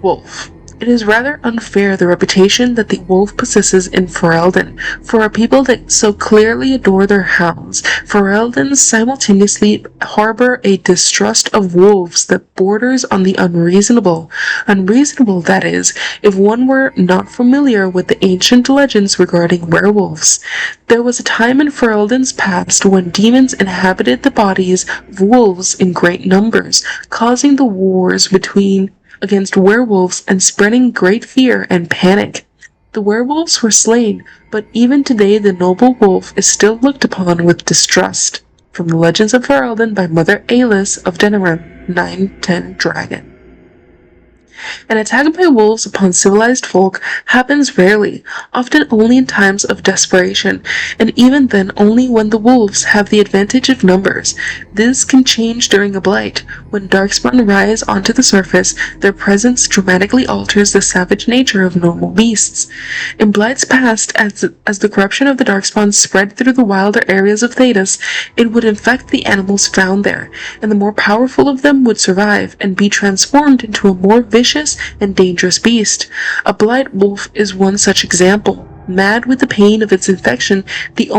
Wolf. It is rather unfair the reputation that the wolf possesses in Ferelden. For a people that so clearly adore their hounds, Fereldans simultaneously harbor a distrust of wolves that borders on the unreasonable. Unreasonable, that is, if one were not familiar with the ancient legends regarding werewolves. There was a time in Ferelden's past when demons inhabited the bodies of wolves in great numbers, causing the wars against werewolves and spreading great fear and panic. The werewolves were slain, but even today the noble wolf is still looked upon with distrust. From the Legends of Ferelden by Mother Alis of Denerim, 910 Dragon. An attack by wolves upon civilized folk happens rarely, often only in times of desperation, and even then only when the wolves have the advantage of numbers. This can change during a blight. When darkspawn rise onto the surface, their presence dramatically alters the savage nature of normal beasts. In blights past, as the corruption of the darkspawn spread through the wilder areas of Thedas, it would infect the animals found there, and the more powerful of them would survive and be transformed into a more vicious and dangerous beast. A blight wolf is one such example. Mad with the pain of its infection, that's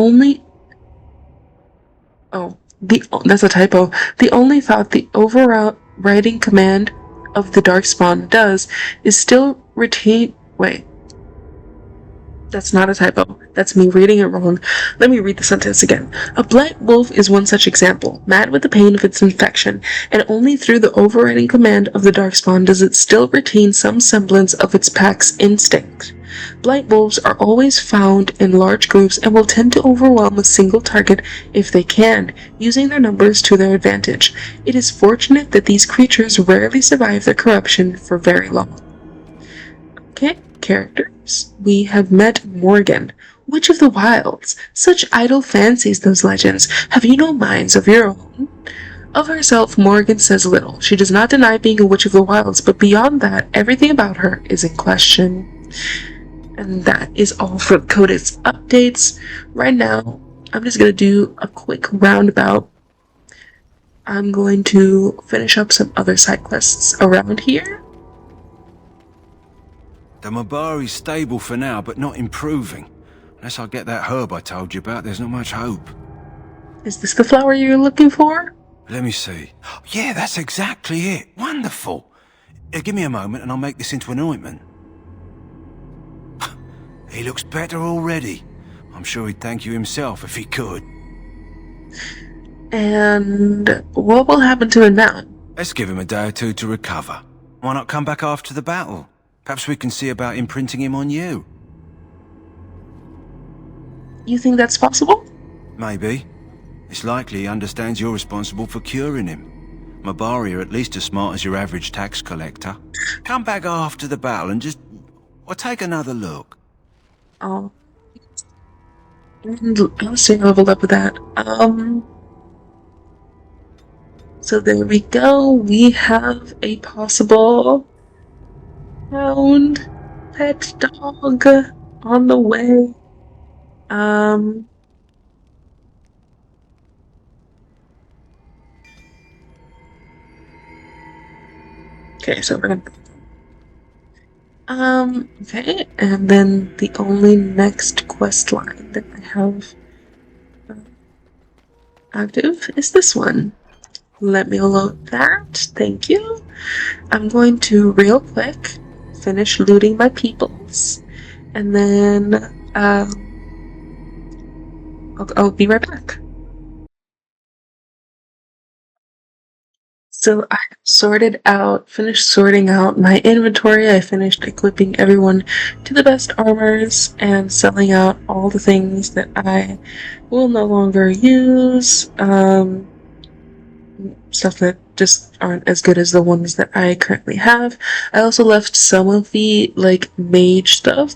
a typo. The only thought the overriding command of the darkspawn does is still retain. Wait. That's not a typo. That's me reading it wrong. Let me read the sentence again. A blight wolf is one such example, mad with the pain of its infection, and only through the overriding command of the darkspawn does it still retain some semblance of its pack's instinct. Blight wolves are always found in large groups and will tend to overwhelm a single target if they can, using their numbers to their advantage. It is fortunate that these creatures rarely survive their corruption for very long. Okay. Characters. We have met Morgan, Witch of the Wilds. Such idle fancies, those legends. Have you no minds of your own? Of herself, Morgan says little. She does not deny being a Witch of the Wilds, but beyond that, everything about her is in question. And that is all for Codex updates. Right now, I'm just going to do a quick roundabout. I'm going to finish up some other side quests around here. The Mabari's stable for now, but not improving. Unless I get that herb I told you about, there's not much hope. Is this the flower you're looking for? Let me see. Yeah, that's exactly it. Wonderful. Give me a moment and I'll make this into an ointment. He looks better already. I'm sure he'd thank you himself if he could. And what will happen to him now? Let's give him a day or two to recover. Why not come back after the battle? Perhaps we can see about imprinting him on you. You think that's possible? Maybe. It's likely he understands you're responsible for curing him. Mabari are at least as smart as your average tax collector. Come back after the battle and just... or take another look. Oh. I'll stay leveled up with that. So there we go. We have a possible hound pet dog on the way. Okay, so we're gonna... okay, and then the only next quest line that I have active is this one. Let me load that, thank you. I'm going to, real quick, finish looting my peoples, and then, I'll be right back. So I finished sorting out my inventory. I finished equipping everyone to the best armors and selling out all the things that I will no longer use. Stuff that just aren't as good as the ones that I currently have. I also left some of the, like, mage stuff.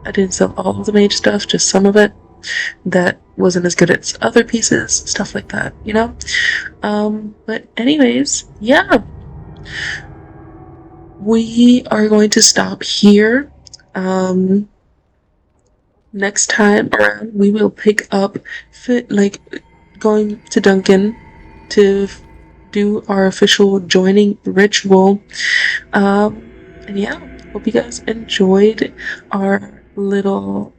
I didn't sell all of the mage stuff, just some of it that wasn't as good as other pieces, stuff like that, you know? But anyways, yeah. We are going to stop here. Next time around, we will pick up, going to Duncan to do our official joining ritual. And yeah, hope you guys enjoyed our little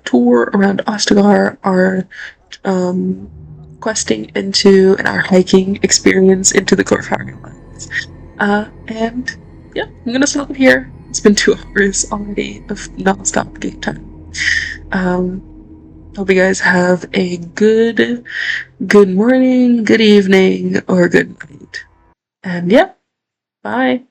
tour around Ostagar, our questing into and our hiking experience into the Corfire Lands. And yeah, I'm gonna stop it here. It's been 2 hours already of non-stop game time. Hope you guys have a good morning, good evening, or good night. And yeah, bye.